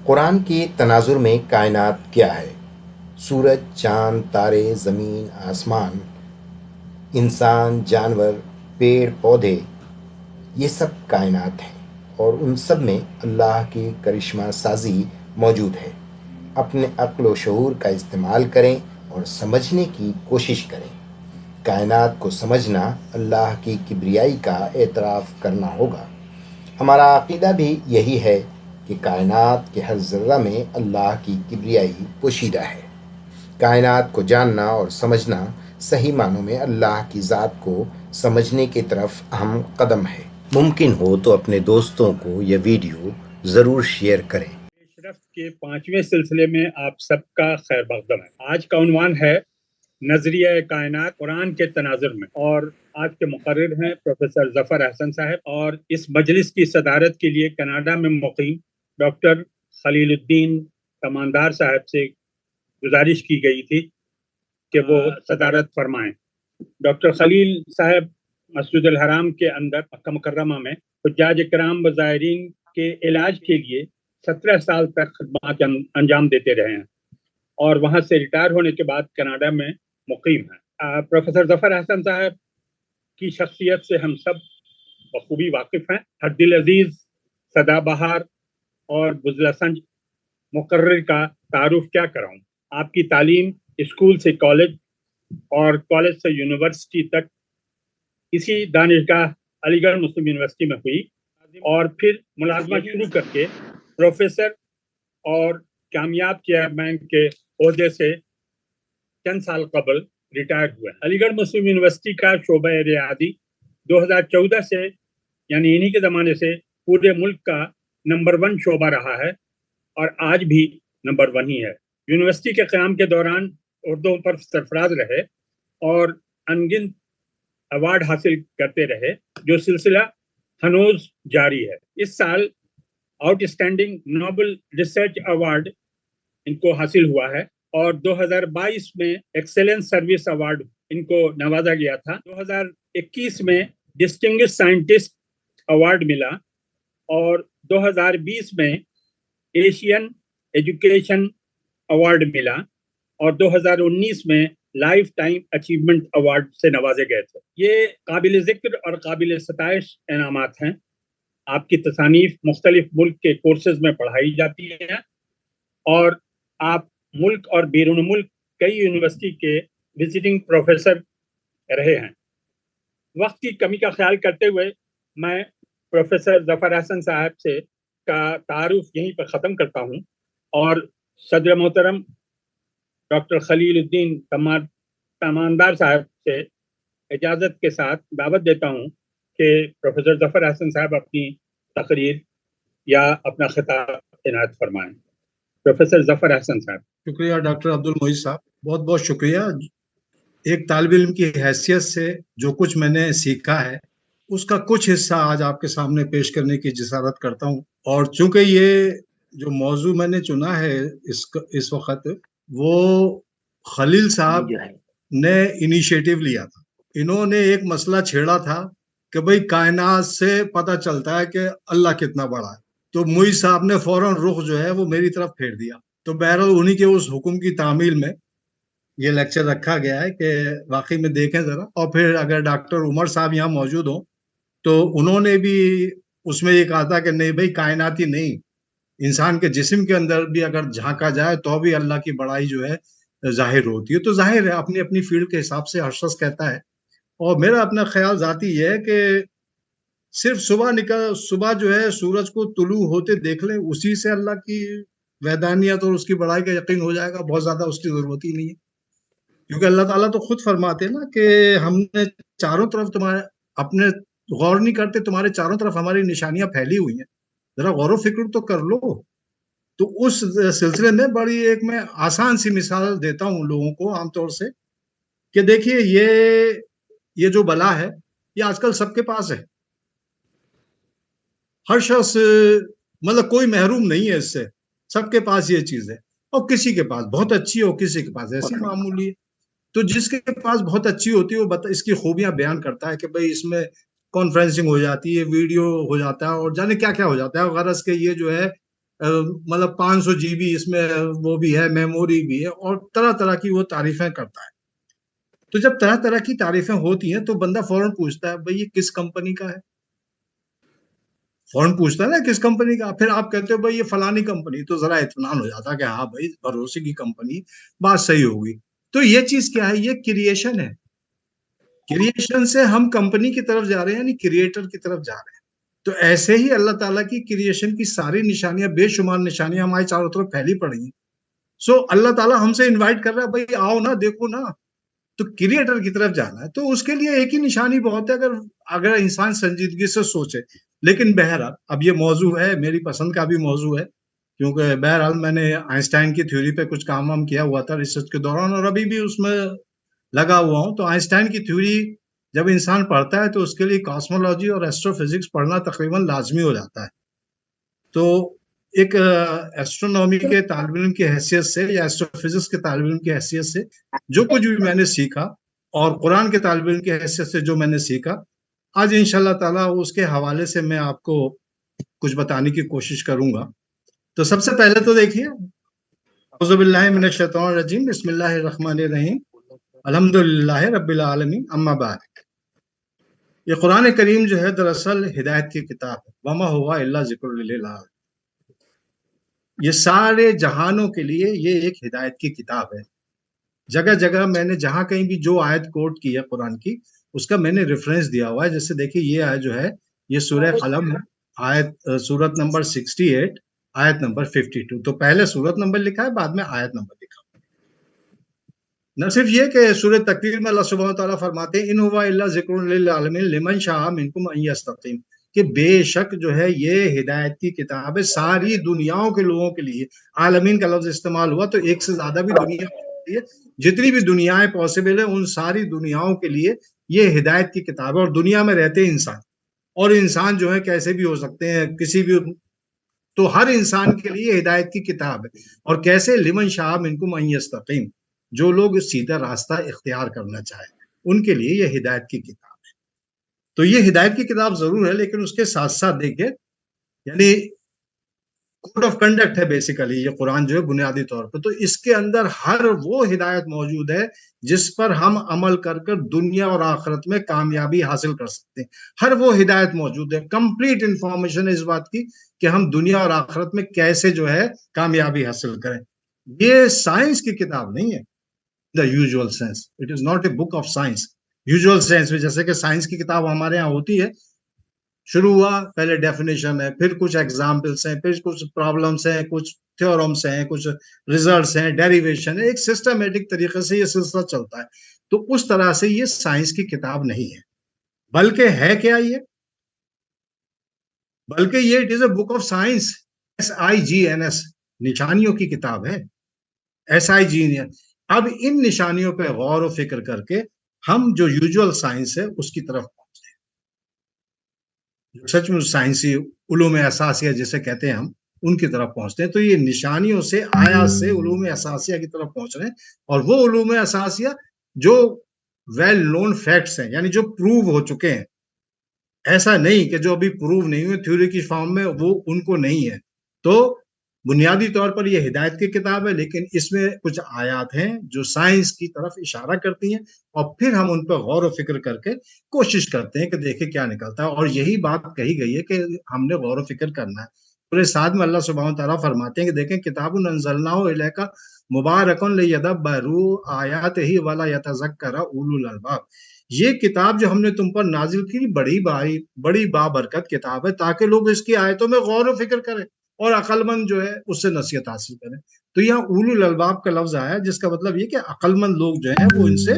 قرآن کی تناظر میں کائنات کیا ہے؟ سورج، چاند، تارے، زمین، آسمان، انسان، جانور، پیڑ، پودے، یہ سب کائنات ہیں اور ان سب میں اللہ کی کرشمہ سازی موجود ہے۔ اپنے عقل و شعور کا استعمال کریں اور سمجھنے کی کوشش کریں۔ کائنات کو سمجھنا اللہ کی کبریائی کا اعتراف کرنا ہوگا۔ ہمارا عقیدہ بھی یہی ہے کہ کائنات کے ہر ذرہ میں اللہ کی کبریائی پوشیدہ ہے۔ کائنات کو جاننا اور سمجھنا صحیح معنوں میں اللہ کی ذات کو سمجھنے کی طرف اہم قدم ہے۔ ممکن ہو تو اپنے دوستوں کو یہ ویڈیو ضرور شیئر کریں۔ پیش رفت کے 5ویں سلسلے میں آپ سب کا خیر مقدم ہے۔ آج کا عنوان ہے نظریہ کائنات قرآن کے تناظر میں، اور آج کے مقرر ہیں پروفیسر ظفر احسن صاحب، اور اس مجلس کی صدارت کے لیے کینیڈا میں مقیم ڈاکٹر خلیل الدین کماندار صاحب سے گزارش کی گئی تھی کہ وہ صدارت فرمائیں۔ ڈاکٹر خلیل صاحب مسجد الحرام کے اندر مکہ مکرمہ میں حجاج کرام و زائرین کے علاج کے لیے 17 سال تک خدمات انجام دیتے رہے ہیں، اور وہاں سے ریٹائر ہونے کے بعد کینیڈا میں مقیم ہیں۔ پروفیسر ظفر احسن صاحب کی شخصیت سے ہم سب بخوبی واقف ہیں۔ حد دل عزیز، سدا بہار اور بزلہ سنج مقرر کا تعارف کیا کراؤں۔ آپ کی تعلیم اسکول سے کالج اور کالج سے یونیورسٹی تک اسی دانشگاہ علی گڑھ مسلم یونیورسٹی میں ہوئی، اور پھر ملازمت شروع کر کے پروفیسر اور کامیاب چیئرمین کے عہدے سے چند سال قبل ریٹائر ہوئے۔ علی گڑھ مسلم یونیورسٹی کا شعبہ ریاضی 2014 سے، یعنی انہی کے زمانے سے، پورے ملک کا نمبر 1 شعبہ رہا ہے، اور آج بھی نمبر 1 ہی ہے۔ یونیورسٹی کے قیام کے دوران عہدوں پر سرفراز رہے اور انگنت ایوارڈ حاصل کرتے رہے، جو سلسلہ ہنوز جاری ہے۔ اس سال outstanding Nobel research award ان کو حاصل ہوا ہے، اور 2022 میں ایکسیلنس سروس ایوارڈ ان کو نوازا گیا تھا۔ 2021 میں ڈسٹنگش سائنٹسٹ ایوارڈ ملا، اور 2020 میں ایشین ایجوکیشن ایوارڈ ملا، اور 2019 میں لائف ٹائم اچیومنٹ ایوارڈ سے نوازے گئے تھے۔ یہ قابل ذکر اور قابل ستائش انعامات ہیں۔ آپ کی تصانیف مختلف ملک کے کورسز میں پڑھائی جاتی ہیں، اور آپ ملک اور بیرون ملک کئی یونیورسٹی کے وزٹنگ پروفیسر رہے ہیں۔ وقت کی کمی کا خیال کرتے ہوئے میں پروفیسر ظفر احسن صاحب سے کا تعارف یہیں پر ختم کرتا ہوں، اور صدر محترم ڈاکٹر خلیل الدین کماندار صاحب سے اجازت کے ساتھ دعوت دیتا ہوں کہ پروفیسر ظفر احسن صاحب اپنی تقریر یا اپنا خطاب عنایت فرمائیں۔ پروفیسر ظفر احسن صاحب۔ شکریہ ڈاکٹر عبد المعید صاحب، بہت بہت شکریہ۔ ایک طالب علم کی حیثیت سے جو کچھ میں نے سیکھا ہے اس کا کچھ حصہ آج آپ کے سامنے پیش کرنے کی جسارت کرتا ہوں، اور چونکہ یہ جو موضوع میں نے چنا ہے اس وقت، وہ خلیل صاحب نے انیشیٹو لیا تھا۔ انہوں نے ایک مسئلہ چھیڑا تھا کہ بھئی کائنات سے پتہ چلتا ہے کہ اللہ کتنا بڑا ہے، تو معید صاحب نے فوراً رخ جو ہے وہ میری طرف پھیر دیا۔ تو بہرحال انہی کے اس حکم کی تعمیل میں یہ لیکچر رکھا گیا ہے کہ واقعی میں دیکھیں ذرا، اور پھر اگر ڈاکٹر عمر صاحب یہاں موجود ہوں تو انہوں نے بھی اس میں یہ کہا تھا کہ نہیں بھائی، کائناتی نہیں، انسان کے جسم کے اندر بھی اگر جھانکا جائے تو بھی اللہ کی بڑائی جو ہے ظاہر ہوتی ہے۔ تو ظاہر ہے اپنی اپنی فیلڈ کے حساب سے ہر شخص کہتا ہے، اور میرا اپنا خیال ذاتی یہ ہے کہ صرف صبح جو ہے سورج کو طلوع ہوتے دیکھ لیں، اسی سے اللہ کی وحدانیت اور اس کی بڑائی کا یقین ہو جائے گا، بہت زیادہ اس کی ضرورت ہی نہیں ہے۔ کیونکہ اللہ تعالیٰ تو خود فرماتے ہیں نا کہ ہم نے چاروں طرف تمہارے، اپنے غور نہیں کرتے، تمہارے چاروں طرف ہماری نشانیاں پھیلی ہوئی ہیں، ذرا غور و فکر تو کر لو۔ تو اس سلسلے میں بڑی ایک میں آسان سی مثال دیتا ہوں لوگوں کو عام طور سے، کہ دیکھیے یہ جو بلا ہے یہ آج کل سب کے پاس ہے، ہر شخص، مطلب کوئی محروم نہیں ہے اس سے، سب کے پاس یہ چیز ہے، اور کسی کے پاس بہت اچھی ہو، کسی کے پاس ایسی معمولی ہے۔ تو جس کے پاس بہت اچھی ہوتی ہے وہ اس کی خوبیاں بیان کرتا ہے کہ بھئی اس میں کانفرنسنگ ہو جاتی ہے، ویڈیو ہو جاتا ہے، اور جانے کیا کیا ہو جاتا ہے، غرض کہ یہ جو ہے مطلب 500 GB اس میں وہ بھی ہے، میموری بھی ہے، اور طرح طرح کی وہ تعریفیں کرتا ہے. تو جب طرح طرح کی تعریفیں ہوتی ہیں تو بندہ فوراً پوچھتا ہے بھائی یہ کس کمپنی کا ہے، فوراً پوچھتا ہے نا کس کمپنی کا. پھر آپ کہتے ہو بھائی یہ فلانی کمپنی، تو ذرا اطمینان ہو جاتا کہ ہاں بھائی بھروسے کی کمپنی، بات صحیح ہوگی. تو یہ چیز کیا ہے؟ یہ کریشن ہے. کریشن سے ہم کمپنی کی طرف جا رہے ہیں، یعنی کریٹر کی طرف جا رہے ہیں. تو ایسے ہی اللہ تعالیٰ کی کریشن کی ساری نشانیاں، بے شمار نشانیاں ہمارے چاروں طرف پھیلی پڑی ہیں. سو اللہ تعالیٰ ہم سے انوائٹ کر رہا ہے بھائی آؤ نا، دیکھو نا. تو کریٹر کی طرف جانا ہے. تو اس کے لیے ایک ہی نشانی بہت ہے، اگر انسان سنجیدگی سے سوچے. لیکن بہرحال اب یہ موضوع ہے، میری پسند کا بھی موضوع ہے، کیونکہ بہرحال میں نے آئنسٹائن کی تھیوری پہ کچھ کام وام کیا ہوا تھا ریسرچ کے دوران، اور ابھی بھی اس میں لگا ہوا ہوں. تو آئنسٹائن کی تھیوری جب انسان پڑھتا ہے تو اس کے لیے کاسمولوجی اور ایسٹرو فزکس پڑھنا تقریباً لازمی ہو جاتا ہے. تو ایک ایسٹرونومی کے طالب علم کی حیثیت سے یا ایسٹرو فزکس کے طالب علم کی حیثیت سے جو کچھ بھی میں نے سیکھا، اور قرآن کے طالب علم کی حیثیت سے جو میں نے سیکھا، آج انشاءاللہ تعالیٰ اس کے حوالے سے میں آپ کو کچھ بتانے کی کوشش کروں گا. تو سب سے پہلے تو دیکھیے، اعوذ باللہ من الشیطان الرجیم، بسم اللہ الرحمن الرحیم، الحمدللہ رب العالمین، اما بعد. یہ قرآن کریم جو ہے دراصل ہدایت کی کتاب ہے. وما ہوا الا ذکر للعالمین. یہ سارے جہانوں کے لیے یہ ایک ہدایت کی کتاب ہے. جگہ جگہ میں نے جہاں کہیں بھی جو آیت کوٹ کی ہے قرآن کی، اس کا میں نے ریفرنس دیا ہوا ہے. جیسے دیکھیے یہ آیت جو ہے یہ سورہ قلم ہے، آیت سورت نمبر 68، آیت نمبر 52. تو پہلے سورت نمبر لکھا ہے، بعد میں آیت نمبر لکھا. نہ صرف یہ کہ سورہ تکویر میں اللہ سبحانہ وتعالیٰ فرماتے ہیں ان ہوا الا ذکر للعالمین لمن شاء منکم ان یستقیم، کہ بے شک جو ہے یہ ہدایت کی کتاب ہے ساری دنیاؤں کے لوگوں کے لیے. عالمین کا لفظ استعمال ہوا تو ایک سے زیادہ بھی دنیا ہے، جتنی بھی دنیایں پاسبل ہیں ان ساری دنیاؤں کے لیے یہ ہدایت کی کتاب ہے. اور دنیا میں رہتے ہیں انسان، اور انسان جو ہے کیسے بھی ہو سکتے ہیں، کسی بھی، تو ہر انسان کے لیے ہدایت کی کتاب ہے. اور کیسے؟ لمن شاء منکم ان یستقیم، جو لوگ سیدھا راستہ اختیار کرنا چاہیں ان کے لیے یہ ہدایت کی کتاب ہے. تو یہ ہدایت کی کتاب ضرور ہے، لیکن اس کے ساتھ ساتھ دیکھیں، یعنی کوڈ آف کنڈکٹ ہے بیسیکلی یہ قرآن جو ہے بنیادی طور پہ. تو اس کے اندر ہر وہ ہدایت موجود ہے جس پر ہم عمل کر کر دنیا اور آخرت میں کامیابی حاصل کر سکتے ہیں. ہر وہ ہدایت موجود ہے، کمپلیٹ انفارمیشن ہے اس بات کی کہ ہم دنیا اور آخرت میں کیسے جو ہے کامیابی حاصل کریں. یہ سائنس کی کتاب نہیں ہے the usual sense. It is not a book of science. Usual sense میں جیسے کہ سائنس کی کتاب ہمارے ہاں ہوتی ہے، شروع ہوا پہلے ڈیفینیشن ہے، پھر کچھ ایگزامپلس ہیں، پھر کچھ پرابلمس ہیں، کچھ تھیورمس ہیں، کچھ ریزلٹس ہیں، ڈیریویشن ہے. ایک سسٹمیٹک طریقے سے یہ سلسلہ چلتا ہے. تو اس طرح سے یہ سائنس کی کتاب نہیں ہے، بلکہ ہے کیا یہ؟ بلکہ یہ it is a book of science. SIGNS، نشانیوں کی کتاب ہے. SIGNS. اب ان نشانیوں پہ غور و فکر کر کے ہم جو یوزول سائنس ہے اس کی طرف پہنچتے ہیں، سچ میں سائنسی علوم اساسیہ جسے کہتے ہیں ہم، ان کی طرف پہنچتے ہیں. تو یہ نشانیوں سے، آیات سے علوم اساسیہ کی طرف پہنچ رہے ہیں. اور وہ علوم اساسیہ جو ویل نون فیکٹس ہیں، یعنی جو پروو ہو چکے ہیں. ایسا نہیں کہ جو ابھی پروو نہیں ہوئے تھیوری کی فارم میں، وہ ان کو نہیں ہے. تو بنیادی طور پر یہ ہدایت کی کتاب ہے، لیکن اس میں کچھ آیات ہیں جو سائنس کی طرف اشارہ کرتی ہیں، اور پھر ہم ان پر غور و فکر کر کے کوشش کرتے ہیں کہ دیکھیں کیا نکلتا ہے. اور یہی بات کہی گئی ہے کہ ہم نے غور و فکر کرنا ہے. پورے ساتھ میں اللہ سبحانہ تعالیٰ فرماتے ہیں کہ دیکھیں کتاب انزلناہ الیک مبارک لیدبروا آیاتہ ولا یتذکر اولو الالباب. یہ کتاب جو ہم نے تم پر نازل کی بڑی بابرکت کتاب ہے، تاکہ لوگ اس کی آیتوں میں غور و فکر کریں اور عقل مند جو ہے اس سے نصیحت حاصل کریں. تو یہاں اولو الالباب کا لفظ آیا، جس کا مطلب یہ کہ عقل مند لوگ جو ہیں وہ ان سے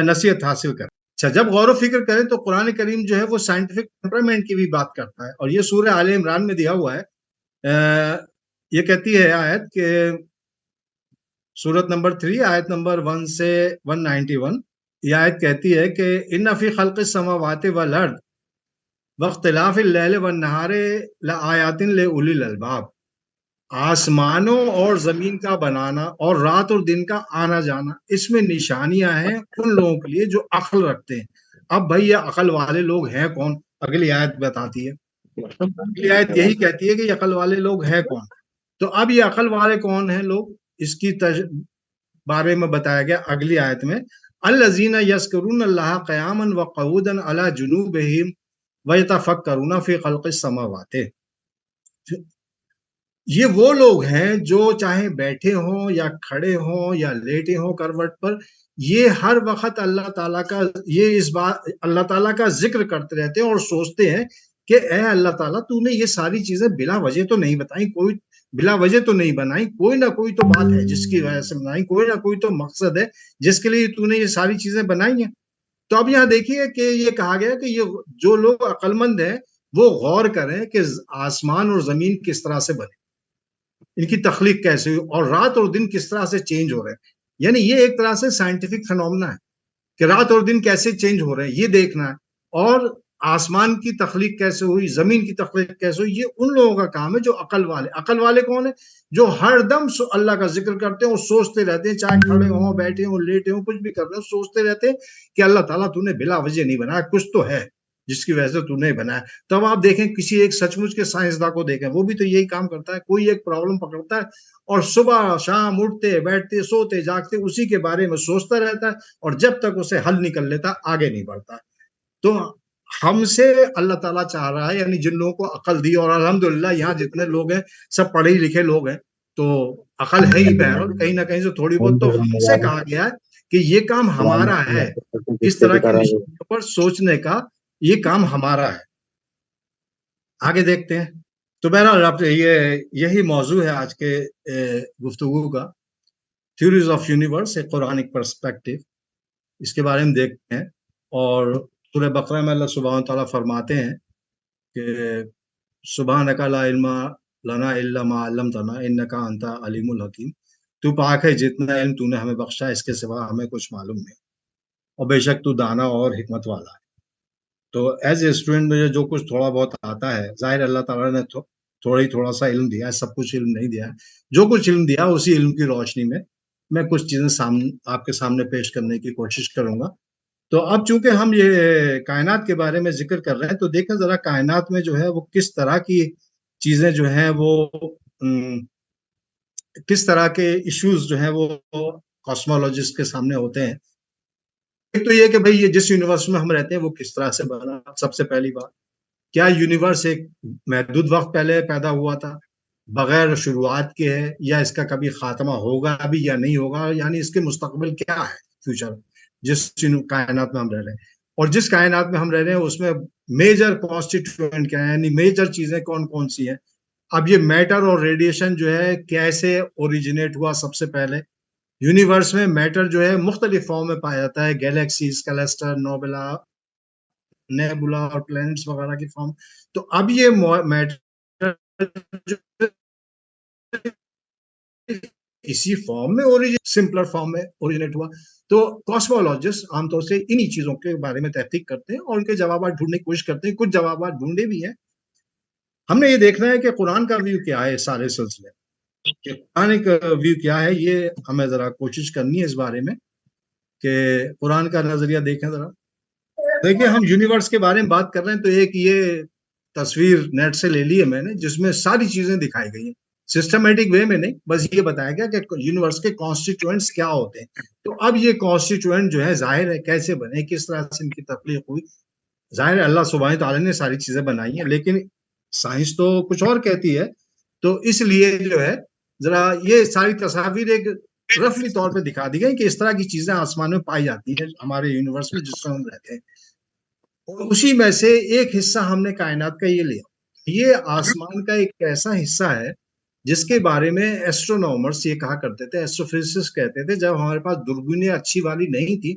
نصیحت حاصل کریں. اچھا، جب غور و فکر کریں تو قرآن کریم جو ہے وہ سائنٹیفک ٹیمپرامنٹ کی بھی بات کرتا ہے. اور یہ سورہ آل عمران میں دیا ہوا ہے. یہ کہتی ہے آیت کہ سورت نمبر 3 آیت نمبر 1 سے 191، یہ آیت کہتی ہے کہ ان فی خلق السماوات والارض واختلاف اللیل والنہار لآیات لأولی الالباب. آسمانوں اور زمین کا بنانا اور رات اور دن کا آنا جانا، اس میں نشانیاں ہیں ان لوگوں کے لیے جو عقل رکھتے ہیں. اب بھائی یہ عقل والے لوگ ہیں کون؟ اگلی آیت بتاتی ہے اگلی آیت یہی کہتی ہے کہ یہ عقل والے لوگ ہیں کون. تو اب یہ عقل والے کون ہیں لوگ، اس کی بارے میں بتایا گیا اگلی آیت میں. الذین یذکرون اللہ قیاما وقعودا علی جنوبہم ویتفکرون فی خلق السماوات. یہ وہ لوگ ہیں جو چاہے بیٹھے ہوں یا کھڑے ہوں یا لیٹے ہوں کروٹ پر، یہ ہر وقت اللہ تعالیٰ کا اس بات اللہ تعالیٰ کا ذکر کرتے رہتے ہیں اور سوچتے ہیں کہ اے اللہ تعالیٰ تو نے یہ ساری چیزیں بلا وجہ تو نہیں بتائیں، کوئی بلا وجہ تو نہیں بنائی، کوئی نہ کوئی تو بات ہے جس کی وجہ سے بنائی، کوئی نہ کوئی تو مقصد ہے جس کے لیے تو نے یہ ساری چیزیں بنائی ہیں. تو اب یہاں دیکھیے کہ یہ کہا گیا کہ یہ جو لوگ عقل مند ہیں وہ غور کریں کہ آسمان اور زمین کس طرح سے بنے، ان کی تخلیق کیسے ہوئی، اور رات اور دن کس طرح سے چینج ہو رہے ہیں. یعنی یہ ایک طرح سے سائنٹیفک فینومنا ہے کہ رات اور دن کیسے چینج ہو رہے ہیں، یہ دیکھنا ہے. اور آسمان کی تخلیق کیسے ہوئی، زمین کی تخلیق کیسے ہوئی، یہ ان لوگوں کا کام ہے جو عقل والے. عقل والے کون ہیں؟ جو ہر دم اللہ کا ذکر کرتے ہیں اور سوچتے رہتے ہیں، چاہے کھڑے ہوں بیٹھے ہوں لیٹے ہوں کچھ بھی کر رہے ہوں، سوچتے رہتے ہیں کہ اللہ تعالیٰ تو نے بلا وجہ نہیں بنایا، کچھ تو ہے جس کی وجہ سے تو نے بنایا. تب آپ دیکھیں کسی ایک سچ مچ کے سائنسداں کو دیکھیں، وہ بھی تو یہی کام کرتا ہے. کوئی ایک پرابلم پکڑتا ہے اور صبح شام اٹھتے بیٹھتے سوتے جاگتے اسی کے بارے میں سوچتا رہتا ہے، اور جب تک اسے حل نکل لیتا آگے نہیں بڑھتا. تو ہم سے اللہ تعالیٰ چاہ رہا ہے، یعنی جن لوگوں کو عقل دی، اور الحمدللہ یہاں جتنے لوگ ہیں سب پڑھے لکھے لوگ ہیں تو عقل ہے ہی بہرحال کہیں نہ کہیں سے تھوڑی بہت. تو ہم سے کہا گیا ہے کہ یہ کام ہمارا ہے، اس طرح کی نشانیوں پر سوچنے کا یہ کام ہمارا ہے. آگے دیکھتے ہیں. تو بہرحال یہی موضوع ہے آج کے گفتگو کا، تھیوریز آف یونیورس، ایک قرآنک پرسپیکٹو. اس کے بارے میں دیکھتے ہیں. اور سورہ بقرہ میں اللہ سبحانہ تعالیٰ فرماتے ہیں کہ سبحانک لا علم لنا الا ما علمتنا انک انت علیم الحکیم. تو پاک ہے، جتنا علم تو نے ہمیں بخشا اس کے سوا ہمیں کچھ معلوم نہیں، اور بے شک تو دانا اور حکمت والا ہے. تو ایز اے اسٹوڈنٹ مجھے جو کچھ تھوڑا بہت آتا ہے، ظاہر اللہ تعالیٰ نے تھوڑا سا علم دیا ہے، سب کچھ علم نہیں دیا ہے. جو کچھ علم دیا اسی علم کی روشنی میں کچھ چیزیں آپ کے سامنے پیش کرنے کی کوشش کروں گا. تو اب چونکہ ہم یہ کائنات کے بارے میں ذکر کر رہے ہیں تو دیکھیں ذرا کائنات میں جو ہے وہ کس طرح کی چیزیں جو ہیں وہ کس طرح کے ایشوز جو ہیں وہ کاسمولوجسٹ کے سامنے ہوتے ہیں. ایک تو یہ کہ بھئی یہ جس یونیورس میں ہم رہتے ہیں وہ کس طرح سے بنا. سب سے پہلی بات، کیا یونیورس ایک محدود وقت پہلے پیدا ہوا تھا بغیر شروعات کے ہے، یا اس کا کبھی خاتمہ ہوگا ابھی یا نہیں ہوگا، یعنی اس کے مستقبل کیا ہے، فیوچر جس کائنات میں ہم رہ رہے ہیں. اور جس کائنات میں ہم رہ رہے ہیں اس میں میجر کانسٹیٹیوئنٹ کیا ہے، یعنی میجر چیزیں کون کون سی ہیں. اب یہ میٹر اور ریڈیشن جو ہے کیسے اوریجنیٹ ہوا. سب سے پہلے یونیورس میں میٹر جو ہے مختلف فارم میں پایا جاتا ہے، گیلیکسیز، کلسٹر، نیبولا اور پلینٹس وغیرہ کی فارم. تو اب یہ میٹر اسی فارم میں سمپلر فارم میں اوریجنیٹ ہوا. تو کاسمولوجسٹ عام طور سے انہی چیزوں کے بارے میں تحقیق کرتے ہیں اور ان کے جوابات ڈھونڈنے کی کوشش کرتے ہیں. کچھ جوابات ڈھونڈے بھی ہیں. ہم نے یہ دیکھنا ہے کہ قرآن کا ویو کیا ہے سارے سلسلے، کہ قرآن کا ویو کیا ہے. یہ ہمیں ذرا کوشش کرنی ہے اس بارے میں کہ قرآن کا نظریہ دیکھیں. ذرا دیکھیں، ہم یونیورس کے بارے میں بات کر رہے ہیں تو ایک یہ تصویر نیٹ سے لے لی ہے میں نے جس میں ساری چیزیں دکھائی گئی ہیں، سسٹمیٹک وے میں نہیں، بس یہ بتایا گیا کہ یونیورس کے کانسٹیٹیوئنٹس کیا ہوتے ہیں. تو اب یہ کانسٹیٹیوئنٹ جو ہے ظاہر ہے کیسے بنے، کس طرح سے ان کی تخلیق ہوئی. ظاہر ہے اللہ سبحانہ تعالیٰ نے ساری چیزیں بنائی ہیں، لیکن سائنس تو کچھ اور کہتی ہے. تو اس لیے جو ہے ذرا یہ ساری تصاویر ایک رفلی طور پہ دکھا دی گئی کہ اس طرح کی چیزیں آسمان میں پائی جاتی ہیں ہمارے یونیورس میں جس میں ہم رہتے ہیں. اور اسی میں سے ایک حصہ ہم نے کائنات کا یہ لیا. یہ آسمان کا ایک ایسا حصہ ہے جس کے بارے میں ایسٹرونومرز یہ کہا کرتے تھے، ایسٹروفزسسٹ کہتے تھے، جب ہمارے پاس دوربینیں اچھی والی نہیں تھی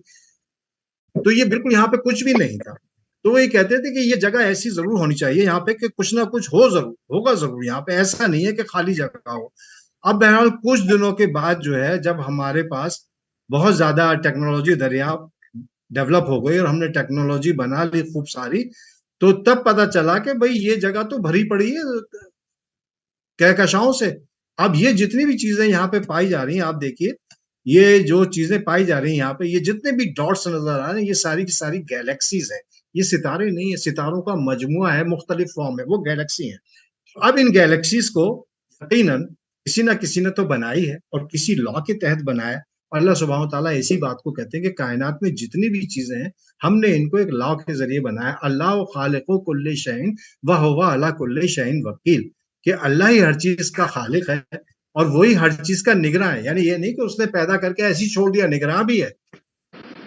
تو یہ بالکل یہاں پہ کچھ بھی نہیں تھا. تو وہ یہ کہتے تھے کہ یہ جگہ ایسی ضرور ہونی چاہیے یہاں پہ کہ کچھ نہ کچھ ہوگا ضرور یہاں پہ، ایسا نہیں ہے کہ خالی جگہ ہو. اب بہرحال کچھ دنوں کے بعد جو ہے جب ہمارے پاس بہت زیادہ ٹیکنالوجی ڈیولپ ہو گئی اور ہم نے ٹیکنالوجی بنا لی خوب ساری، تو تب پتا چلا کہ بھئی یہ جگہ تو بھری پڑی ہے کہکشاؤں سے. اب یہ جتنی بھی چیزیں یہاں پہ پائی جا رہی ہیں، آپ دیکھیے یہ جو چیزیں پائی جا رہی ہیں یہاں پہ، یہ جتنے بھی ڈاٹس نظر آ رہے ہیں یہ ساری کی ساری گیلیکسیز ہیں. یہ ستارے نہیں ہیں، ستاروں کا مجموعہ ہے، مختلف فارم ہے، وہ گیلیکسی ہیں۔ اب ان گیلیکسیز کو یقیناً کسی نہ کسی نے تو بنائی ہے اور کسی لا کے تحت بنایا، اور اللہ سبحانہ و تعالیٰ اسی بات کو کہتے ہیں کہ کائنات میں جتنی بھی چیزیں ہیں ہم نے ان کو ایک لا کے ذریعے بنایا۔ اللہ خالق کل شیء وہو علی کل شیء وکیل، کہ اللہ ہی ہر چیز کا خالق ہے اور وہی ہر چیز کا نگراں ہے، یعنی یہ نہیں کہ اس نے پیدا کر کے ایسی چھوڑ دیا، نگراں بھی ہے۔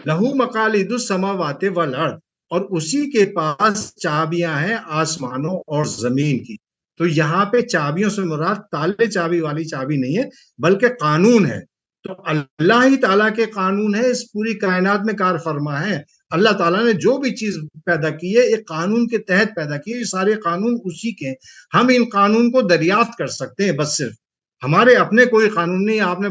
لہو مقالید السماوات والارض، اور اسی کے پاس چابیاں ہیں آسمانوں اور زمین کی۔ تو یہاں پہ چابیوں سے مراد تالے چابی والی چابی نہیں ہے، بلکہ قانون ہے۔ تو اللہ ہی تعالیٰ کے قانون ہے، اس پوری کائنات میں کار فرما ہے۔ اللہ تعالیٰ نے جو بھی چیز پیدا کی ہے ایک قانون کے تحت پیدا کی ہے، یہ سارے قانون اسی کے ہیں۔ ہم ان قانون کو دریافت کر سکتے ہیں، بس صرف ہمارے اپنے کوئی قانون نہیں۔ آپ نے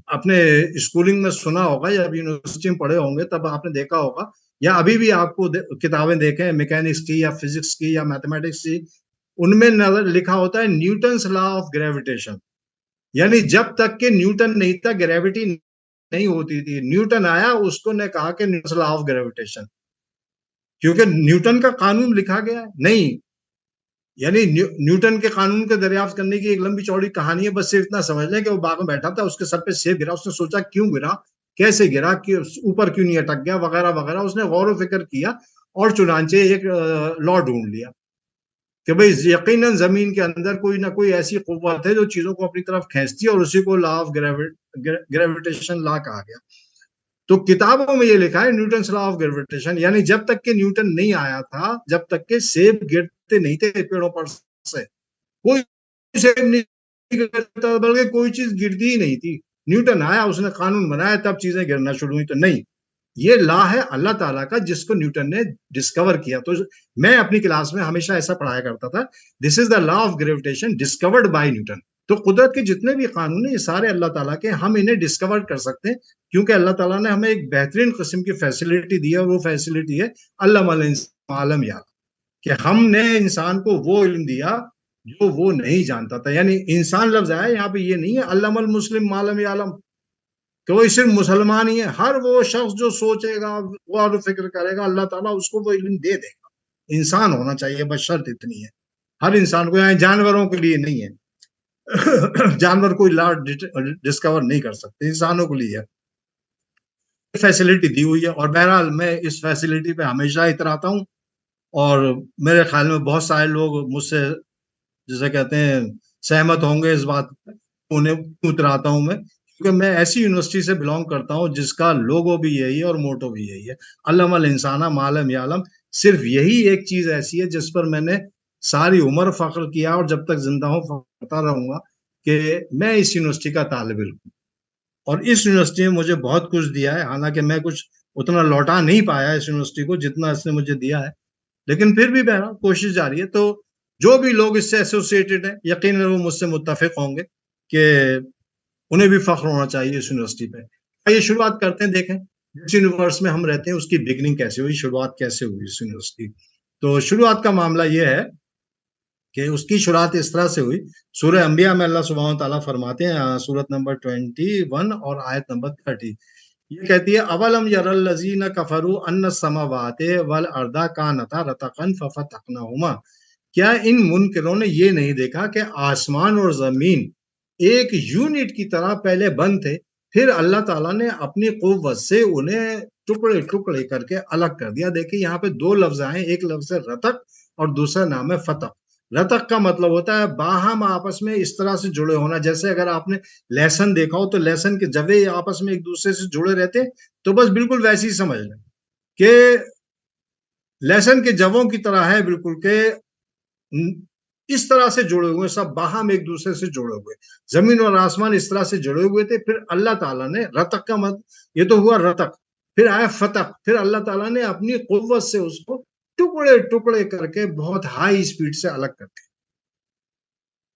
اپنے اسکولنگ میں سنا ہوگا یا یونیورسٹی میں پڑھے ہوں گے، تب آپ نے دیکھا ہوگا، یا ابھی بھی آپ کو کتابیں دیکھیں میکینکس کی یا فزکس کی یا میتھمیٹکس کی، ان میں لکھا ہوتا ہے نیوٹنس لا آف گریویٹیشن، یعنی جب تک کہ نیوٹن نہیں تھا گریوٹی نہیں ہوتی تھی۔ نیوٹن آیا، اس کو نے کہا کہ نیوٹنس لا آف گریویٹیشن، کیونکہ نیوٹن کا قانون لکھا گیا ہے نہیں، یعنی نیوٹن کے قانون کو دریافت کرنے کی ایک لمبی چوڑی کہانی ہے۔ بس صرف اتنا سمجھ لیں کہ وہ باغ میں بیٹھا تھا، اس کے سر پہ سیب گرا، اس نے سوچا کیوں گرا، کیسے گرا، اوپر کیوں نہیں اٹک گیا، وغیرہ وغیرہ۔ اس نے غور و فکر کیا اور چنانچہ ایک لا ڈھونڈ لیا کہ بھئی یقیناً زمین کے اندر کوئی نہ کوئی ایسی قوت ہے جو چیزوں کو اپنی طرف کھینچتی ہے، اور اسی کو لا آف گریویٹیشن لا کہا گیا۔ تو کتابوں میں یہ لکھا ہے نیوٹنس لا آف گریویٹیشن، یعنی جب تک کہ نیوٹن نہیں آیا تھا، جب تک کہ سیب گرتے نہیں تھے پیڑوں پر سے، کوئی سیب نہیں گرتا، بلکہ کوئی چیز گرتی ہی نہیں تھی۔ نیوٹن آیا، اس نے قانون بنایا، تب چیزیں گرنا شروع ہوئی۔ تو نہیں، یہ لا ہے اللہ تعالیٰ کا جس کو نیوٹن نے ڈسکور کیا۔ تو میں اپنی کلاس میں ہمیشہ ایسا پڑھایا کرتا تھا، this is the law of gravitation discovered by Newton. تو قدرت کے جتنے بھی قانون ہیں یہ سارے اللہ تعالیٰ کے، ہم انہیں ڈسکور کر سکتے ہیں کیونکہ اللہ تعالیٰ نے ہمیں ایک بہترین قسم کی فیسلٹی دی ہے، اور وہ فیسلٹی ہے علم الانسان ما لم یعلم، کہ ہم نے انسان کو وہ علم دیا جو وہ نہیں جانتا تھا۔ یعنی انسان لفظ آیا یہاں پہ، یہ نہیں ہے علم المسلم ما لم یعلم کہ وہ صرف مسلمان ہی ہے۔ ہر وہ شخص جو سوچے گا، غور و فکر کرے گا، اللہ تعالیٰ اس کو وہ علم دے دے گا۔ انسان ہونا چاہیے، بس شرط اتنی ہے، ہر انسان کو، یعنی جانوروں کے لیے نہیں ہے۔ جانور کوئی لا ڈسکور نہیں کر سکتے، انسانوں کے لیے فیسلٹی دی ہوئی ہے۔ اور بہرحال میں اس فیسلٹی پہ ہمیشہ اتراتا ہوں، اور میرے خیال میں بہت سارے لوگ مجھ سے جسے کہتے ہیں سہمت ہوں گے اس بات پہ، انہیں اتراتا ہوں میں، کیونکہ میں ایسی یونیورسٹی سے بلونگ کرتا ہوں جس کا لوگو بھی یہی ہے اور موٹو بھی یہی ہے، علم الانسان ما لم یعلم۔ صرف یہی ایک چیز ایسی ہے جس پر میں نے ساری عمر فخر کیا، اور جب تک زندہ ہوں فخر کرتا رہوں گا کہ میں اس یونیورسٹی کا طالب علم ہوں، اور اس یونیورسٹی میں مجھے بہت کچھ دیا ہے۔ حالانکہ میں کچھ اتنا لوٹا نہیں پایا اس یونیورسٹی کو جتنا اس نے مجھے دیا ہے، لیکن پھر بھی بہرحال کوشش جاری ہے۔ تو جو بھی لوگ اس سے ایسوسیٹڈ ہیں یقیناً وہ مجھ سے متفق ہوں گے کہ انہیں بھی فخر ہونا چاہیے اس یونیورسٹی پہ۔ آئیے شروعات کرتے ہیں، دیکھیں جس یونیورس میں ہم رہتے ہیں اس کی بگننگ کیسے ہوئی، شروعات کیسے ہوئی اس یونیورسٹی۔ تو شروعات کا معاملہ یہ ہے کہ اس کی شروعات اس طرح سے ہوئی۔ سورہ انبیاء میں اللہ سبحانہ تعالیٰ فرماتے ہیں، سورت نمبر 21 اور آیت نمبر 30، یہ کہتی ہے اولم یر الذین کفروا ان السماوات والارض کانتا رتقا ففتقناہما، کیا ان منکروں نے یہ نہیں دیکھا کہ آسمان اور زمین ایک یونٹ کی طرح پہلے بند تھے، پھر اللہ تعالیٰ نے اپنی قوت سے انہیں ٹکڑے ٹکڑے کر کے الگ کر دیا۔ دیکھیں یہاں پہ دو لفظ آئے، ایک لفظ ہے رتق اور دوسرا نام ہے فتق۔ رتق کا مطلب ہوتا ہے باہم آپس میں اس طرح سے جڑے ہونا، جیسے اگر آپ نے لہسن دیکھا ہو تو لہسن کے جوے آپس میں ایک دوسرے سے جڑے رہتے، تو بس بالکل ویسے ہی سمجھ لیں کہ لہسن کے جووں کی طرح ہے، بالکل کہ اس طرح سے جڑے ہوئے، سب باہم ایک دوسرے سے جڑے ہوئے، زمین اور آسمان اس طرح سے جڑے ہوئے تھے۔ پھر اللہ تعالیٰ نے رتق کا مطلب یہ تو ہوا رتق، پھر آیا فتق، پھر اللہ تعالیٰ نے اپنی قوت سے اس کو ٹکڑے ٹکڑے کر کے بہت ہائی سپیڈ سے الگ کر دیا۔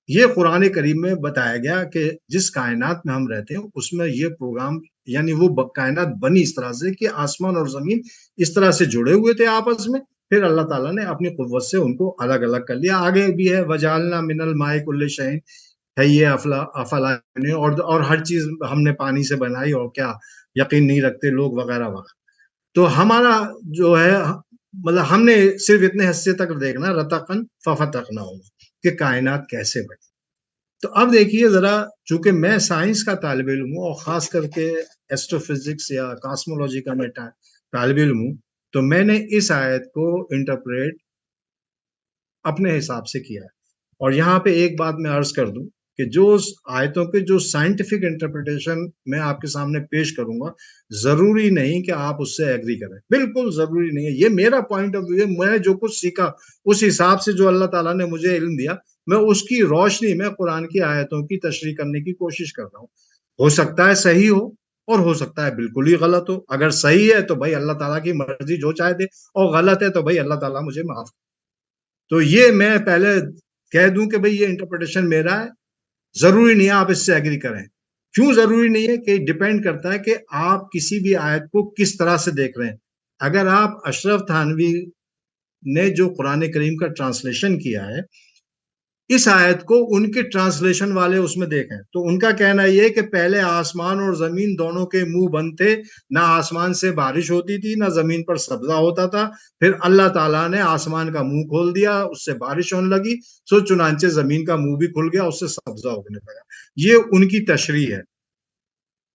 یہ قرآن کریم میں بتایا گیا کہ جس کائنات میں ہم رہتے ہیں اس میں یہ پروگرام، یعنی وہ کائنات بنی اس طرح سے کہ آسمان اور زمین اس طرح سے جڑے ہوئے تھے آپس میں، پھر اللہ تعالیٰ نے اپنی قوت سے ان کو الگ الگ کر لیا۔ آگے بھی ہے وجعلنا من الماء کل شیء حی افلا، اور ہر چیز ہم نے پانی سے بنائی، اور کیا یقین نہیں رکھتے لوگ وغیرہ وغیرہ۔ تو ہمارا جو ہے مطلب ہم نے صرف اتنے حصے تک دیکھنا رتقن ففتقنا ہوگا کہ کائنات کیسے بنی. تو اب دیکھیے ذرا، چونکہ میں سائنس کا طالب علم ہوں اور خاص کر کے ایسٹرو فزکس یا کاسمولوجی کا میں طالب علم ہوں، تو میں نے اس آیت کو انٹرپریٹ اپنے حساب سے کیا ہے. اور یہاں پہ ایک بات میں عرض کر دوں کہ جو آیتوں کے جو سائنٹیفک انٹرپریٹیشن میں آپ کے سامنے پیش کروں گا، ضروری نہیں کہ آپ اس سے ایگری کریں، بالکل ضروری نہیں ہے. یہ میرا پوائنٹ آف ویو ہے. میں جو کچھ سیکھا اس حساب سے جو اللہ تعالیٰ نے مجھے علم دیا، میں اس کی روشنی میں قرآن کی آیتوں کی تشریح کرنے کی کوشش کر رہا ہوں. ہو سکتا ہے صحیح ہو اور ہو سکتا ہے بالکل ہی غلط ہو. اگر صحیح ہے تو بھائی اللہ تعالیٰ کی مرضی، جو چاہے دے، اور غلط ہے تو بھائی اللہ تعالیٰ مجھے معاف. تو یہ میں پہلے کہہ دوں کہ بھئی یہ انٹرپریٹیشن میرا ہے، ضروری نہیں ہے آپ اس سے ایگری کریں. کیوں ضروری نہیں ہے؟ کہ ڈیپینڈ کرتا ہے کہ آپ کسی بھی آیت کو کس طرح سے دیکھ رہے ہیں. اگر آپ اشرف تھانوی نے جو قرآن کریم کا ٹرانسلیشن کیا ہے، اس آیت کو ان کے ٹرانسلیشن والے اس میں دیکھیں تو ان کا کہنا یہ کہ پہلے آسمان اور زمین دونوں کے منہ بند تھے، نہ آسمان سے بارش ہوتی تھی نہ زمین پر سبزہ ہوتا تھا. پھر اللہ تعالیٰ نے آسمان کا منہ کھول دیا، اس سے بارش ہونے لگی، سو چنانچہ زمین کا منہ بھی کھل گیا، اس سے سبزہ اگنے لگا. یہ ان کی تشریح ہے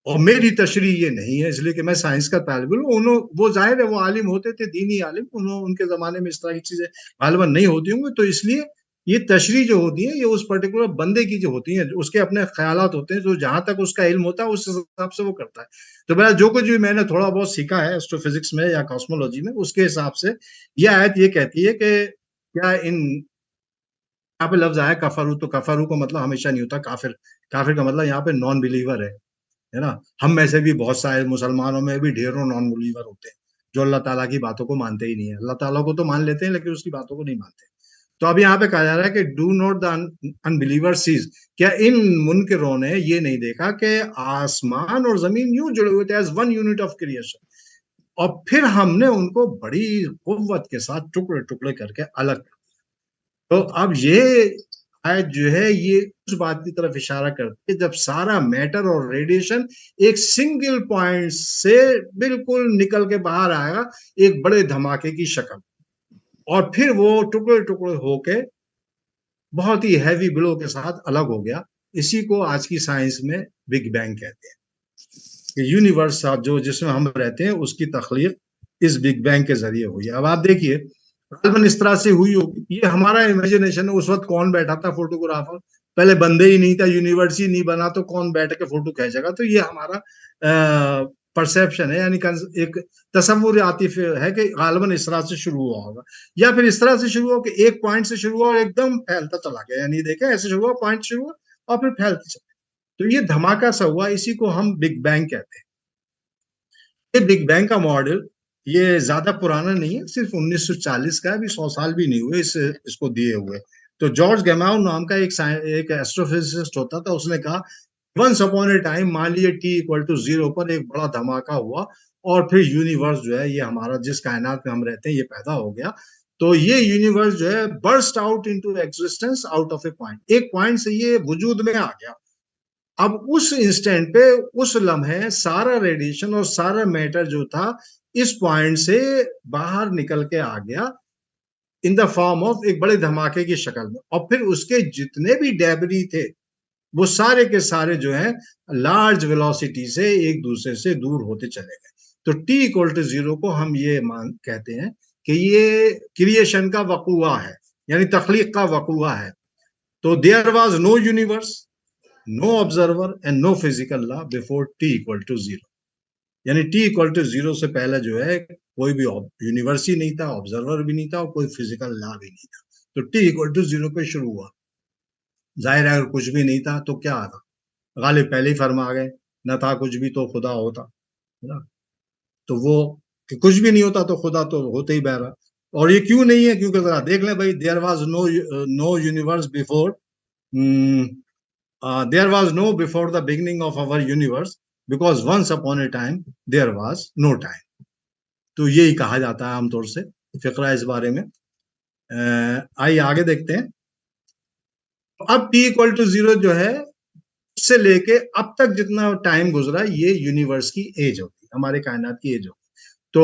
اور میری تشریح یہ نہیں ہے، اس لیے کہ میں سائنس کا طالب علم. وہ ظاہر ہے وہ عالم ہوتے تھے، دینی عالم، ان کے زمانے میں اس طرح کی چیزیں غالباً نہیں ہوتی ہوں گی. تو اس لیے یہ تشریح جو ہوتی ہے یہ اس پرٹیکولر بندے کی جو ہوتی ہیں، اس کے اپنے خیالات ہوتے ہیں، جو جہاں تک اس کا علم ہوتا ہے اس حساب سے وہ کرتا ہے. تو میرا جو کچھ بھی میں نے تھوڑا بہت سیکھا ہے ایسٹرو فزکس میں یا کاسمولوجی میں، اس کے حساب سے یہ آیت یہ کہتی ہے کہ کیا یہاں پہ لفظ آیا کفرو، تو کفرو کا مطلب ہمیشہ نہیں ہوتا کافر. کافر کا مطلب یہاں پہ نان بلیور ہے نا. ہم میں سے بھی بہت سارے مسلمانوں میں بھی ڈھیروں نان بلیور ہوتے ہیں جو اللہ تعالیٰ کی باتوں کو مانتے ہی نہیں ہیں. اللہ تعالیٰ کو تو مان لیتے ہیں لیکن اس کی باتوں کو نہیں مانتے. تو اب یہاں پہ کہا جا رہا ہے کہ ڈو ناٹ دا انبلیور سیز، کیا ان منکروں نے یہ نہیں دیکھا کہ آسمان اور زمین یوں جڑے ہوئے تھے as one unit of creation, اور پھر ہم نے ان کو بڑی قوت کے ساتھ ٹکڑے ٹکڑے کر کے الگ. تو اب یہ آیت جو ہے یہ اس بات کی طرف اشارہ کرتی ہے جب سارا میٹر اور ریڈیشن ایک سنگل پوائنٹ سے بالکل نکل کے باہر آئے گا ایک بڑے دھماکے کی شکل، اور پھر وہ ٹکڑے ٹکڑے ہو کے بہت ہی ہیوی بلو کے ساتھ الگ ہو گیا. اسی کو آج کی سائنس میں بگ بینگ کہتے ہیں کہ یونیورس جو جس میں ہم رہتے ہیں اس کی تخلیق اس بگ بینگ کے ذریعے ہوئی. اب آپ دیکھیے غالباً اس طرح سے ہوئی ہوگی. یہ ہمارا امیجنیشن ہے. اس وقت کون بیٹھا تھا فوٹوگرافر؟ پہلے بندے ہی نہیں تھا، یونیورس ہی نہیں بنا تو کون بیٹھ کے فوٹو کھینچے گا؟ تو یہ ہمارا پرسیپشن ہے، یعنی ایک تصور عاطف ہے کہ غالباً اس طرح سے شروع ہوا ہوگا، یا پھر اس طرح سے شروع ہو کہ ایک پوائنٹ سے شروع ہوا اور ایک دم پھیلتا چلا گیا. یعنی دیکھیں ایسے شروع ہوا، پوائنٹ شروع ہوا اور پھر پھیلتا چلا. تو یہ دھماکہ سا ہوا، اسی کو ہم بگ بینگ کہتے ہیں. یہ بگ بینگ کا ماڈل یہ زیادہ پرانا نہیں ہے، صرف 1940 کا ہے، ابھی 100 سال بھی نہیں ہوئے اس کو دیے ہوئے. تو جارج گیماؤ نام کا ایک ایسٹروفزسسٹ ہوتا تھا، اس نے کہا ونس اپون اے ٹائم، مان لیے T=0 پر ایک بڑا دھماکہ ہوا اور پھر یونیورس جو ہے یہ ہمارا جس کائنات میں ہم رہتے ہیں یہ پیدا ہو گیا. تو یہ یونیورس جو ہے burst out into existence out of a point, ایک پوائنٹ سے یہ وجود میں آ گیا. اب اس انسٹنٹ پہ اس لمحے سارا ریڈیشن اور سارا میٹر جو تھا اس پوائنٹ سے باہر نکل کے آ گیا ان دا فارم آف ایک بڑے دھماکے کی شکل میں، اور پھر اس کے جتنے بھی ڈیبری تھے وہ سارے کے سارے جو ہیں لارج ویلوسٹی سے ایک دوسرے سے دور ہوتے چلے گئے. تو T=0 کو ہم یہ کہتے ہیں کہ یہ کریشن کا وقوع ہے، یعنی تخلیق کا وقوع ہے. تو there was no universe, no observer and no physical law before T=0. یعنی T=0 سے پہلے جو ہے کوئی بھی یونیورس ہی نہیں تھا، آبزرور بھی نہیں تھا اور کوئی فزیکل لا بھی نہیں تھا. تو T=0 پہ شروع ہوا. ظاہر ہے اگر کچھ بھی نہیں تھا تو کیا تھا؟ غالب پہلے ہی فرما گئے نہ تھا کچھ بھی تو خدا ہوتا. تو وہ کہ کچھ بھی نہیں ہوتا تو خدا تو ہوتے ہی بہرحال. اور یہ کیوں نہیں ہے؟ کیونکہ ذرا دیکھ لیں بھائی there was no universe before there was no before the beginning of our universe because once upon a time there was no time. تو یہی کہا جاتا ہے عام طور سے فقرہ اس بارے میں. آئیے آگے دیکھتے ہیں. اب T=0 جو ہے اس سے لے کے اب تک جتنا ٹائم گزرا یہ یونیورس کی ایج ہوگی، ہمارے کائنات کی ایج ہوگی. تو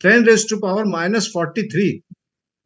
10⁻⁻43,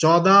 14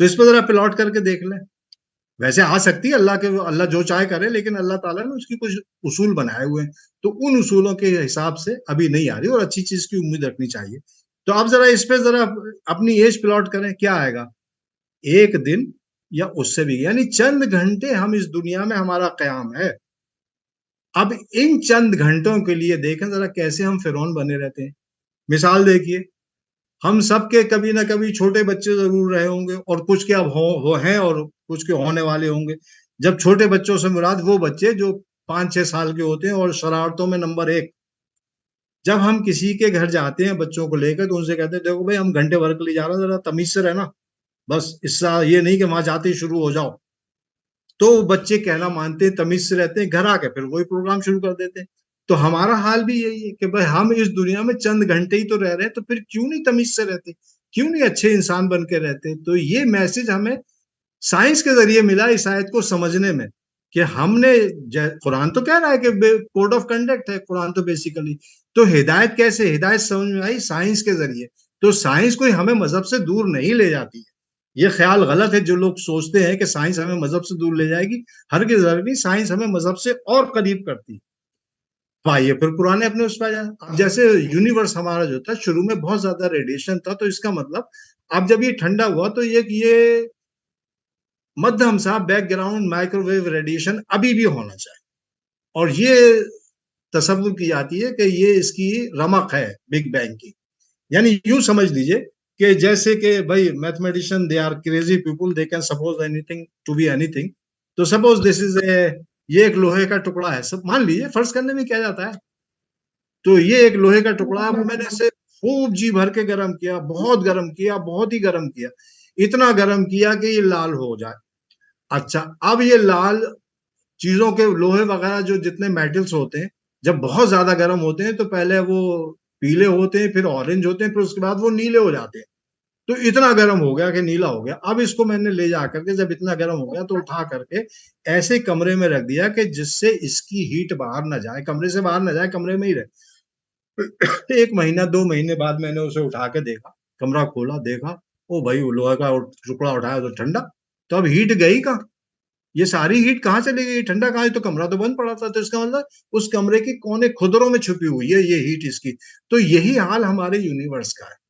تو اس پہ ذرا پلاٹ کر کے دیکھ لیں. ویسے آ سکتی ہے اللہ جو چاہے کرے، لیکن اللہ تعالیٰ نے اس کی کچھ اصول بنائے ہوئے ہیں، تو ان اصولوں کے حساب سے ابھی نہیں آ رہی، اور اچھی چیز کی امید رکھنی چاہیے. تو اب ذرا اس پہ ذرا اپنی ایج پلاٹ کریں، کیا آئے گا؟ 1 دن یا اس سے بھی، یعنی چند گھنٹے ہم اس دنیا میں ہمارا قیام ہے. اب ان چند گھنٹوں کے لیے دیکھیں ذرا کیسے ہم فرعون بنے رہتے ہیں. مثال دیکھیے، ہم سب کے کبھی نہ کبھی چھوٹے بچے ضرور رہے ہوں گے، اور کچھ کے اب ہیں اور کچھ کے ہونے والے ہوں گے. جب چھوٹے بچوں سے مراد وہ بچے جو 5-6 سال کے ہوتے ہیں اور شرارتوں میں نمبر 1. جب ہم کسی کے گھر جاتے ہیں بچوں کو لے کر، تو ان سے کہتے ہیں دیکھو بھائی ہم گھنٹے بھر کے لیے جا رہے ہیں، ذرا تمیز سے رہنا، بس اس سے یہ نہیں کہ وہاں جاتے ہی شروع ہو جاؤ. تو بچے کہنا مانتے ہیں، تمیز سے رہتے ہیں، گھر آ کے پھر وہی پروگرام شروع کر دیتے ہیں. تو ہمارا حال بھی یہی ہے کہ بھائی ہم اس دنیا میں چند گھنٹے ہی تو رہ رہے ہیں، تو پھر کیوں نہیں تمیز سے رہتے، کیوں نہیں اچھے انسان بن کے رہتے. تو یہ میسج ہمیں سائنس کے ذریعے ملا اس آیت کو سمجھنے میں، کہ ہم نے قرآن تو کہہ رہا ہے کہ کوڈ آف کنڈکٹ ہے قرآن تو بیسیکلی. تو ہدایت کیسے، ہدایت سمجھ میں آئی سائنس کے ذریعے. تو سائنس کوئی ہمیں مذہب سے دور نہیں لے جاتی ہے. یہ خیال غلط ہے جو لوگ سوچتے ہیں کہ سائنس ہمیں مذہب سے دور لے جائے گی. ہرگز ضرور نہیں، سائنس ہمیں مذہب سے اور قریب کرتی ہے. پائیے پھر قرآن نے اپنے اس پہ جانا. جیسے یونیورس ہمارا جو تھا شروع میں بہت زیادہ ریڈیشن تھا، تو اس کا مطلب اب جب یہ ٹھنڈا ہوا تو یہ مدھم سا background microwave radiation ابھی بھی ہونا چاہیے. اور یہ تصور کی جاتی ہے کہ یہ اس کی رمق ہے بگ بینگ کی. یعنی یوں سمجھ لیجئے کہ جیسے کہ بھائی mathematician they are crazy people, they can suppose anything to be anything. تو سپوز دس از یہ ایک لوہے کا ٹکڑا ہے، سب مان لیجئے، فرض کرنے میں کیا جاتا ہے. تو یہ ایک لوہے کا ٹکڑا، میں نے اسے خوب جی بھر کے گرم کیا، بہت گرم کیا، بہت ہی گرم کیا، اتنا گرم کیا کہ یہ لال ہو جائے. اچھا، اب یہ لال چیزوں کے لوہے وغیرہ جو جتنے میٹلز ہوتے ہیں، جب بہت زیادہ گرم ہوتے ہیں تو پہلے وہ پیلے ہوتے ہیں، پھر اورنج ہوتے ہیں، پھر اس کے بعد وہ نیلے ہو جاتے ہیں. تو اتنا گرم ہو گیا کہ نیلا ہو گیا. اب اس کو میں نے لے جا کر کے، جب اتنا گرم ہو گیا تو اٹھا کر کے ایسے کمرے میں رکھ دیا کہ جس سے اس کی ہیٹ باہر نہ جائے، کمرے سے باہر نہ جائے، کمرے میں ہی رہے. 1 مہینہ 2 مہینے بعد میں نے اسے اٹھا کے دیکھا، کمرہ کھولا، دیکھا او بھائی وہ لوہے کا ٹکڑا اٹھایا تو ٹھنڈا. تو اب ہیٹ گئی کہاں؟ یہ ساری ہیٹ کہاں چلی گئی؟ ٹھنڈا کہاں؟ تو کمرہ تو بند پڑا تھا. تو اس کا مطلب اس کمرے کے کونے خدروں میں چھپی ہوئی ہے یہ ہیٹ اس کی. تو یہی حال ہمارے یونیورس کا ہے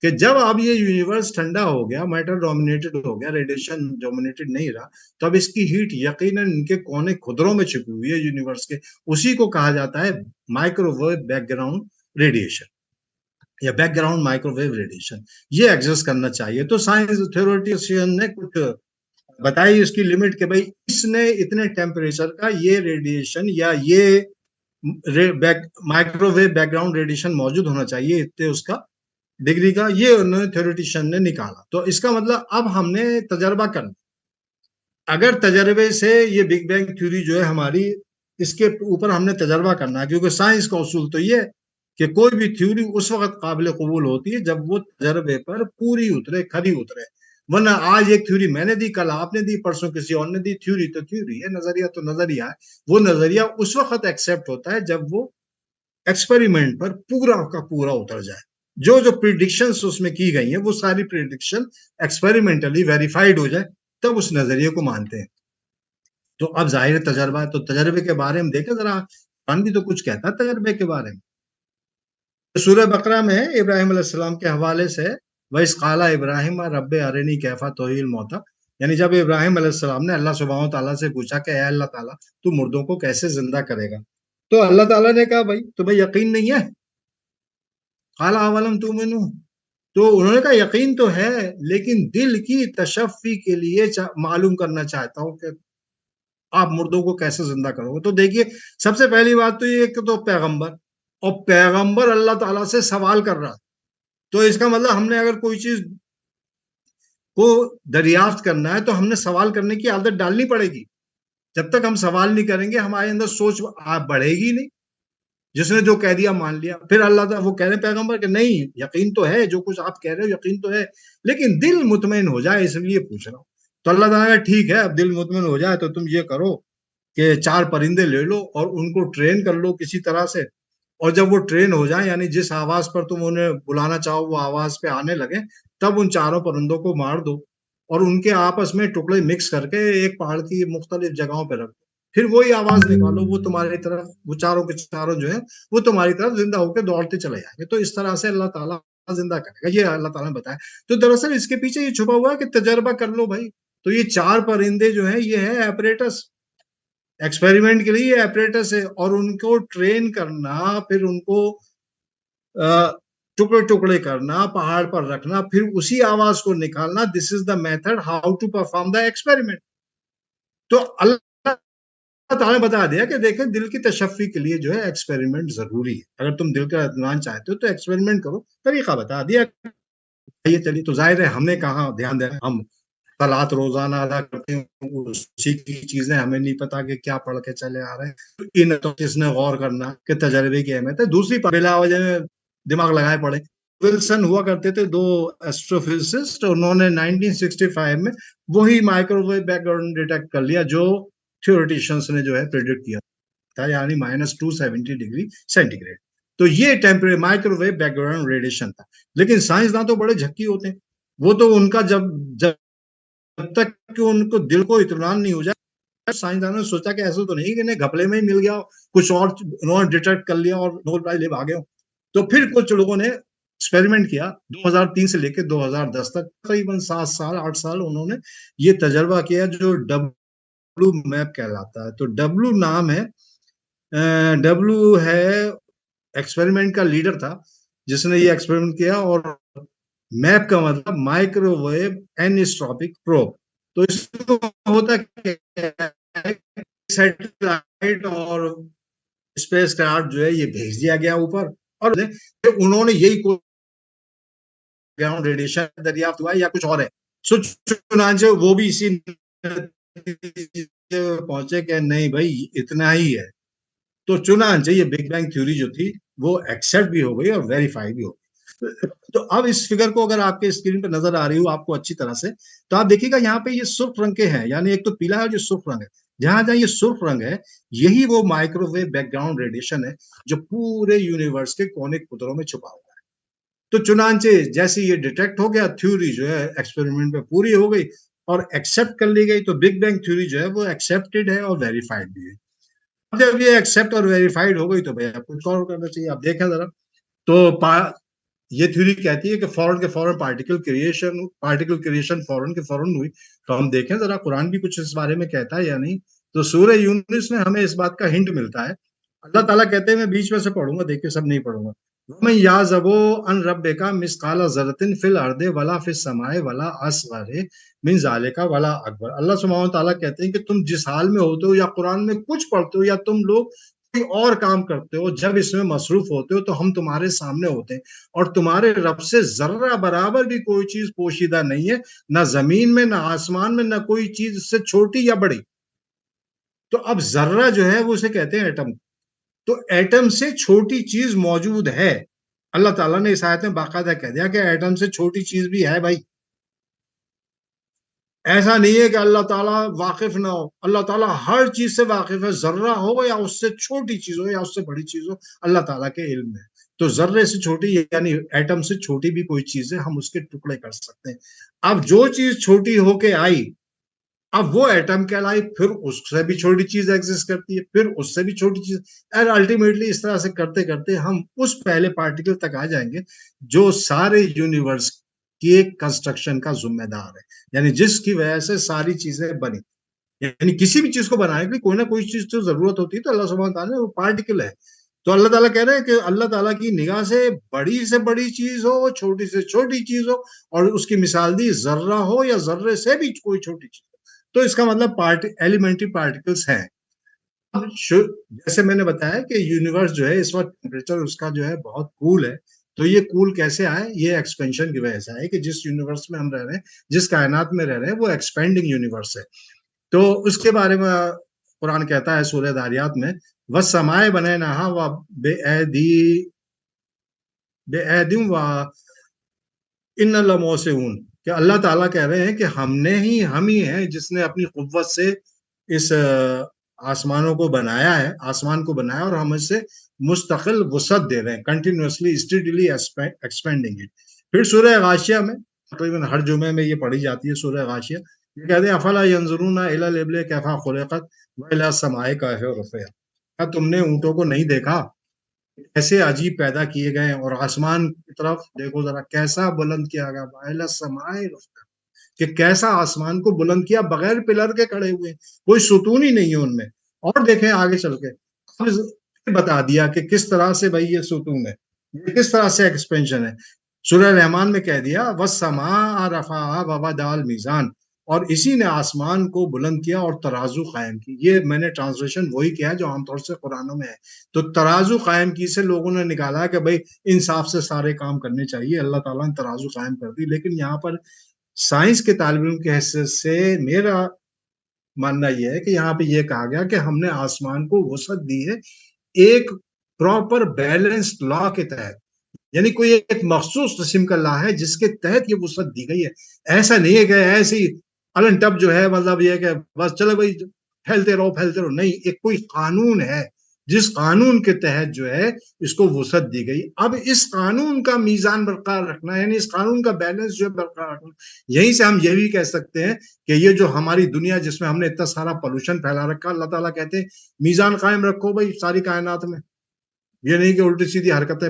کہ جب اب یہ یونیورس ٹھنڈا ہو گیا، میٹر ڈومینیٹڈ ہو گیا، ریڈیشن ڈومینیٹڈ نہیں رہا، تو اب اس کی ہیٹ یقیناً ان کے کونے خدروں میں چھپی ہوئی ہے یونیورس کے. اسی کو کہا جاتا ہے microwave background radiation یا background microwave radiation. یہ ایگزسٹ کرنا چاہیے. تو سائنس تھیوریٹیشین نے کچھ بتائی اس کی لمٹ کہ بھائی اس نے اتنے ٹیمپریچر کا یہ ریڈیشن یا یہ microwave background radiation موجود ہونا چاہیے، اتنے اس کا ڈگری کا، یہ انہوں نے تھیوریٹیشین نے نکالا. تو اس کا مطلب اب ہم نے تجربہ کرنا. اگر تجربے سے یہ بگ بینگ تھیوری جو ہے ہماری، اس کے اوپر ہم نے تجربہ کرنا ہے، کیونکہ سائنس کا اصول تو یہ ہے کہ کوئی بھی تھیوری اس وقت قابل قبول ہوتی ہے جب وہ تجربے پر پوری اترے، کھری اترے. ورنہ آج ایک تھیوری میں نے دی، کل آپ نے دی، پرسوں کسی اور نے دی. تھیوری تو تھیوری ہے، نظریہ تو نظریہ ہے. وہ نظریہ اس وقت ایکسیپٹ ہوتا ہے جب وہ ایکسپیریمنٹ پر پورا کا پورا اتر جائے. جو پریڈکشنز اس میں کی گئی ہیں وہ ساری پریڈکشن ایکسپیریمنٹلی ویریفائڈ ہو جائے، تب اس نظریے کو مانتے ہیں. تو اب ظاہر تجربہ ہے، تو تجربے کے بارے میں دیکھیں ذرا، قرآن بھی تو کچھ کہتا ہے تجربے کے بارے میں. سورہ بقرہ میں ابراہیم علیہ السلام کے حوالے سے وَإِذْ قَالَ إِبْرَاهِيمُ رَبِّ أَرِنِي كَيْفَ تُحْيِي الْمَوْتَىٰ، یعنی جب ابراہیم علیہ السلام نے اللہ سبحانہ تعالیٰ سے پوچھا کہ اے اللہ تعالیٰ تو مردوں کو کیسے زندہ کرے گا، تو اللہ تعالیٰ نے کہا بھائی تمہیں یقین نہیں ہے؟ قَالَ أَوَلَمْ تُؤْمِنُوا، تو انہوں نے کہا یقین تو ہے لیکن دل کی تشفی کے لیے معلوم کرنا چاہتا ہوں کہ آپ مردوں کو کیسے زندہ کرو گے. تو دیکھیے سب سے پہلی بات تو یہ کہ تو پیغمبر، اور پیغمبر اللہ تعالیٰ سے سوال کر رہا. تو اس کا مطلب ہم نے اگر کوئی چیز کو دریافت کرنا ہے تو ہم نے سوال کرنے کی عادت ڈالنی پڑے گی. جب تک ہم سوال نہیں کریں گے ہمارے اندر سوچ بڑھے گی نہیں. جس نے جو کہہ دیا مان لیا. پھر اللہ تعالیٰ وہ کہہ رہے پیغمبر کہ نہیں یقین تو ہے، جو کچھ آپ کہہ رہے ہو یقین تو ہے، لیکن دل مطمئن ہو جائے اس لیے پوچھ رہا ہوں. تو اللہ تعالیٰ ٹھیک ہے، اب دل مطمئن ہو جائے تو تم یہ کرو کہ 4 پرندے لے لو اور ان کو ٹرین کر لو کسی طرح سے، اور جب وہ ٹرین ہو جائیں یعنی جس آواز پر تم انہیں بلانا چاہو وہ آواز پہ آنے لگے، تب ان 4 پرندوں کو مار دو. اور ان کے آپس میں ٹکڑے مکس کر کے ایک پہاڑ کی مختلف جگہوں پہ رکھ دو، پھر وہی آواز نکالو، وہ تمہاری طرف، وہ چاروں کے چاروں جو ہیں وہ تمہاری طرف زندہ ہو کے دوڑتے چلے جائیں گے. تو اس طرح سے اللہ تعالیٰ زندہ کرے گا، یہ اللہ تعالیٰ نے بتایا. تو دراصل اس کے پیچھے یہ چھپا ہوا ہے کہ تجربہ کر لو بھائی. تو یہ 4 پرندے جو ہیں یہ ہے ایپریٹس، ایکسپیریمنٹ کے لیے یہ ایپریٹس ہے، اور ان کو ٹرین کرنا، پھر ان کو ٹکڑے ٹکڑے کرنا، پہاڑ پر رکھنا، پھر اسی آواز کو نکالنا. This is the method how to perform the experiment. تو اللہ تعالیٰ نے بتا دیا کہ دیکھیں دل کی تشفی کے لیے جو ہے ایکسپیریمنٹ ضروری ہے. اگر تم دل کا اطمینان چاہتے ہو تو ایکسپیریمنٹ کرو. طریقہ بتا دیا. یہ چلیے، تو ظاہر ہے ہم نے کہاں دھیان دینا، ہم صلات روزانہ ادا کرتے ہیں، اسی کی چیزیں ہمیں نہیں پتا کہ کیا پڑھ کے چلے آ رہے ہیں. ان تو کس نے غور کرنا کہ تجربے کی اہمیت ہے. دوسری بلا وجہ میں دماغ لگائے پڑے. ولسن ہوا کرتے تھے 2 ایسٹروفزسسٹ، انہوں نے 1965 میں وہی microwave background detect کر لیا جو تھیوریٹیشنس نے جو ہے پریڈکٹ کیا تھا، یعنی -270 ڈگری سینٹی گریڈ. تو یہ temperature microwave background radiation تھا. لیکن سائنسداں تو بڑے جھکی ہوتے ہیں، وہ تو ان کا جب تک کہ ان کو دل کو اطمینان نہیں ہو جائے، سائنسدانوں نے سوچا کہ ایسا تو نہیں کہ انہیں گھپلے میں ہی مل گیا، کچھ اور انہوں نے ڈیٹیکٹ کر لیا اور نوبل پرائز لے بھاگے ہوں. تو پھر کچھ لوگوں نے ایکسپیریمنٹ کیا 2003 سے لے کے 2010 تک، تقریباً 7 سال 8 سال انہوں نے یہ تجربہ کیا جو ڈبلو میپ کہلاتا ہے. تو ڈبلو نام ہے، ڈبلو ہے ایکسپیریمنٹ کا لیڈر تھا جس نے یہ ایکسپیریمنٹ کیا، اور میپ کا مطلب مائکرو ویو اینسٹروپک پروب. تو اس کو ہوتا ہے سیٹلائٹ اور اسپیس کرافٹ جو ہے یہ بھیج دیا گیا اوپر، اور انہوں نے یہی گراؤنڈ ریڈیشن دریافت ہوا یا کچھ اور ہے. چنانچہ وہ بھی اسی پہنچے کہ نہیں بھائی اتنا ہی ہے. تو چنانچہ یہ بگ بینگ تھیوری جو تھی وہ ایکسپٹ بھی ہو گئی اور ویریفائی بھی ہو گئی. تو اب اس فگر کو اگر آپ کے اسکرین پہ نظر آ رہی ہو آپ کو اچھی طرح سے، تو آپ دیکھیے گا یہاں پہ یہ سرخ رنگ کے ہیں، یعنی ایک تو پیلا ہے جو سرخ رنگ ہے. جہاں جہاں یہ سرخ رنگ ہے یہی وہ microwave background radiation ہے جو پورے یونیورس کے کونے قطروں میں چھپا ہوا ہے. تو چنانچہ جیسے یہ ڈیٹیکٹ ہو گیا، تھیوری جو ہے ایکسپیریمنٹ میں پوری ہو گئی اور ایکسپٹ کر لی گئی. تو بگ بینگ تھیوری جو ہے وہ ایکسپٹڈ ہے اور ویریفائڈ بھی ہے. جب یہ ایکسپٹ اور ویریفائڈ ہو گئی تو بھائی آپ کو غور کرنا چاہیے. آپ دیکھیں ذرا، تو یہ تھیوری کہتی ہے کہ فوراً کے فوراً پارٹیکل کریشن فوراً کے فوراً ہوئی. تو ہم دیکھیں ذرا قرآن بھی کچھ اس بارے میں کہتا ہے یا نہیں. تو سورہ یونس میں ہمیں اس بات کا ہنٹ ملتا ہے. اللہ تعالیٰ کہتے ہیں، میں بیچ میں سے پڑھوں گا، دیکھیں سب نہیں پڑھوں گا. وَمَن يَعْزُبُ عَنْ رَبِّكَ مِثْقَالَ ذَرَّةٍ فِي الْأَرْضِ وَلَا فِي السَّمَاءِ وَلَا أَصْغَرَ مِنْ ذَلِكَ وَلَا أَكْبَرَ. اللہ سبحانہ وتعالیٰ کہتے ہیں کہ تم جس حال میں ہوتے ہو یا قرآن میں کچھ پڑھتے ہو یا تم لوگ کوئی اور کام کرتے ہو، جب اس میں مصروف ہوتے ہو تو ہم تمہارے سامنے ہوتے ہیں، اور تمہارے رب سے ذرہ برابر بھی کوئی چیز پوشیدہ نہیں ہے، نہ زمین میں نہ آسمان میں، نہ کوئی چیز اس سے چھوٹی یا بڑی. تو اب ذرہ جو ہے وہ اسے کہتے ہیں ایٹم. تو ایٹم سے چھوٹی چیز موجود ہے. اللہ تعالیٰ نے اس آیت میں باقاعدہ کہہ دیا کہ ایٹم سے چھوٹی چیز بھی ہے بھائی. ایسا نہیں ہے کہ اللہ تعالیٰ واقف نہ ہو، اللہ تعالیٰ ہر چیز سے واقف ہے. ذرہ ہو یا اس سے چھوٹی چیز ہو یا اس سے بڑی چیز ہو، اللہ تعالیٰ کے علم میں. تو ذرے سے چھوٹی یعنی ایٹم سے چھوٹی بھی کوئی چیز ہے، ہم اس کے ٹکڑے کر سکتے ہیں. اب جو چیز چھوٹی ہو کے آئی اب وہ ایٹم کہلائی، پھر اس سے بھی چھوٹی چیز ایگزسٹ کرتی ہے، پھر اس سے بھی چھوٹی چیز، اور الٹیمیٹلی اس طرح سے کرتے کرتے ہم اس پہلے پارٹیکل تک آ جائیں گے جو سارے یونیورس کی ایک کنسٹرکشن کا ذمہ دار ہے، یعنی جس کی وجہ سے ساری چیزیں بنی. یعنی کسی بھی چیز کو بنانے کے لیے کوئی نہ کوئی چیز تو ضرورت ہوتی ہے. تو اللہ سبحانہ تعالیٰ وہ پارٹیکل ہے. تو اللہ تعالیٰ کہہ رہے ہیں کہ اللہ تعالیٰ کی نگاہ سے بڑی چیز ہو، چھوٹی سے چھوٹی چیز ہو، اور اس کی مثال دی ذرہ ہو یا ذرے سے بھی کوئی چھوٹی چیز. تو اس کا مطلب ایلیمنٹری پارٹیکلز ہیں. جیسے میں نے بتایا کہ یونیورس جو ہے اس وقت ٹیمپریچر اس کا جو ہے بہت کول ہے. تو یہ کول کیسے آئے؟ یہ ایکسپینشن کی وجہ سے آئے کہ جس یونیورس میں ہم رہ رہے ہیں، جس کائنات میں رہ رہے ہیں، وہ ایکسپینڈنگ یونیورس ہے. تو اس کے بارے میں قرآن کہتا ہے سورہ داریات میں، وَالسَّمَاءَ بَنَيْنَاهَا بِأَيْدٍ وَإِنَّا لَمُوسِعُونَ، کہ اللہ تعالیٰ کہہ رہے ہیں کہ ہم ہی ہیں جس نے اپنی قوت سے اس آسمانوں کو بنایا ہے، آسمان کو بنایا، اور ہم اس سے مستقل وسعت دے رہے ہیں، کنٹینیوسلی اسٹڈیلی ایکسپینڈنگ اٹ. پھر سورہ غاشیہ میں تقریباً ہر جمعے میں یہ پڑھی جاتی ہے سورہ غاشیہ. یہ کہتے ہیں افلا ینظرون الی الابل کیف خلقت والی السماء کیف رفعت. کیا تم نے اونٹوں کو نہیں دیکھا ایسے عجیب پیدا کیے گئے اور آسمان کی طرف دیکھو ذرا کیسا بلند کیا گیا والی السماء رفعت کہ کیسا آسمان کو بلند کیا بغیر پلر کے کھڑے ہوئے کوئی ستون ہی نہیں ہے ان میں. اور دیکھیں آگے چل کے بتا دیا کہ کس طرح سے بھائی یہ ستون ہے یہ کس طرح سے ایکسپینشن ہے. سورہ رحمان میں کہہ دیا وَالسَّمَاءَ رَفَعَهَا وَوَضَعَ الْمِيزَانَ اور اسی نے آسمان کو بلند کیا اور ترازو قائم کی. یہ میں نے ٹرانسلیشن وہی کیا جو عام طور سے قرآنوں میں ہے. تو ترازو قائم کی سے لوگوں نے نکالا کہ بھائی انصاف سے سارے کام کرنے چاہیے. اللہ تعالیٰ نے ترازو قائم کر دی. لیکن یہاں پر سائنس کے طالب علم کی حیثیت سے میرا ماننا یہ ہے کہ یہاں پہ یہ کہا گیا کہ ہم نے آسمان کو وسعت دی ہے ایک پراپر بیلنسڈ لا کے تحت. یعنی کوئی ایک مخصوص قسم کا لا ہے جس کے تحت یہ وسعت دی گئی ہے. ایسا نہیں ہے کہ ایسی الن ٹپ جو ہے مطلب یہ کہ بس چلو بھائی پھیلتے رہو نہیں. ایک کوئی قانون ہے جس قانون کے تحت جو ہے اس کو وسعت دی گئی. اب اس قانون کا میزان برقرار رکھنا یعنی اس قانون کا بیلنس جو ہے برقرار رکھنا. یہیں سے ہم یہ بھی کہہ سکتے ہیں کہ یہ جو ہماری دنیا جس میں ہم نے اتنا سارا پولوشن پھیلا رکھا اللہ تعالیٰ کہتے ہیں میزان قائم رکھو بھائی ساری کائنات میں. یہ نہیں کہ الٹی سیدھی حرکتیں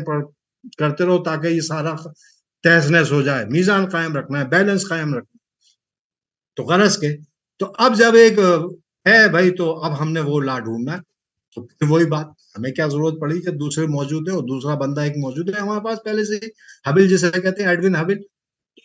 کرتے رہو تاکہ یہ سارا تہس نہس ہو جائے. میزان قائم رکھنا ہے بیلنس قائم رکھنا. تو غرض کے تو اب جب ایک ہے بھائی تو اب ہم نے وہ لا ڈھونڈنا ہے. تو پھر وہی بات ہمیں کیا ضرورت پڑی کہ دوسرے موجود ہیں اور دوسرا بندہ ایک موجود ہے ہمارے پاس پہلے سے. ہبل جسے کہتے ہیں ایڈون ہبل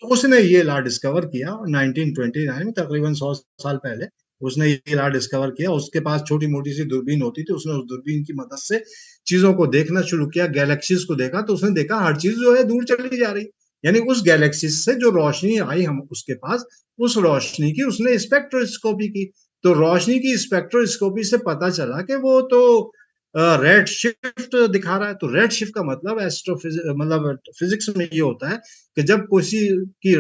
اس نے یہ لا ڈسکور کیا 1929 میں تقریباً 100 سال پہلے اس نے یہ لا ڈسکور کیا. اس کے پاس چھوٹی موٹی سی دوربین ہوتی تھی. اس نے اس دوربین کی مدد سے چیزوں کو دیکھنا شروع کیا گیلیکسیز کو دیکھا تو اس نے دیکھا ہر چیز جو ہے دور چلی جا رہی. یعنی اس گیلیکسیز سے جو روشنی آئی ہم اس کے پاس اس روشنی کی اس نے اسپیکٹروسکوپی کی. تو روشنی کی اسپیکٹروسکوپی سے پتا چلا کہ وہ تو ریڈ شفٹ دکھا رہا ہے. تو ریڈ شفٹ کا مطلب مطلب فزکس میں یہ ہوتا ہے کہ جب کسی کی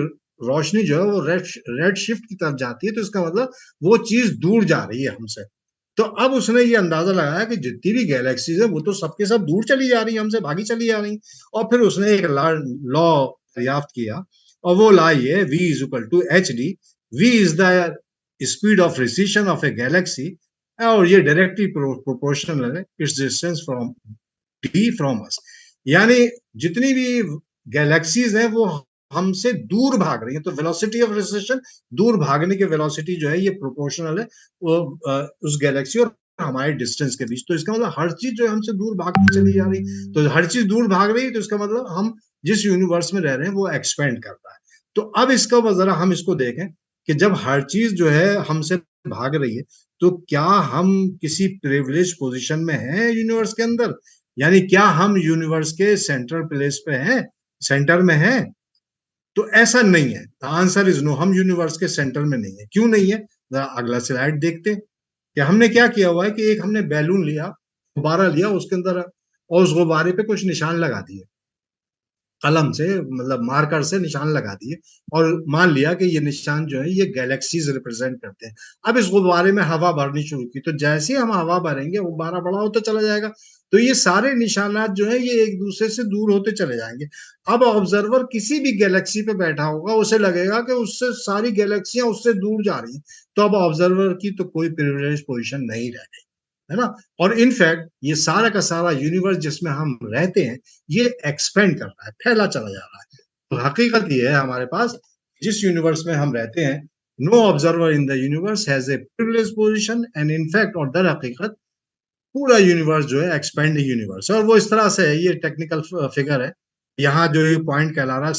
روشنی جو ہے وہ ریڈ شفٹ کی طرف جاتی ہے تو اس کا مطلب وہ چیز دور جا رہی ہے ہم سے. تو اب اس نے یہ اندازہ لگایا کہ جتنی بھی گیلیکسیز ہیں وہ تو سب کے سب دور چلی جا رہی ہیں ہم سے بھاگی چلی جا رہی ہیں. اور پھر اس نے ایک لا دریافت کیا اور وہ لا یہ V is equal to HD. V is the speed of recession of a galaxy اور یہ ڈائریکٹلی پروپورشنل ہے its distance from D from us. یعنی جتنی بھی گیلیکسیز ہیں وہ ہم سے دور بھاگ رہی ہیں. تو ویلوسٹی آف ریسیشن دور بھاگنے کی ویلوسٹی جو ہے یہ پروپورشنل ہے وہ اس گیلیکسی اور ہمارے ڈسٹینس کے بیچ. تو اس کا مطلب ہر چیز جو ہے ہم سے دور بھاگتی چلی جا رہی. تو ہر چیز دور بھاگ رہی ہے تو اس کا مطلب ہم جس یونیورس میں رہ رہے ہیں وہ ایکسپینڈ کرتا ہے. تو اب اس کا ذرا ہم اس کو دیکھیں کہ جب ہر چیز جو ہے ہم سے بھاگ رہی ہے تو کیا ہم کسی پریویلیج پوزیشن میں ہیں یونیورس کے اندر. یعنی کیا ہم یونیورس کے سینٹرل پلیس پہ ہیں سینٹر میں ہیں. تو ایسا نہیں ہے. آنسر از نو. ہم یونیورس کے سینٹر میں نہیں ہے. کیوں نہیں ہے ذرا اگلا سلائیڈ دیکھتے ہیں کہ ہم نے کیا کیا ہوا ہے کہ ایک ہم نے بیلون لیا غبارہ لیا اس کے اندر اور اس غبارے پہ کچھ نشان لگا دیے قلم سے مطلب مارکر سے نشان لگا دیے اور مان لیا کہ یہ نشان جو ہے یہ گیلیکسیز ریپرزینٹ کرتے ہیں. اب اس غبارے میں ہوا بھرنی شروع کی تو جیسے ہم ہوا بھریں گے غبارہ بڑا ہوتا چلا جائے گا. تو یہ سارے نشانات جو ہیں یہ ایک دوسرے سے دور ہوتے چلے جائیں گے. اب آبزرور کسی بھی گیلیکسی پہ بیٹھا ہوگا اسے لگے گا کہ اس سے ساری گیلیکسیاں اس سے دور جا رہی ہیں. تو اب آبزرور کی تو کوئی پریویلیج پوزیشن نہیں رہ گئی ہے نا. اور انفیکٹ یہ سارا کا سارا یونیورس جس میں ہم رہتے ہیں یہ ایکسپینڈ کر رہا ہے پھیلا چلا جا رہا ہے. تو حقیقت یہ ہے ہمارے پاس جس یونیورس میں ہم رہتے ہیں no observer in the universe has a privilege position and in fact اور در حقیقت پورا یونیورس جو ہے ایکسپینڈنگ یونیورس ہے. اور وہ اس طرح سے ہے یہ ٹیکنیکل فگر ہے. یہاں جو یہ پوائنٹ کہلا رہا ہے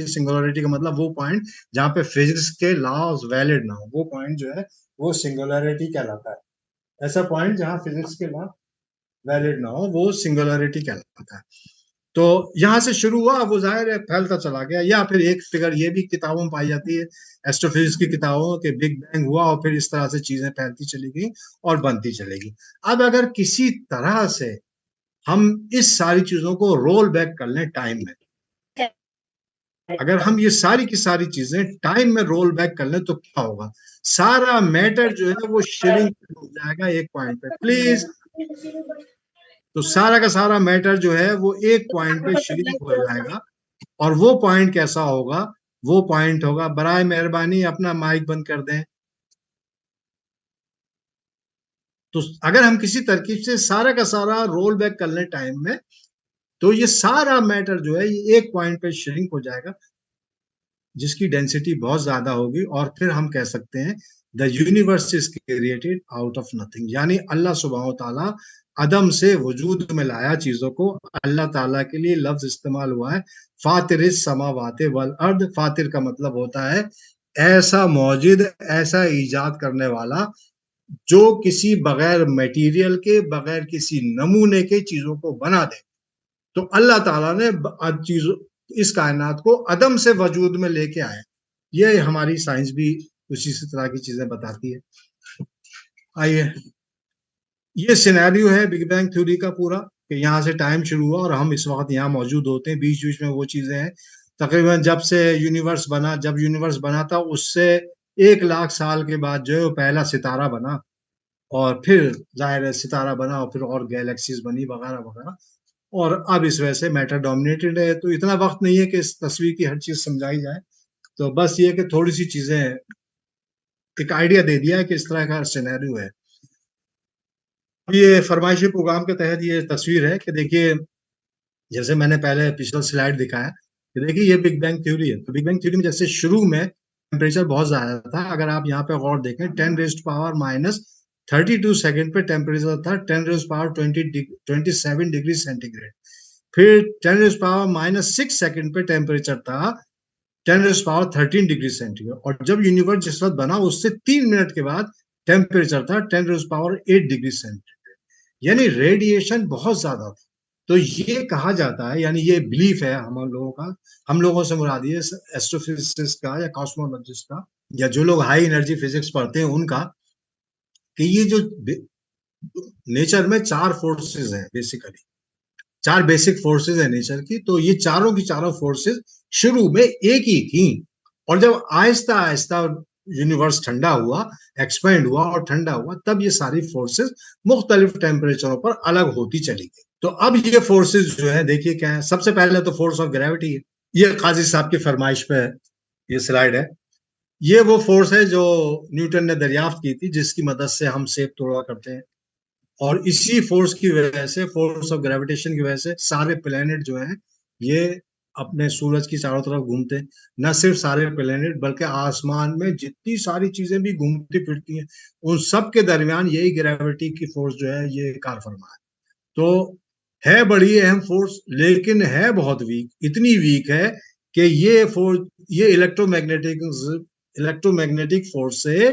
سنگولرٹی کا مطلب وہ پوائنٹ جہاں پہ فزکس کے لاز ویلڈ نہ ہو وہ پوائنٹ جو ہے وہ سنگولرٹی کہلاتا ہے. ایسا پوائنٹ جہاں فزکس کے لا ویلڈ نہ ہو وہ سنگولرٹی کہلاتا ہے. تو یہاں سے شروع ہوا وہ ظاہر ہے پھیلتا چلا گیا. یا پھر ایک فگر یہ بھی کتابوں میں پائی جاتی ہے ایسٹرو فزکس کی کتابوں کہ بگ بینگ ہوا اور پھر اس طرح سے چیزیں پھیلتی چلی گئی اور بنتی چلے گی. اب اگر کسی طرح سے ہم اس ساری چیزوں کو رول بیک کر لیں ٹائم میں اگر ہم یہ ساری کی ساری چیزیں ٹائم میں رول بیک کر لیں تو کیا ہوگا. سارا میٹر جو ہے وہ شرنک ہو جائے گا ایک پوائنٹ پہ پلیز. تو سارا کا سارا میٹر جو ہے وہ ایک پوائنٹ پہ شرنک ہو جائے گا. اور وہ پوائنٹ کیسا ہوگا وہ پوائنٹ ہوگا. برائے مہربانی اپنا مائک بند کر دیں. تو اگر ہم کسی ترکیب سے سارا کا سارا رول بیک کر لیں ٹائم میں تو یہ سارا میٹر جو ہے یہ ایک پوائنٹ پہ شرنک ہو جائے گا جس کی ڈینسٹی بہت زیادہ ہوگی, اور پھر ہم کہہ سکتے ہیں دا universe is created out of nothing. یعنی اللہ سبحانہ تعالیٰ عدم سے وجود میں لایا چیزوں کو. اللہ تعالیٰ کے لیے لفظ استعمال ہوا ہے فاطر السماوات والارض. فاطر کا مطلب ہوتا ہے ایسا موجد, ایسا ایجاد کرنے والا جو کسی بغیر میٹیریل کے, بغیر کسی نمونے کے چیزوں کو بنا دے. تو اللہ تعالیٰ نے اس کائنات کو عدم سے وجود میں لے کے آئے. یہ ہماری سائنس بھی اسی طرح کی چیزیں بتاتی ہے. آئیے, یہ سینیریو ہے بگ بینگ تھیوری کا پورا, کہ یہاں سے ٹائم شروع ہوا اور ہم اس وقت یہاں موجود ہوتے ہیں. بیچ بیچ میں وہ چیزیں ہیں تقریباً جب سے یونیورس بنا, جب یونیورس بنا تھا اس سے 1,00,000 سال کے بعد جو ہے وہ پہلا ستارہ بنا, اور پھر ظاہر ہے ستارہ بنا اور پھر اور گیلیکسیز بنی وغیرہ وغیرہ, اور اب اس وجہ سے میٹر ڈومینیٹڈ ہے. تو اتنا وقت نہیں ہے کہ اس تصویر کی ہر چیز سمجھائی جائے, تو بس یہ کہ تھوڑی سی چیزیں ایک آئیڈیا دے دیا ہے کہ اس طرح کا سینیریو ہے. یہ فرمائشی پروگرام کے تحت یہ تصویر ہے کہ دیکھیے, جیسے میں نے پہلے پچھلا سلائیڈ دکھایا کہ دیکھیے یہ بگ بینگ تھیوری ہے. تو بگ بینگ تھیوری میں جیسے شروع میں ٹیمپریچر بہت زیادہ تھا, اگر آپ یہاں پہ غور دیکھیں 10⁻32 سیکنڈ پہ ٹیمپریچر تھا 10⁻27 ڈگری سینٹی گریڈ. پھر 10⁻6 سیکنڈ پہ ٹیمپریچر تھا 10⁻13 ڈگری سینٹی گریڈ. اور جب یونیورس جس وقت بنا اس سے 3 منٹ کے بعد ٹیمپریچر تھا 10⁻8 ڈگری سینٹی گریڈ. یعنی ریڈیشن بہت زیادہ تھا. تو یہ کہا جاتا ہے, یعنی یہ بلیف ہے ہم لوگوں کا, ہم لوگوں سے مراد یہ ایسٹرو فزسسٹ کا یا کاسمولوجسٹ کا یا جو لوگ ہائی انرجی فزکس پڑھتے ہیں ان کا, کہ یہ جو نیچر میں 4 فورسز ہیں, بیسیکلی 4 بیسک فورسز ہیں نیچر کی. تو یہ چاروں کی چاروں فورسز شروع میں ایک ہی تھیں, اور جب آہستہ آہستہ یونیورس ٹھنڈا ہوا, ایکسپینڈ ہوا اور ٹھنڈا ہوا, تب یہ ساری فورسز مختلف ٹیمپریچروں پر الگ ہوتی چلی گئی. تو اب یہ فورسز جو ہے دیکھیے کیا ہے. سب سے پہلے تو فورس آف گریوٹی ہے. یہ قاضی صاحب کی فرمائش پہ یہ سلائیڈ ہے. یہ وہ فورس ہے جو نیوٹن نے دریافت کی تھی, جس کی مدد سے ہم سیب توڑا کرتے ہیں. اور اسی فورس کی وجہ سے, فورس آف گریویٹیشن کی وجہ سے سارے پلینٹ جو ہیں یہ اپنے سورج کی چاروں طرف گھومتے ہیں. نہ صرف سارے پلینٹ بلکہ آسمان میں جتنی ساری چیزیں بھی گھومتی پھرتی ہیں ان سب کے درمیان یہی گریوٹی کی فورس جو ہے یہ کار فرما ہے. تو ہے بڑی اہم فورس, لیکن ہے بہت ویک. اتنی ویک ہے کہ یہ فورس, یہ الیکٹرو میگنیٹک فورس سے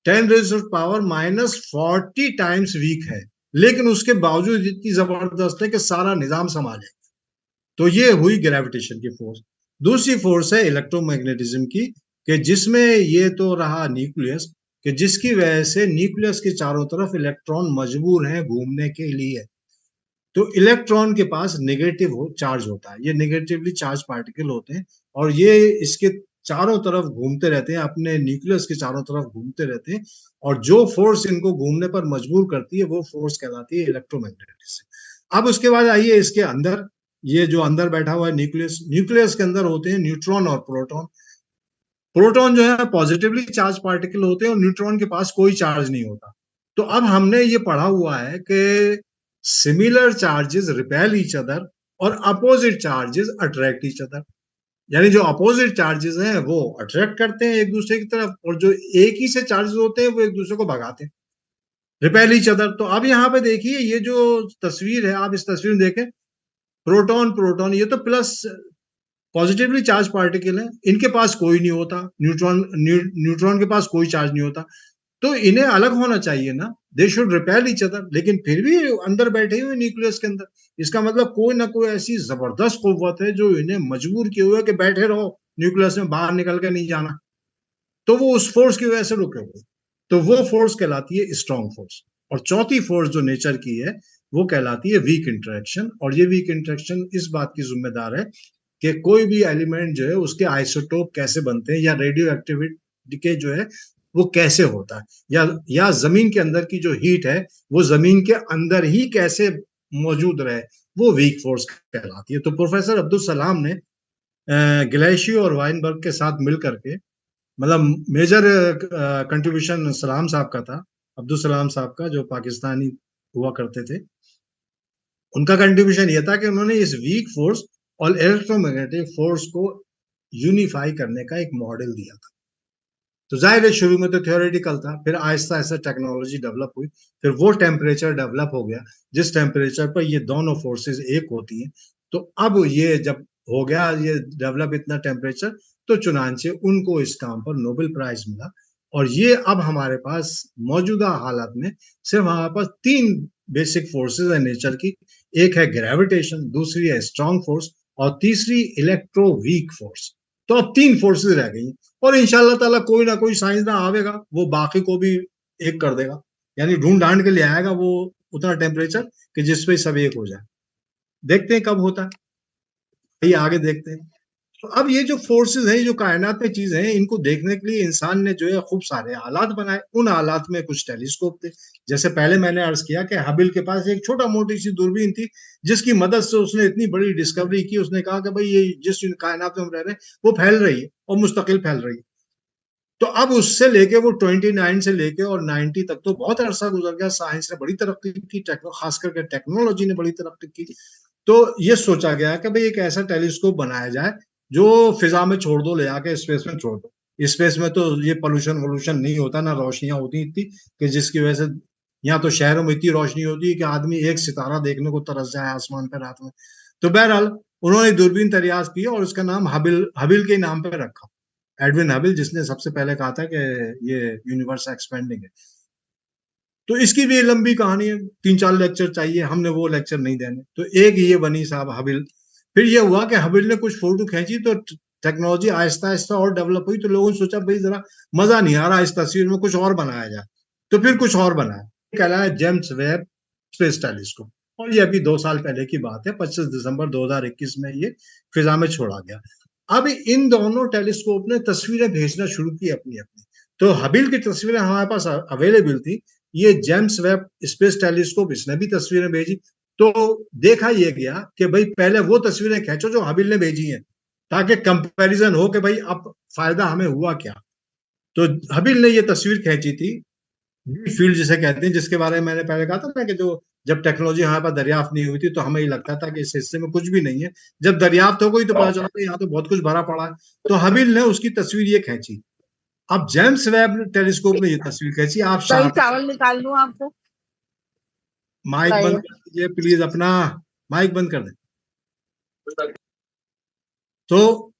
10⁻⁻40 ٹائمز ویک ہے, لیکن اس کے باوجود اتنی زبردست ہے کہ سارا نظام سنبھالے. تو یہ ہوئی گریویٹیشن کی فورس. دوسری فورس ہے الیکٹرو میگنیٹزم کی, کہ جس میں یہ تو رہا نیوکلیس, کہ جس کی وجہ سے نیوکلیس کے چاروں طرف الیکٹران مجبور ہیں گھومنے کے لیے. تو الیکٹران کے پاس نیگیٹو چارج ہوتا ہے, یہ نیگیٹولی چارج پارٹیکل ہوتے ہیں, اور یہ اس کے چاروں طرف گھومتے رہتے ہیں, اپنے نیوکلیس کے چاروں طرف گھومتے رہتے ہیں, اور جو فورس ان کو گھومنے پر مجبور کرتی ہے وہ فورس کہلاتی ہے الیکٹرو میگنیٹزم. اب اس کے بعد آئیے اس کے اندر, یہ جو اندر بیٹھا ہوا ہے نیوکلیس, نیوکلیس کے اندر ہوتے ہیں نیوٹرون اور پروٹون. پروٹون جو ہے پازیٹیولی چارج پارٹیکل ہوتے ہیں اور نیوٹرون کے پاس کوئی چارج نہیں ہوتا. تو اب ہم نے یہ پڑھا ہوا ہے کہ similar charges repel each other اور opposite charges attract each other. یعنی جو اپوزٹ چارجز ہیں وہ اٹریکٹ کرتے ہیں ایک دوسرے کی طرف, اور جو ایک ہی سے چارجز ہوتے ہیں وہ ایک دوسرے کو بھگاتے ہیں, ریپیل ایچ ادر. تو اب یہاں پہ دیکھیے یہ جو تصویر ہے, آپ اس تصویر میں دیکھیں پروٹون, یہ تو پلس پازیٹیولی چارج پارٹیکل ہیں, ان کے پاس کوئی نہیں ہوتا, نیوٹرون کے پاس کوئی چارج نہیں ہوتا. تو انہیں الگ ہونا چاہیے نا, they should repel each other, لیکن پھر بھی اندر بیٹھے ہوئے نیوکلیس کے اندر. اس کا مطلب کوئی نہ کوئی ایسی زبردست قوت ہے جو انہیں مجبور کیے ہوئے کہ بیٹھے رہو نیوکلیس میں, باہر نکل کے نہیں جانا. تو وہ اس فورس کی وجہ سے رکے ہوئے, تو وہ فورس کہلاتی ہے اسٹرانگ فورس. اور چوتھی فورس جو نیچر کی ہے وہ کہلاتی ہے ویک انٹریکشن. اور یہ ویک انٹریکشن اس بات کی ذمہ دار ہے کہ کوئی بھی ایلیمنٹ جو ہے اس کے آئسوٹوپ کیسے بنتے ہیں, یا ریڈیو ایکٹیویٹی کے جو ہے وہ کیسے ہوتا ہے, یا زمین کے اندر کی جو ہیٹ ہے وہ زمین کے اندر ہی کیسے موجود رہے, وہ ویک فورس کہلاتی ہے. تو پروفیسر عبدالسلام نے گلیشیو اور وائنبرگ کے ساتھ مل کر کے، مطلب میجر کنٹریبیوشن سلام صاحب کا تھا، عبدالسلام صاحب کا، جو پاکستانی ہوا کرتے تھے. ان کا کنٹریبیوشن یہ تھا کہ انہوں نے اس ویک فورس اور الیکٹرو میگنیٹک فورس کو یونیفائی کرنے کا ایک ماڈل دیا تھا. تو ظاہر ہے شروع میں تو تھیوریٹیکل تھا، پھر آہستہ آہستہ ٹیکنالوجی ڈیولپ ہوئی، پھر وہ ٹیمپریچر ڈیولپ ہو گیا جس ٹیمپریچر پر یہ دونوں فورسز ایک ہوتی ہیں. تو اب یہ جب ہو گیا یہ ڈیولپ اتنا ٹیمپریچر، تو چنانچہ ان کو اس کام پر نوبل پرائز ملا. اور یہ اب ہمارے پاس موجودہ حالات میں صرف ہمارے پاس 3 بیسک فورسز ہیں نیچر کی. ایک ہے گریویٹیشن، دوسری ہے اسٹرانگ فورس، اور تیسری الیکٹرو ویک فورس. تو اب 3 فورسز رہ گئی ہیں، اور انشاءاللہ تعالیٰ کوئی نہ کوئی سائنسداں آئے گا، وہ باقی کو بھی ایک کر دے گا، یعنی ڈھونڈ ڈھانڈ کے لے آئے گا وہ اتنا ٹیمپریچر کہ جس پہ سب ایک ہو جائے. دیکھتے ہیں کب ہوتا ہے، یہ آگے دیکھتے ہیں. تو اب یہ جو فورسز ہیں، جو کائنات میں چیزیں ہیں، ان کو دیکھنے کے لیے انسان نے جو ہے خوب سارے آلات بنائے. ان آلات میں کچھ ٹیلیسکوپ تھے، جیسے پہلے میں نے عرض کیا کہ ہبل کے پاس ایک چھوٹا موٹی سی دوربین تھی، جس کی مدد سے اس نے اتنی بڑی ڈسکوری کی. اس نے کہا کہ بھئی یہ جس کائنات میں ہم رہ رہے ہیں وہ پھیل رہی ہے اور مستقل پھیل رہی ہے. تو اب اس سے لے کے وہ 29 سے لے کے اور 90 تک تو بہت عرصہ گزر گیا. سائنس نے بڑی ترقی کی، خاص کر کے ٹیکنالوجی نے بڑی ترقی کی. تو یہ سوچا گیا کہ بھئی ایک ایسا ٹیلیسکوپ بنایا جائے جو فضا میں چھوڑ دو، لے آ کے اسپیس میں چھوڑ دو. اسپیس میں تو یہ پولوشن نہیں ہوتا، نہ روشنیاں ہوتی اتنی کہ جس کی وجہ سے یہاں تو شہروں میں اتنی روشنی ہوتی ہے کہ آدمی ایک ستارہ دیکھنے کو ترس جائے آسمان پہ رات میں. تو بہرحال انہوں نے دوربین دریافت کی اور اس کا نام ہبل کے نام پہ رکھا، ایڈون ہبل، جس نے سب سے پہلے کہا تھا کہ یہ یونیورس ایکسپینڈنگ ہے. تو اس کی بھی لمبی کہانی ہے، 3-4 لیکچر چاہیے، ہم نے وہ لیکچر نہیں دینے. تو ایک یہ بنی صاحب ہبل. پھر یہ ہوا کہ ہبل نے کچھ فوٹو کھینچی تو ٹیکنالوجی آہستہ آہستہ اور ڈیولپ ہوئی. تو لوگوں نے سوچا بھائی ذرا مزہ نہیں آ رہا اس تصویر میں، کچھ اور بنایا جائے. تو پھر کچھ اور بنایا، کہلایا جیمس ویب اسپیس ٹیلیسکوپ. اور یہ ابھی 2 سال پہلے کی بات ہے، 25 دسمبر 2021 میں یہ فضا میں چھوڑا گیا. اب ان دونوں ٹیلیسکوپ نے تصویریں بھیجنا شروع کی اپنی اپنی. تو ہبل کی تصویریں ہمارے پاس اویلیبل تھی، یہ جیمس ویب اسپیس ٹیلیسکوپ اس نے بھی تصویریں بھیجی. تو دیکھا یہ گیا کہ بھئی پہلے وہ تصویریں کھینچو جو ہبل نے بھیجی ہیں، تاکہ کمپیریزن ہو کہ بھئی اب فائدہ ہمیں ہوا کیا. تو ہبل نے یہ تصویر کھینچی تھی فیلڈ جسے کہتے ہیں، جس کے بارے میں میں نے پہلے کہا تھا نا کہ جو جب ٹیکنالوجی ہمارے پاس دریافت نہیں ہوئی تھی تو ہمیں یہ لگتا تھا کہ اس حصے میں کچھ بھی نہیں ہے. جب دریافت ہو گئی تو پتا چلا کہ یہاں تو بہت کچھ بھرا پڑا ہے. تو ہبل نے اس کی تصویر یہ کھینچی. اب جیمس ویب ٹیلیسکوپ نے یہ تصویر کھینچی. آپ چاول نکال لوں آپ کو، مائک بند کر دیجیے پلیز، اپنا مائک بند کر دیں. تو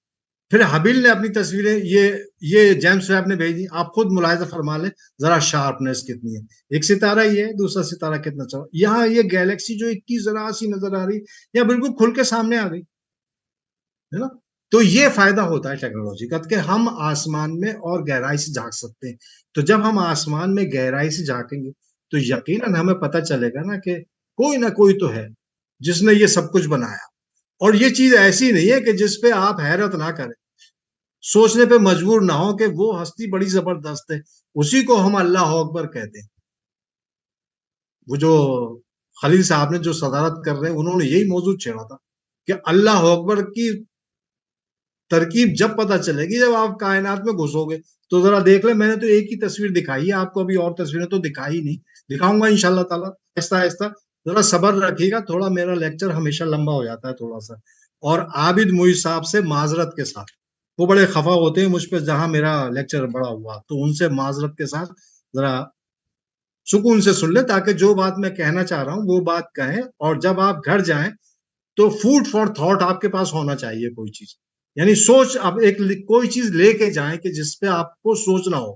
پھر ہبل نے اپنی تصویریں یہ جیمس ویب نے بھیجی. آپ خود ملاحظہ فرما لیں ذرا شارپنیس کتنی ہے. ایک ستارہ ہی ہے، دوسرا ستارہ کتنا چاہو. یہاں یہ گیلیکسی جو اتنی ذرا سی نظر آ رہی یا بالکل کھل کے سامنے آ گئی ہے نا. تو یہ فائدہ ہوتا ہے ٹیکنالوجی کا کہ ہم آسمان میں اور گہرائی سے جھانک سکتے ہیں. تو جب ہم آسمان میں گہرائی سے جھانکیں گے تو یقیناً ہمیں پتہ چلے گا نا کہ کوئی نہ کوئی تو ہے جس نے یہ سب کچھ بنایا. اور یہ چیز ایسی نہیں ہے کہ جس پہ آپ حیرت نہ کریں، سوچنے پہ مجبور نہ ہو کہ وہ ہستی بڑی زبردست ہے. اسی کو ہم اللہ اکبر کہتے ہیں. وہ جو خلیل صاحب نے جو صدارت کر رہے ہیں، انہوں نے یہی موضوع چھیڑا تھا کہ اللہ اکبر کی ترکیب جب پتہ چلے گی جب آپ کائنات میں گھسو گے. تو ذرا دیکھ لیں، میں نے تو ایک ہی تصویر دکھائی ہے آپ کو، ابھی اور تصویریں تو دکھائی نہیں، دکھاؤں گا انشاءاللہ تعالیٰ آہستہ آہستہ. ذرا صبر رکھیے گا، تھوڑا میرا لیکچر ہمیشہ لمبا ہو جاتا ہے تھوڑا سا. اور عابد معیز صاحب سے معذرت کے ساتھ، وہ بڑے خفا ہوتے ہیں مجھ پہ جہاں میرا لیکچر بڑا ہوا، تو ان سے معذرت کے ساتھ ذرا سکون سے سن لیں تاکہ جو بات میں کہنا چاہ رہا ہوں وہ بات کہیں. اور جب آپ گھر جائیں تو فوڈ فار تھاٹ آپ کے پاس ہونا چاہیے. کوئی چیز یعنی سوچ، اب ایک کوئی چیز لے کے جائیں کہ جس پہ آپ کو سوچنا ہو.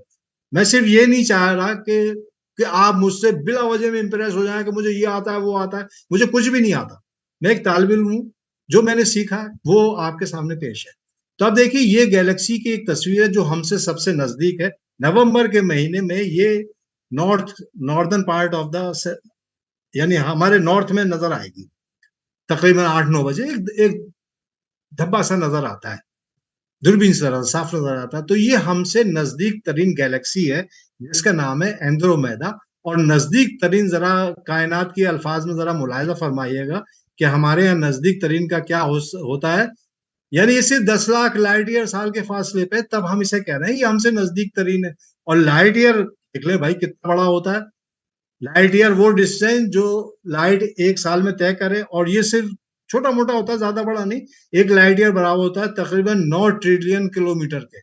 میں صرف یہ نہیں چاہ رہا کہ آپ مجھ سے بلا وجہ میں امپریس ہو جائیں کہ مجھے یہ آتا ہے وہ آتا ہے. مجھے کچھ بھی نہیں آتا، میں ایک طالب علم ہوں، جو میں نے سیکھا ہے وہ آپ کے سامنے پیش ہے. تو اب دیکھیے یہ گیلیکسی کی ایک تصویر ہے جو ہم سے سب سے نزدیک ہے. نومبر کے مہینے میں یہ ناردرن پارٹ آف دا، یعنی ہمارے نارتھ میں نظر آئے گی تقریباً 8-9 بجے. ایک دھبا سا نظر آتا ہے، دوربین سے صاف نظر آتا ہے. تو یہ ہم سے نزدیک ترین گیلیکسی ہے جس کا نام ہے ایندرومیدا. اور نزدیک ترین، ذرا کائنات کے الفاظ میں ذرا ملاحظہ فرمائیے گا کہ ہمارے یہاں نزدیک ترین کا کیا ہوتا ہے. یعنی اسے 10 لاکھ لائٹ ایئر سال کے فاصلے پہ، تب ہم اسے کہہ رہے ہیں یہ ہم سے نزدیک ترین ہے. اور لائٹ ایئر دیکھ لیں بھائی کتنا بڑا ہوتا ہے. لائٹ ایئر وہ ڈسٹینس جو لائٹ ایک سال میں طے کرے، اور یہ صرف چھوٹا موٹا ہوتا ہے، زیادہ بڑا نہیں. ایک لائٹ ایئر برابر ہوتا ہے تقریباً 9 ٹریلین کلومیٹر کے،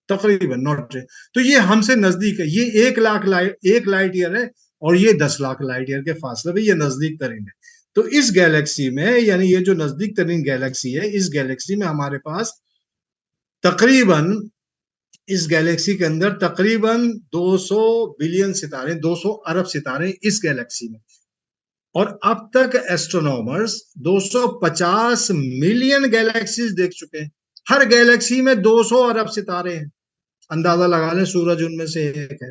تقریباً 9 ٹریلین. تو یہ ہم سے نزدیک ہے. یہ 1 لائٹ ایئر ہے، اور یہ 10 لاکھ لائٹ ایئر کے فاصلے پہ یہ نزدیک ترین ہے. تو اس گیلیکسی میں، یعنی یہ جو نزدیک ترین گیلیکسی ہے، اس گیلیکسی میں ہمارے پاس تقریباً، اس گیلیکسی کے اندر تقریباً 200 بلین ستارے، 200 ارب ستارے اس گیلیکسی میں. اور اب تک ایسٹرونومرز 250 ملین گیلیکسیز دیکھ چکے ہیں. ہر گیلیکسی میں 200 ارب ستارے ہیں. اندازہ لگا لیں سورج ان میں سے ایک ہے.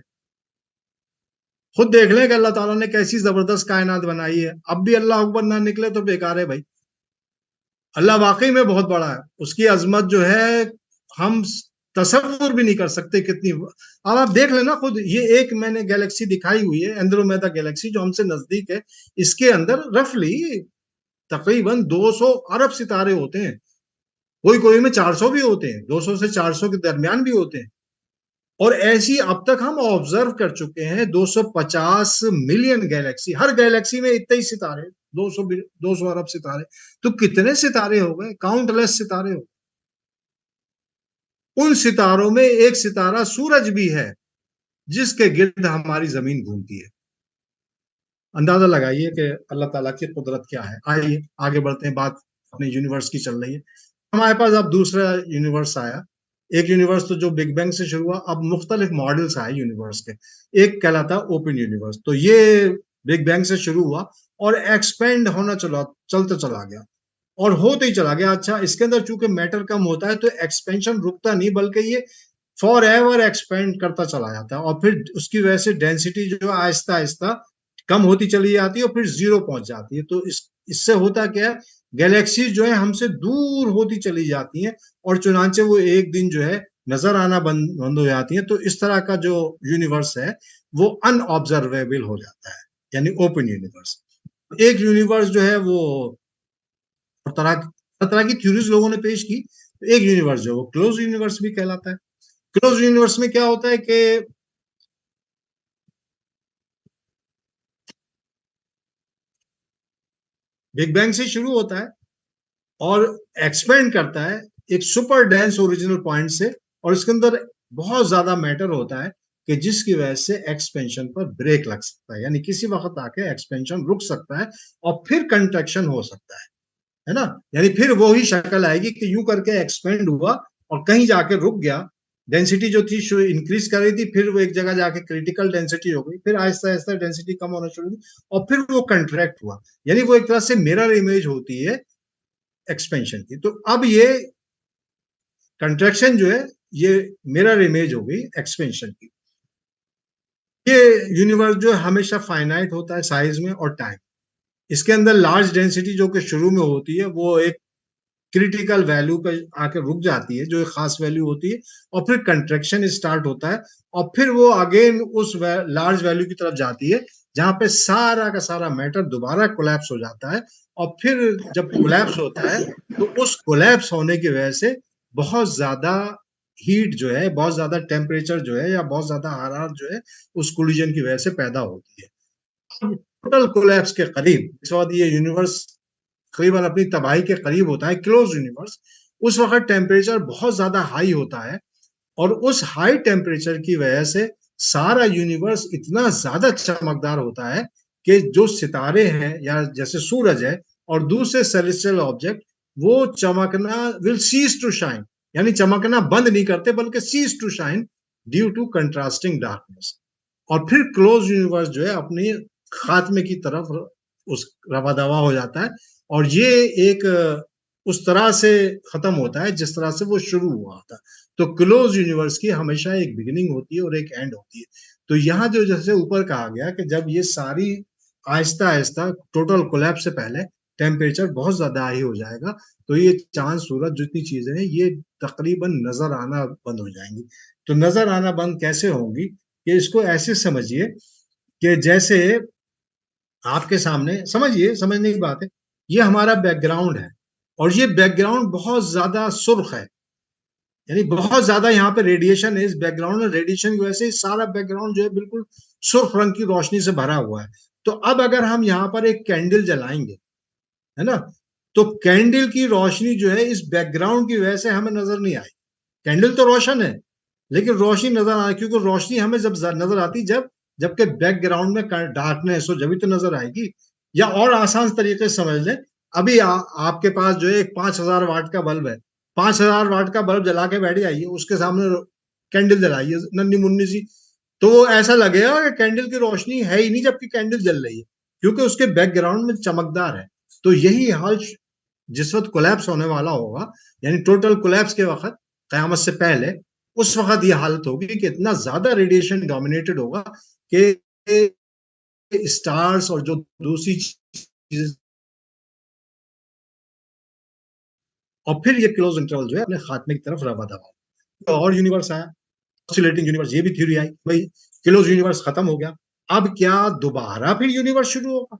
خود دیکھ لیں کہ اللہ تعالیٰ نے کیسی زبردست کائنات بنائی ہے. اب بھی اللہ اکبر نہ نکلے تو بیکار ہے بھائی. اللہ واقعی میں بہت بڑا ہے. اس کی عظمت جو ہے ہم تصور بھی نہیں کر سکتے کتنی. اب آپ دیکھ لینا خود. یہ ایک میں نے گیلیکسی دکھائی ہوئی ہے، اینڈرومیدا گیلیکسی، جو ہم سے نزدیک ہے. اس کے اندر رفلی تقریباً 200 ارب ستارے ہوتے ہیں. کوئی میں 400 بھی ہوتے ہیں، 200 سے 400 کے درمیان بھی ہوتے ہیں. اور ایسی اب تک ہم آبزرو کر چکے ہیں 250 ملین گیلیکسی. ہر گیلیکسی میں اتنے ہی ستارے، 200 ارب ستارے. تو کتنے ستارے ہو گئے؟ کاؤنٹ لیس ستارے ہو گئے. ان ستاروں میں ایک ستارہ سورج بھی ہے جس کے گرد ہماری زمین گھومتی ہے. اندازہ لگائیے کہ اللہ تعالیٰ کی قدرت کیا ہے. آئیے آگے بڑھتے ہیں. بات اپنے یونیورس کی چل رہی ہے. ہمارے پاس اب دوسرا یونیورس آیا. ایک یونیورس تو جو بگ بینگ سے شروع ہوا، اب مختلف ماڈلز آئے یونیورس کے. ایک کہلاتا اوپن یونیورس. تو یہ بگ بینگ سے شروع ہوا اور ایکسپینڈ ہونا چلتا چلا گیا اور ہوتے ہی چلا گیا. اچھا، اس کے اندر چونکہ میٹر کم ہوتا ہے تو ایکسپینشن رکتا نہیں، بلکہ یہ فار ایور ایکسپینڈ کرتا چلا جاتا ہے. اور پھر اس کی وجہ سے ڈینسٹی جو آہستہ آہستہ کم ہوتی چلی جاتی ہے اور پھر زیرو پہنچ جاتی ہے. تو اس سے ہوتا کیا ہے، گیلیکسیز جو ہے ہم سے دور ہوتی چلی جاتی ہیں اور چنانچہ وہ ایک دن جو ہے نظر آنا بند ہو جاتی ہیں. تو اس طرح کا جو یونیورس ہے وہ ان آبزرویبل ہو جاتا ہے، یعنی اوپن یونیورس. ایک یونیورس جو ہے وہ طرح کی تھیوریز لوگوں نے پیش کی. ایک یونیورس جو وہ کلوز یونیورس بھی کہلاتا ہے. کلوز یونیورس میں کیا ہوتا ہے کہ بگ بینگ سے شروع ہوتا ہے اور ایکسپینڈ کرتا ہے ایک سپر ڈینس اوریجنل پوائنٹ سے، اور اس کے اندر بہت زیادہ میٹر ہوتا ہے کہ جس کی وجہ سے ایکسپینشن پر بریک لگ سکتا ہے. یعنی کسی وقت آ کے ایکسپینشن رک سکتا ہے اور پھر کنٹریکشن ہو سکتا ہے نا. یعنی پھر وہی شکل آئے گی کہ یوں کر کے ایکسپینڈ ہوا اور کہیں جا کے رک گیا. ڈینسٹی جو تھی انکریز کر رہی تھی، پھر وہ ایک جگہ جا کے کریٹیکل ڈینسٹی ہو گئی، پھر آہستہ آہستہ ڈینسٹی کم ہونا شروع ہوئی اور پھر وہ کنٹریکٹ ہوا. یعنی وہ ایک طرح سے میرر امیج ہوتی ہے ایکسپینشن کی. تو اب یہ کنٹریکشن جو ہے یہ میرر امیج ہو گئی ایکسپینشن کی. یہ یونیورس جو ہمیشہ فائنائٹ ہوتا ہے سائز میں اور ٹائم. اس کے اندر لارج ڈینسٹی جو کہ شروع میں ہوتی ہے وہ ایک کریٹیکل ویلیو پہ آ کے رک جاتی ہے، جو ایک خاص ویلیو ہوتی ہے، اور پھر کنٹریکشن اسٹارٹ ہوتا ہے اور پھر وہ اگین اس لارج ویلیو کی طرف جاتی ہے جہاں پہ سارا کا سارا میٹر دوبارہ کولیپس ہو جاتا ہے. اور پھر جب کولیپس ہوتا ہے تو اس کولیپس ہونے کی وجہ سے بہت زیادہ ہیٹ جو ہے، بہت زیادہ ٹیمپریچر جو ہے، یا بہت زیادہ حرارت جو ہے اس کولیجن کی وجہ سے پیدا ہوتی ہے. ٹوٹل کولیپس کے قریب اس وقت یہ یونیورس قریباً اپنی تباہی کے قریب ہوتا ہے، کلوز یونیورس. اس وقت ٹیمپریچر بہت زیادہ ہائی ہوتا ہے اور اس ہائی ٹیمپریچر کی وجہ سے سارا یونیورس اتنا زیادہ چمکدار ہوتا ہے کہ جو ستارے ہیں یا جیسے سورج ہے اور دوسرے سیلسٹیل آبجیکٹ، وہ چمکنا will cease to shine، یعنی چمکنا بند نہیں کرتے بلکہ cease to shine due to contrasting darkness. اور پھر کلوز یونیورس جو ہے اپنی خاتمے کی طرف اس روا دوا ہو جاتا ہے اور یہ ایک اس طرح سے ختم ہوتا ہے جس طرح سے وہ شروع ہوا تھا. تو کلوز یونیورس کی ہمیشہ ایک بگننگ ہوتی ہے اور ایک اینڈ ہوتی ہے. تو یہاں جو جیسے اوپر کہا گیا کہ جب یہ ساری آہستہ آہستہ ٹوٹل کولیپس سے پہلے ٹیمپریچر بہت زیادہ ہائی ہو جائے گا تو یہ چاند سورج جتنی چیزیں ہیں یہ تقریباً نظر آنا بند ہو جائیں گی. تو نظر آنا بند کیسے ہوں گی؟ کہ اس کو ایسے سمجھیے کہ جیسے آپ کے سامنے، سمجھنے کی بات ہے، یہ ہمارا بیک گراؤنڈ ہے اور یہ بیک گراؤنڈ بہت زیادہ سرخ ہے، یعنی بہت زیادہ یہاں پہ ریڈیشن ہے اس بیک گراؤنڈ میں، ریڈیشن کی وجہ سے سارا بیک گراؤنڈ جو ہے بالکل سرخ رنگ کی روشنی سے بھرا ہوا ہے۔ تو اب اگر ہم یہاں پر ایک کینڈل جلائیں گے، ہے نا، تو کینڈل کی روشنی جو ہے اس بیک گراؤنڈ کی وجہ سے ہمیں نظر نہیں آئی۔ کینڈل تو روشن ہے لیکن روشنی نظر آئے، کیونکہ روشنی ہمیں جب نظر آتی جبکہ بیک گراؤنڈ میں ڈارکنیس ہو، جبھی تو نظر آئے گی۔ یا اور آسان طریقے سے سمجھ لیں، ابھی آپ کے پاس جو ہے ایک 5000 واٹ کا بلب ہے، 5000 واٹ کا بلب جلا کے بیٹھ جائیے، اس کے سامنے کینڈل جلائیے ننھی منی سی، تو وہ ایسا لگے گا کہ کینڈل کی روشنی ہے ہی نہیں جبکہ کینڈل جل رہی ہے، کیونکہ اس کے بیک گراؤنڈ میں چمکدار ہے۔ تو یہی حال جس وقت کولیپس ہونے والا ہوگا، یعنی ٹوٹل کولیپس کے وقت، قیامت سے پہلے، اس وقت یہ حالت ہوگی کہ اتنا زیادہ ریڈیشن ڈومینیٹڈ ہوگا کہ اسٹارز اور جو دوسری چیز، اور پھر یہ کلوز انٹرول جو ہے اپنے خاتمے کی طرف روا دوا۔ اور یونیورس آیا، آسیلیٹنگ یونیورس، یہ بھی تھیوری آئی، بھائی کلوز یونیورس ختم ہو گیا، اب کیا دوبارہ پھر یونیورس شروع ہوگا؟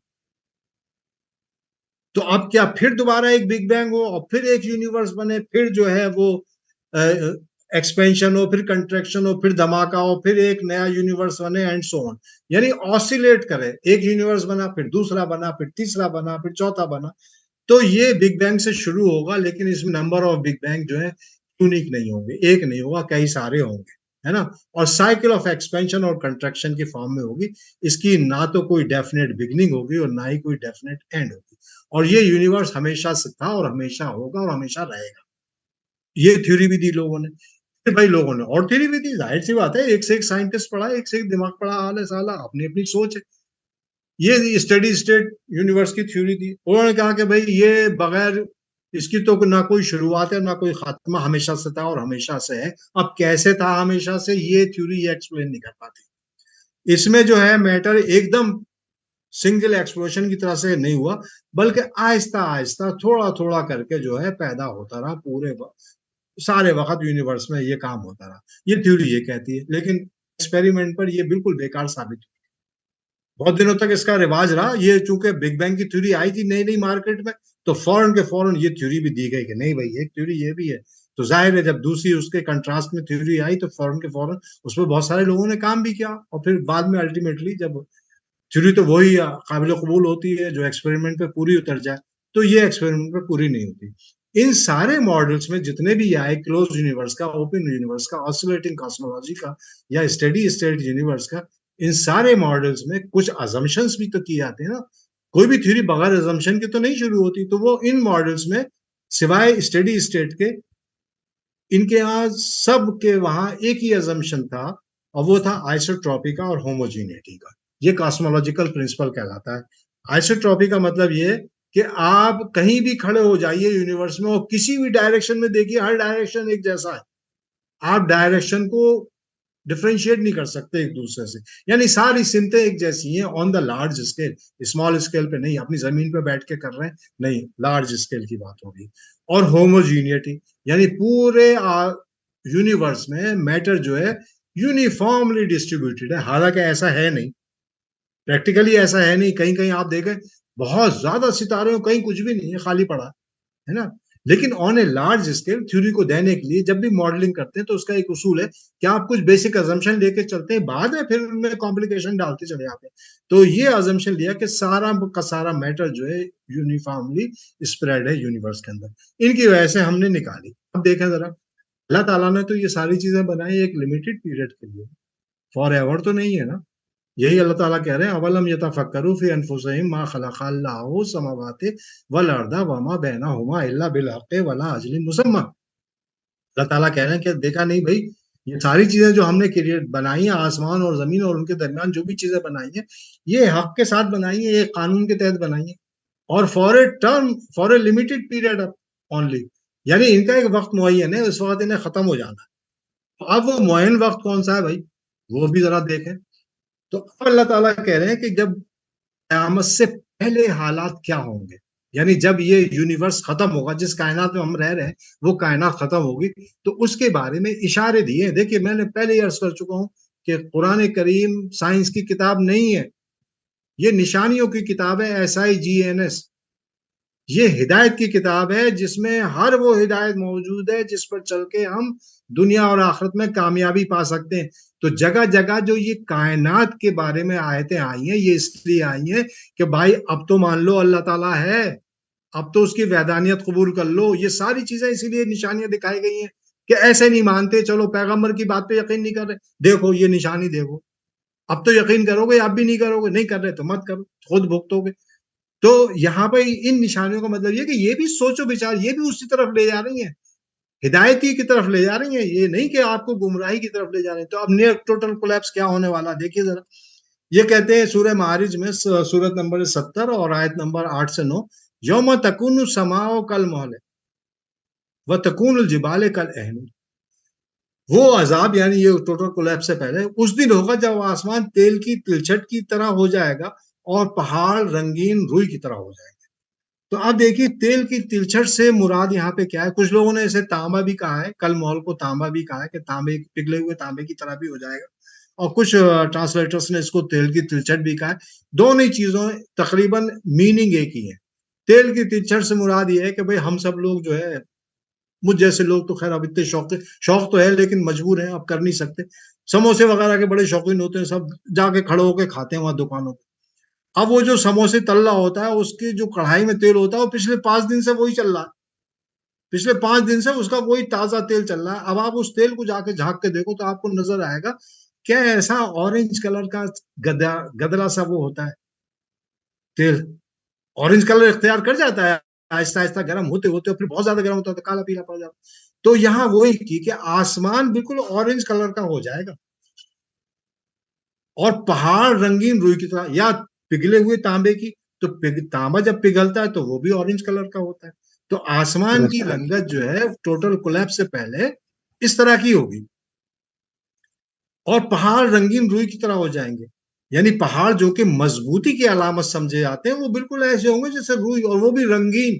تو اب کیا پھر دوبارہ ایک بگ بینگ ہو اور پھر ایک یونیورس بنے، پھر جو ہے وہ ایکسپینشن ہو، پھر کنٹریکشن ہو، پھر دھماکہ ہو، پھر ایک نیا یونیورس بنے، اینڈ سو آن، یعنی آسیلیٹ کرے، ایک یونیورس بنا، پھر دوسرا بنا، پھر تیسرا بنا، پھر چوتھا بنا۔ تو یہ بگ بینگ سے شروع ہوگا، لیکن اس میں نمبر آف بگ بینگ جو ہے یونیک نہیں ہوں گے، ایک نہیں ہوگا، کئی سارے ہوں گے، ہے نا، اور سائیکل آف ایکسپینشن اور کنٹریکشن کی فارم میں ہوگی۔ اس کی نہ تو کوئی ڈیفینیٹ بگننگ ہوگی اور نہ ہی کوئی ڈیفینیٹ اینڈ ہوگی، اور یہ یونیورس ہمیشہ سے تھا اور ہمیشہ ہوگا اور ہمیشہ رہے گا۔ یہ تھیوری بھی دی لوگوں نے، پھر بھائی لوگوں نے اور تھیوری بھی دی، ظاہر سی بات ہے، ایک سے ایک سائنٹسٹ پڑھا، ایک سے ایک دماغ پڑھا، آلے سالہ اپنی اپنی سوچ ہے۔ یہ اسٹڈی اسٹیٹ یونیورس کی تھیوری دی، انہوں نے کہا کہ بھائی یہ بغیر اس کی تو نہ کوئی شروعات ہے نہ کوئی خاتمہ، ہمیشہ سے تھا اور ہمیشہ سے ہے۔ اب کیسے تھا ہمیشہ سے، یہ تھیوری یہ ایکسپلین نہیں کر پاتی۔ اس میں جو ہے میٹر ایک دم سنگل ایکسپلوشن کی طرح سے نہیں ہوا، بلکہ آہستہ آہستہ تھوڑا تھوڑا کر کے جو ہے پیدا ہوتا رہا، پورے سارے وقت یونیورس میں یہ کام ہوتا رہا۔ یہ تھیوری یہ کہتی ہے، لیکن ایکسپیریمنٹ پر یہ بالکل بیکار ثابت ہوئی۔ بہت دنوں تک اس کا رواج رہا، یہ چونکہ بگ بینگ کی تھیوری آئی تھی نئی نئی مارکیٹ میں، تو فوراً کے فوراً یہ تھیوری بھی دی گئی کہ نہیں بھائی ایک تھیوری یہ بھی ہے۔ تو ظاہر ہے جب دوسری اس کے کنٹراسٹ میں تھیوری آئی تو فوراً کے فوراً اس پہ بہت سارے لوگوں نے کام بھی کیا، اور پھر بعد میں الٹیمیٹلی جب تھیوری تو وہی قابل قبول ہوتی ہے جو ایکسپیریمنٹ پہ پوری اتر جائے، تو یہ ایکسپیریمنٹ پہ پوری نہیں ہوتی۔ ان سارے ماڈلز میں جتنے بھی آئے، کلوز یونیورس کا، اوپن یونیورس کا، آسیلیٹنگ کاسمولوجی کا، یا اسٹڈی اسٹیٹ یونیورس کا، ان سارے ماڈلز میں کچھ ازمپشنز بھی تو کی جاتے ہیں نا، کوئی بھی تھیوری بغیر ازمپشن کے تو نہیں شروع ہوتی۔ تو وہ ان ماڈلز میں سوائے اسٹڈی اسٹیٹ کے، ان کے یہاں سب کے وہاں ایک ہی ازمپشن تھا، اور وہ تھا آئسوٹروپی کا اور ہوموجینیٹی کا۔ یہ کاسمولوجیکل پرنسپل کہلاتا ہے۔ آئسوٹروپی کا مطلب یہ کہ آپ کہیں بھی کھڑے ہو جائیے یونیورس میں اور کسی بھی ڈائریکشن میں دیکھیے، ہر ڈائریکشن ایک جیسا ہے، آپ ڈائریکشن کو ڈفرینشیٹ نہیں کر سکتے ایک دوسرے سے، یعنی ساری سمتیں ایک جیسی ہیں on the large scale, small scale پہ نہیں، اپنی زمین پہ بیٹھ کے کر رہے ہیں نہیں، لارج اسکیل کی بات ہوگی۔ اور ہوموجینیٹی یعنی پورے یونیورس میں میٹر جو ہے یونیفارملی ڈسٹریبیوٹیڈ ہے، حالانکہ ایسا ہے نہیں، پریکٹیکلی ایسا ہے نہیں، کہیں کہیں آپ دیکھیں بہت زیادہ ستارے ہوں، کہیں کچھ بھی نہیں ہے، خالی پڑا ہے نا۔ لیکن آن اے لارج اسکیل تھیوری کو دینے کے لیے جب بھی ماڈلنگ کرتے ہیں تو اس کا ایک اصول ہے کہ آپ کچھ بیسک ازمپشن لے کے چلتے ہیں، بعد میں پھر ان میں کمپلیکیشن ڈالتے چلے جاتے ہیں۔ تو یہ ازمپشن لیا کہ سارا کا سارا میٹر جو ہے یونیفارملی اسپریڈ ہے یونیورس کے اندر، ان کی وجہ سے ہم نے نکالی۔ اب دیکھیں ذرا، اللہ تعالیٰ نے تو یہ ساری چیزیں بنائی ایک لمیٹڈ پیریڈ کے لیے، فار ایور تو نہیں ہے نا۔ یہی اللہ تعالیٰ کہہ رہے ہیں اولم یتفکروا فی انفسہم ما خلق اللہ السماوات والارض وما بینہما الا بالحق ولا اجل مسمى۔ اللہ تعالیٰ کہہ رہے ہیں کہ دیکھا نہیں بھائی، یہ ساری چیزیں جو ہم نے کریٹ بنائی ہیں، آسمان اور زمین اور ان کے درمیان جو بھی چیزیں بنائی ہیں، یہ حق کے ساتھ بنائی ہیں، ایک قانون کے تحت بنائی ہیں، اور for a term, for a limited period only, یعنی ان کا ایک وقت معین ہے، اس وقت انہیں ختم ہو جانا ہے۔ اب وہ معین وقت کون سا ہے بھائی، وہ بھی ذرا دیکھیں۔ تو اب اللہ تعالیٰ کہہ رہے ہیں کہ جب قیامت سے پہلے حالات کیا ہوں گے، یعنی جب یہ یونیورس ختم ہوگا، جس کائنات میں ہم رہ رہے ہیں وہ کائنات ختم ہوگی، تو اس کے بارے میں اشارے دیے ہیں۔ دیکھیے میں نے پہلے ہی عرض کر چکا ہوں کہ قرآن کریم سائنس کی کتاب نہیں ہے، یہ نشانیوں کی کتاب ہے، SIGNS، یہ ہدایت کی کتاب ہے جس میں ہر وہ ہدایت موجود ہے جس پر چل کے ہم دنیا اور آخرت میں کامیابی پا سکتے ہیں. تو جگہ جگہ جو یہ کائنات کے بارے میں آیتیں آئی ہیں، یہ اس لیے آئی ہیں کہ بھائی اب تو مان لو اللہ تعالیٰ ہے، اب تو اس کی وحدانیت قبول کر لو. یہ ساری چیزیں اسی لیے نشانیاں دکھائی گئی ہیں کہ ایسے نہیں مانتے، چلو پیغمبر کی بات پہ یقین نہیں کر رہے، دیکھو یہ نشانی دیکھو، اب تو یقین کرو گے، اب بھی نہیں کرو گے، نہیں کر رہے تو مت کرو، خود بھگتو گے. تو یہاں پہ ان نشانیوں کا مطلب یہ کہ یہ بھی سوچو بچار، یہ بھی اسی طرف لے جا رہی ہیں، ہدایتی کی طرف لے جا رہی ہیں، یہ نہیں کہ آپ کو گمراہی کی طرف لے جا رہے ہیں. تو اب نیئر ٹوٹل کولیپس کیا ہونے والا دیکھیے ذرا. یہ کہتے ہیں سورہ معارج میں سورت نمبر 70 اور آیت نمبر 8 سے 9، یوم تکون السماء کالمہل وتکون الجبال کالعہن. وہ عذاب یعنی یہ ٹوٹل کولیپس سے پہلے اس دن ہوگا جب آسمان تیل کی تلچھٹ کی طرح ہو جائے گا اور پہاڑ رنگین روئی کی طرح ہو جائے گا. تو اب دیکھیے تیل کی تلچھٹ سے مراد یہاں پہ کیا ہے. کچھ لوگوں نے اسے تانبا بھی کہا ہے، کل محل کو تانبا بھی کہا ہے کہ تانبے پگھلے ہوئے تانبے کی طرح بھی ہو جائے گا، اور کچھ ٹرانسلیٹرز نے اس کو تیل کی تلچھٹ بھی کہا ہے. دونوں ہی چیزوں تقریباً میننگ ایک ہی ہے. تیل کی تلچھٹ سے مراد یہ ہے کہ بھئی ہم سب لوگ جو ہے، مجھ جیسے لوگ تو خیر اب اتنے شوق تو ہے لیکن مجبور ہیں، اب کر نہیں سکتے. سموسے وغیرہ کے بڑے شوقین ہوتے ہیں، سب جا کے کھڑے ہو کے کھاتے ہیں وہاں دکانوں پہ. اب وہ جو سموسے تل رہا ہوتا ہے، اس کی جو کڑھائی میں تیل ہوتا ہے وہ پچھلے 5 دن سے وہی چل رہا ہے، پچھلے 5 دن سے اس کا وہی تازہ تیل چل رہا ہے. اب آپ اس تیل کو جا کے جھانک کے دیکھو تو آپ کو نظر آئے گا کیا ایسا اورنج کلر کا گدرا سا وہ ہوتا ہے تیل، اورنج کلر اختیار کر جاتا ہے آہستہ آہستہ گرم ہوتے ہوتے، پھر بہت زیادہ گرم ہوتا ہے تو کالا پیلا پڑ جاتا. تو یہاں وہی کی کہ آسمان بالکل اورنج کلر کا ہو جائے گا اور پہاڑ رنگین روئی کی طرح، یا پگھلے ہوئے تانبے کی. تو تانبا جب پگھلتا ہے تو وہ بھی اورنج کلر کا ہوتا ہے. تو آسمان کی رنگت جو ہے ٹوٹل کولیپس سے پہلے اس طرح کی ہوگی، اور پہاڑ رنگین روئی کی طرح ہو جائیں گے. یعنی پہاڑ جو کہ مضبوطی کی علامت سمجھے جاتے ہیں وہ بالکل ایسے ہوں گے جیسے روئی، اور وہ بھی رنگین،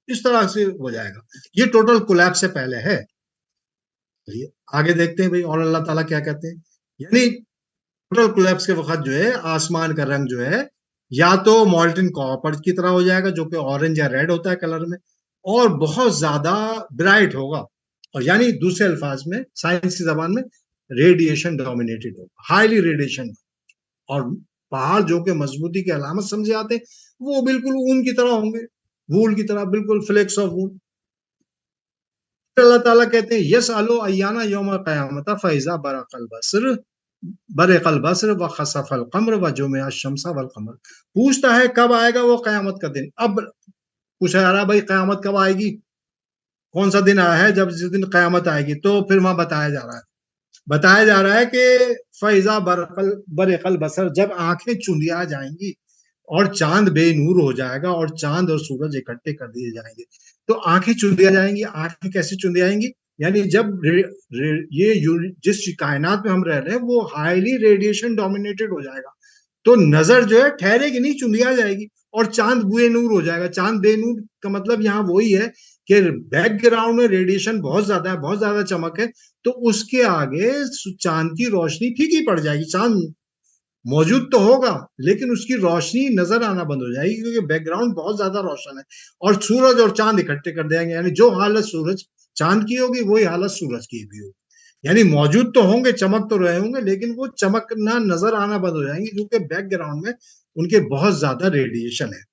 اس طرح سے ہو جائے گا. یہ ٹوٹل کولیپس سے پہلے ہے. آگے دیکھتے ہیں بھئی اور اللہ تعالیٰ کیا کہتے ہیں. یعنی ٹوٹل کولیپس کے وقت جو ہے آسمان کا رنگ جو ہے یا تو مالٹن کاپر کی طرح ہو جائے گا جو کہ اورنج یا ریڈ ہوتا ہے کلر میں، اور بہت زیادہ برائٹ ہوگا، اور یعنی دوسرے الفاظ میں سائنس کی زبان میں ریڈیشن ڈومینیٹڈ ہوگا، ہائیلی ریڈیشن. اور پہاڑ جو کہ مضبوطی کی علامت سمجھے آتے ہیں وہ بالکل اون کی طرح ہوں گے، وول کی طرح، بالکل فلیکس آف وول. اللہ تعالیٰ کہتے ہیں یسألو ایانا یوم القیامت فاذا برق البصر وخسف القمر وجمع الشمس والقمر. پوچھتا ہے کب آئے گا وہ قیامت کا دن. اب پوچھا جا رہا بھائی قیامت کب آئے گی، کون سا دن آیا ہے جب جس دن قیامت آئے گی. تو پھر وہاں بتایا جا رہا ہے کہ فیضا برق البصر، جب آنکھیں چندیا جائیں گی اور چاند بے نور ہو جائے گا اور چاند اور سورج اکٹھے کر دیے جائیں گے. تو آنکھیں چندیا جائیں گی. آنکھیں کیسے چندی جائیں گی؟ یعنی جب یہ جس کائنات میں ہم رہ رہے ہیں وہ ہائیلی ریڈیشن ڈومینیٹڈ ہو جائے گا، تو نظر جو ہے ٹھہرے گی نہیں، چندیا جائے گی، اور چاند بے نور ہو جائے گا. چاند بے نور کا مطلب یہاں وہی ہے کہ بیک گراؤنڈ میں ریڈیشن بہت زیادہ ہے، بہت زیادہ چمک ہے، تو اس کے آگے چاند کی روشنی پھیکی پڑ جائے گی. چاند موجود تو ہوگا لیکن اس کی روشنی نظر آنا بند ہو جائے گی کیونکہ بیک گراؤنڈ بہت زیادہ روشن ہے. اور سورج اور چاند اکٹھے کر دیں گے، یعنی جو حالت سورج چاند کی ہوگی وہی حالت سورج کی بھی ہوگی. یعنی موجود تو ہوں گے، چمک تو رہے ہوں گے، لیکن وہ چمکنا نظر آنا بند ہو جائیں گے کیونکہ بیک گراؤنڈ میں ان کے بہت زیادہ ریڈیشن ہے.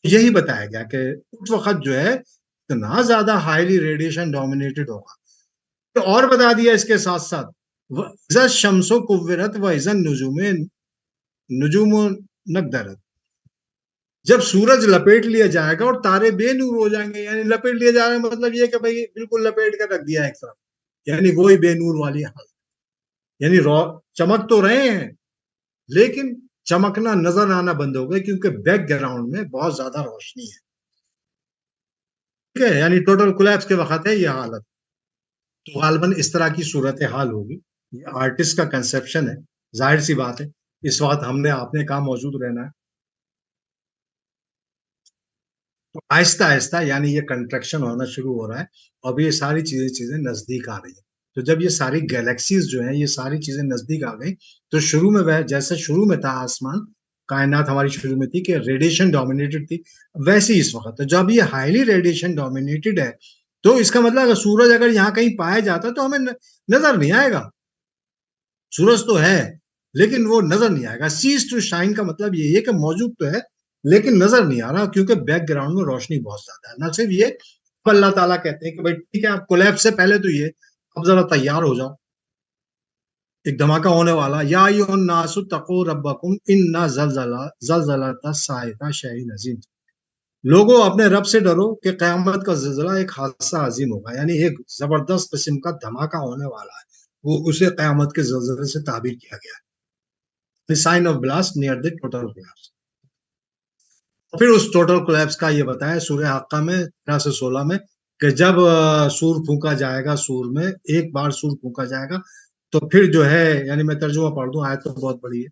یہی بتایا گیا کہ اس وقت جو ہے اتنا زیادہ ہائیلی ریڈیشن ڈومینیٹڈ ہوگا. تو اور بتا دیا اس کے ساتھ ساتھ وَإِذَا الشَّمْسُ كُوِّرَتْ وَإِذَا النُّجُومُ نَكْدَرَتْ. جب سورج لپیٹ لیا جائے گا اور تارے بے نور ہو جائیں گے. یعنی لپیٹ لیا جا رہا ہے مطلب یہ کہ بھئی بالکل لپیٹ کر رکھ دیا ایک طرف، یعنی وہی بے نور والی حالت. یعنی چمک تو رہے ہیں لیکن چمکنا نظر آنا بند ہو گئے کیونکہ بیک گراؤنڈ میں بہت زیادہ روشنی ہے. ٹھیک ہے، یعنی ٹوٹل کولیپس کے وقت ہے یہ حالت. تو غالباً اس طرح کی صورتحال ہوگی. یہ آرٹسٹ کا کنسپشن ہے، ظاہر سی بات ہے اس وقت ہم نے آپ نے کہاں موجود رہنا ہے. تو آہستہ آہستہ یعنی یہ کنٹریکشن ہونا شروع ہو رہا ہے، اب یہ ساری چیزیں نزدیک آ رہی ہیں. تو جب یہ ساری گیلیکسیز جو ہیں یہ ساری چیزیں نزدیک آ گئی تو شروع میں جیسے شروع میں تھا آسمان کائنات ہماری شروع میں تھی کہ ریڈیشن ڈومینیٹڈ تھی، ویسے اس وقت جب یہ ہائیلی ریڈیشن ڈومینیٹڈ ہے تو اس کا مطلب اگر سورج اگر یہاں کہیں پایا جاتا تو ہمیں نظر نہیں آئے گا. سورج تو ہے لیکن وہ نظر نہیں آئے گا. سیز ٹو شائن کا مطلب یہ ہے کہ موجود تو ہے لیکن نظر نہیں آ رہا کیونکہ بیک گراؤنڈ میں روشنی بہت زیادہ ہے. نہ صرف یہ، اللہ تعالیٰ کہتے ہیں کہ بھائی ٹھیک ہے آپ کولیپس سے پہلے تو یہ اب ذرا تیار ہو جاؤ، ایک دھماکہ ہونے والا. یا ایھا الناس اتقوا ربکم ان زلزلۃ الساعۃ شیء عظیم. لوگوں اپنے رب سے ڈرو کہ قیامت کا زلزلہ ایک حادثہ عظیم ہوگا، یعنی ایک زبردست قسم کا دھماکہ ہونے والا ہے. وہ اسے قیامت کے زلزلے سے تعبیر کیا گیا ہے. Sign of blast near the total collapse. پھر اس ٹوٹل کولیپس کا یہ بتایا سورہ حقہ میں 13 سے 16 میں کہ جب سور پھونکا جائے گا، سور میں ایک بار سور پھونکا جائے گا تو پھر جو ہے، یعنی میں ترجمہ پڑھ دوں، آیت تو بہت بڑی ہے.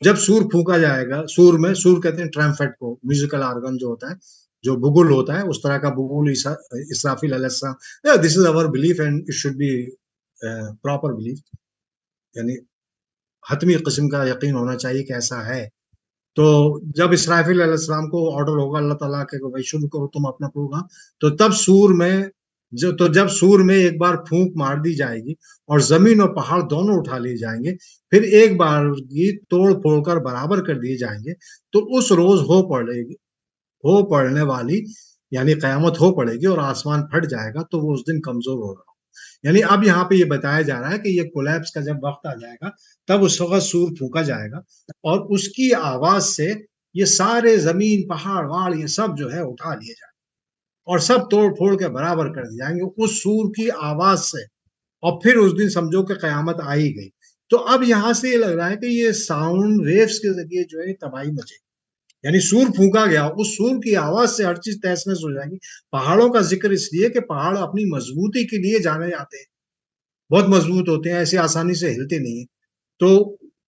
جب سور پھونکا جائے گا، سور میں، سور کہتے ہیں ٹرمپٹ کو، میوزیکل آرگن جو ہوتا ہے، جو بگل ہوتا ہے، اس طرح کا بگل اسرافیل علیہ السلام. This is our belief and it should be proper belief, یعنی حتمی قسم کا یقین ہونا چاہیے کہ ایسا ہے. تو جب اسرافیل علیہ السلام کو آرڈر ہوگا اللہ تعالیٰ کے بھائی شروع کرو تم اپنا پروگرام، تو تب سور میں جب سور میں ایک بار پھونک مار دی جائے گی اور زمین اور پہاڑ دونوں اٹھا لیے جائیں گے، پھر ایک بار کی توڑ پھوڑ کر برابر کر دیے جائیں گے، تو اس روز ہو پڑنے والی یعنی قیامت ہو پڑے گی اور آسمان پھٹ جائے گا تو وہ اس دن کمزور ہوگا. یعنی اب یہاں پہ یہ بتایا جا رہا ہے کہ یہ کولیپس کا جب وقت آ جائے گا تب اس وقت سور پھونکا جائے گا اور اس کی آواز سے یہ سارے زمین پہاڑ واڑ یہ سب جو ہے اٹھا لیے جائیں اور سب توڑ پھوڑ کے برابر کر دیے جائیں گے اس سور کی آواز سے. اور پھر اس دن سمجھو کہ قیامت آ ہی گئی. تو اب یہاں سے یہ لگ رہا ہے کہ یہ ساؤنڈ ویوز کے ذریعے جو ہے تباہی مچے گی. یعنی سور پھونکا گیا، اس سور کی آواز سے ہر چیز تہس نہس ہو جائے گی. پہاڑوں کا ذکر اس لیے کہ پہاڑ اپنی مضبوطی کے لیے جانے جاتے ہیں، بہت مضبوط ہوتے ہیں، ایسے آسانی سے ہلتے نہیں ہیں. تو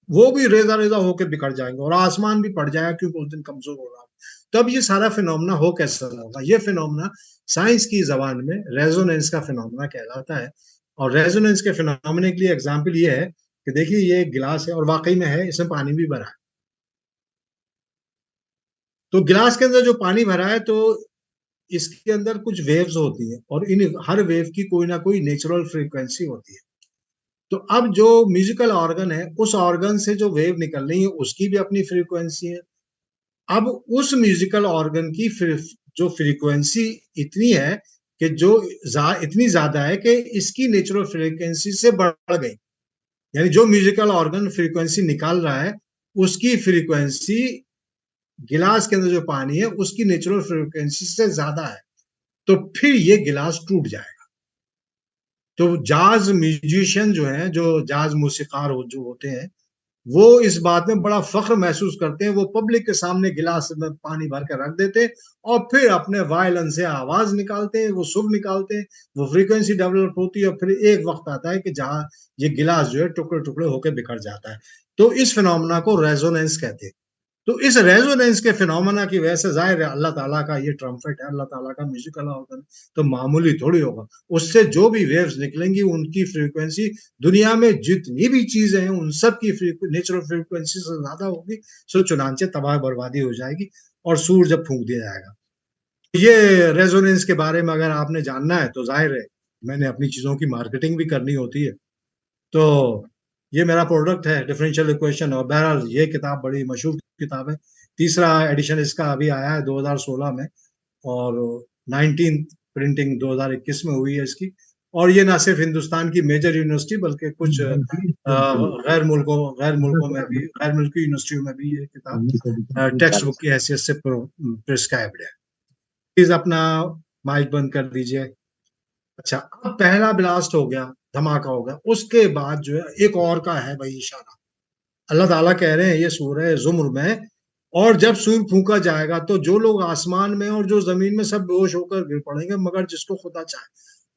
وہ بھی ریزہ ریزہ ہو کے بکھر جائیں گے اور آسمان بھی پڑ جائے گا کیونکہ اس دن کمزور ہو رہا ہے. تب یہ سارا فینومنا ہو کیسا ہوگا؟ یہ فینومنا سائنس کی زبان میں ریزوننس کا فینومنا کہلاتا ہے. اور ریزوننس کے فینومنے کے لیے ایگزامپل یہ ہے کہ دیکھیے یہ ایک گلاس ہے اور واقعی میں ہے، اس میں پانی بھی بھرا ہے. تو گلاس کے اندر جو پانی بھرا ہے تو اس کے اندر کچھ ویوز ہوتی ہیں اور ان ہر ویو کی کوئی نہ کوئی نیچرل فریکوینسی ہوتی ہے. تو اب جو میوزیکل آرگن ہے اس آرگن سے جو ویو نکل رہی ہے اس کی بھی اپنی فریکوینسی ہے. اب اس میوزیکل آرگن کی جو فریکوینسی اتنی ہے کہ جو اتنی زیادہ ہے کہ اس کی نیچرل فریکوینسی سے بڑھ گئی. یعنی جو میوزیکل آرگن فریکوینسی نکال رہا ہے اس کی فریکوینسی گلاس کے اندر جو پانی ہے اس کی نیچرل فریکوینسی سے زیادہ ہے. تو پھر یہ گلاس ٹوٹ جائے گا. تو جاز میوزیشین جو ہیں، جو جاز موسیقار جو ہوتے ہیں، وہ اس بات میں بڑا فخر محسوس کرتے ہیں. وہ پبلک کے سامنے گلاس میں پانی بھر کے رکھ دیتے اور پھر اپنے وائلن سے آواز نکالتے ہیں، وہ سر نکالتے ہیں، وہ فریکوینسی ڈیولپ ہوتی ہے اور پھر ایک وقت آتا ہے کہ جہاں یہ گلاس جو ہے ٹکڑے ٹکڑے ہو کے بکھر جاتا ہے. تو اس فینومنا کو ریزوننس کہتے ہیں. تو اس ریزوننس کے فینومنا کی وجہ سے ظاہر ہے اللہ تعالیٰ کا یہ ٹرمپٹ ہے، اللہ تعالیٰ کا میوزیکل آرگن تو معمولی تھوڑی ہوگا. اس سے جو بھی ویوز نکلیں گی ان کی فریکوینسی دنیا میں جتنی بھی چیزیں ہیں ان سب کی نیچرل فریکوینسی سے زیادہ ہوگی. سو چنانچہ تباہ بربادی ہو جائے گی اور سور جب پھونک دیا جائے گا. یہ ریزوننس کے بارے میں اگر آپ نے جاننا ہے تو ظاہر ہے میں نے اپنی چیزوں کی مارکیٹنگ بھی کرنی ہوتی ہے. تو یہ میرا پروڈکٹ ہے ڈفرینشیل ایکویشن. اور بہرحال یہ کتاب بڑی مشہور کتاب ہے. تیسرا ایڈیشن اس کا ابھی آیا ہے 2016 میں اور 19 پرنٹنگ 2021 میں ہوئی ہے اس کی. اور یہ نہ صرف ہندوستان کی میجر یونیورسٹی بلکہ کچھ غیر ملکوں میں بھی، غیر ملکی یونیورسٹیوں میں بھی یہ کتاب ٹیکسٹ بک کی حیثیت سے پرسکرائبڈ ہے. پلیز اپنا مائک بند کر دیجئے. اچھا، اب پہلا بلاسٹ ہو گیا، دھماکہ ہو گیا. اس کے بعد جو ہے ایک اور کا ہے بھائی اشارہ. اللہ تعالیٰ کہہ رہے ہیں یہ سورہ زمر میں، اور جب سور پھونکا جائے گا تو جو لوگ آسمان میں اور جو زمین میں سب بے ہوش ہو کر گر پڑیں گے مگر جس کو خدا چاہے.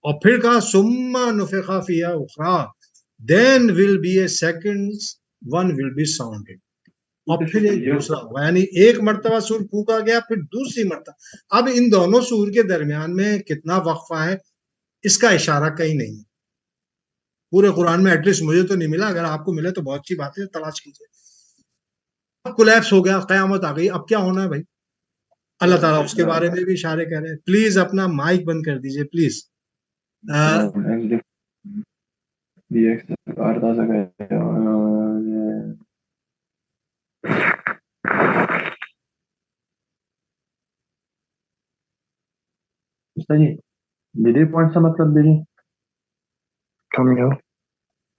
اور پھر کہا ثم نفخ فیہا اخری then will be a second one will be sounded. اور پھر ایک دوسرا ہوا، یعنی ایک مرتبہ سور پھونکا گیا پھر دوسری مرتبہ. اب ان دونوں سور کے درمیان میں کتنا وقفہ ہے اس کا اشارہ کہیں نہیں ہے پورے قرآن میں. ایٹ لیسٹ مجھے تو نہیں ملا. اگر آپ کو ملے تو بہت اچھی بات ہے، تلاش کیجیے. اب کولیپس ہو گیا، قیامت آ گئی، اب کیا ہونا ہے بھائی؟ اللہ تعالیٰ اس کے بارے میں بھی اشارے کر رہے ہیں. پلیز اپنا مائک بند کر دیجئے پلیز.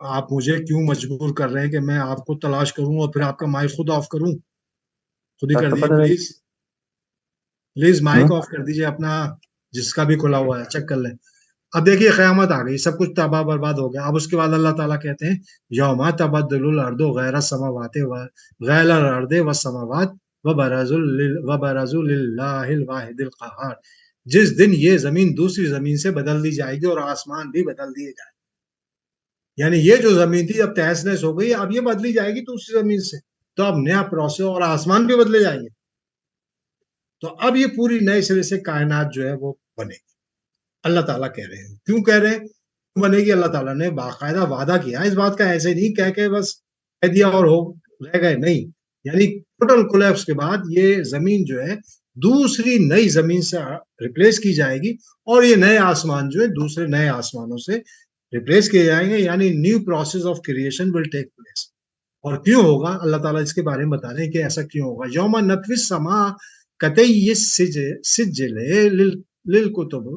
آپ مجھے کیوں مجبور کر رہے ہیں کہ میں آپ کو تلاش کروں اور پھر آپ کا مائک خود آف کروں؟ خود ہی کر دیجیے پلیز. پلیز مائک آف کر دیجیے اپنا، جس کا بھی کھلا ہوا ہے چیک کر لیں. اب دیکھیے قیامت آ گئی، سب کچھ تباہ برباد ہو گیا. اب اس کے بعد اللہ تعالیٰ کہتے ہیں یوم تبدل الارض غیر السماوات غیر الارض والسماوات وبرزوا للہ الواحد القہار. جس دن یہ زمین دوسری زمین سے بدل دی جائے گی اور آسمان بھی بدل دیے جائے گے. یعنی یہ جو زمین تھی اب تہس نہس ہو گئی، اب یہ بدلی جائے گی دوسری زمین سے، تو اب نیا پروسیس، اور آسمان بھی بدلے جائیں گے. تو اب یہ پوری نئے سرے سے کائنات جو ہے وہ بنے گی. اللہ تعالیٰ کہہ رہے ہیں. کیوں کہہ رہے ہیں بنے گی؟ اللہ تعالیٰ نے باقاعدہ وعدہ کیا اس بات کا، ایسے نہیں کہہ کے بس کہہ دیا اور ہو رہ گئے، نہیں. یعنی ٹوٹل کولیپس کے بعد یہ زمین جو ہے دوسری نئی زمین سے ریپلیس کی جائے گی، اور یہ نئے آسمان جو ہے دوسرے نئے آسمانوں سے ریپلیس کیے جائیں گے. یعنی new process of creation will take place. اور کیوں ہوگا؟ اللہ تعالیٰ اس کے بارے میں بتا رہے ہیں کہ ایسا کیوں ہوگا. یوم نطوی السماء کطی السجل للکتب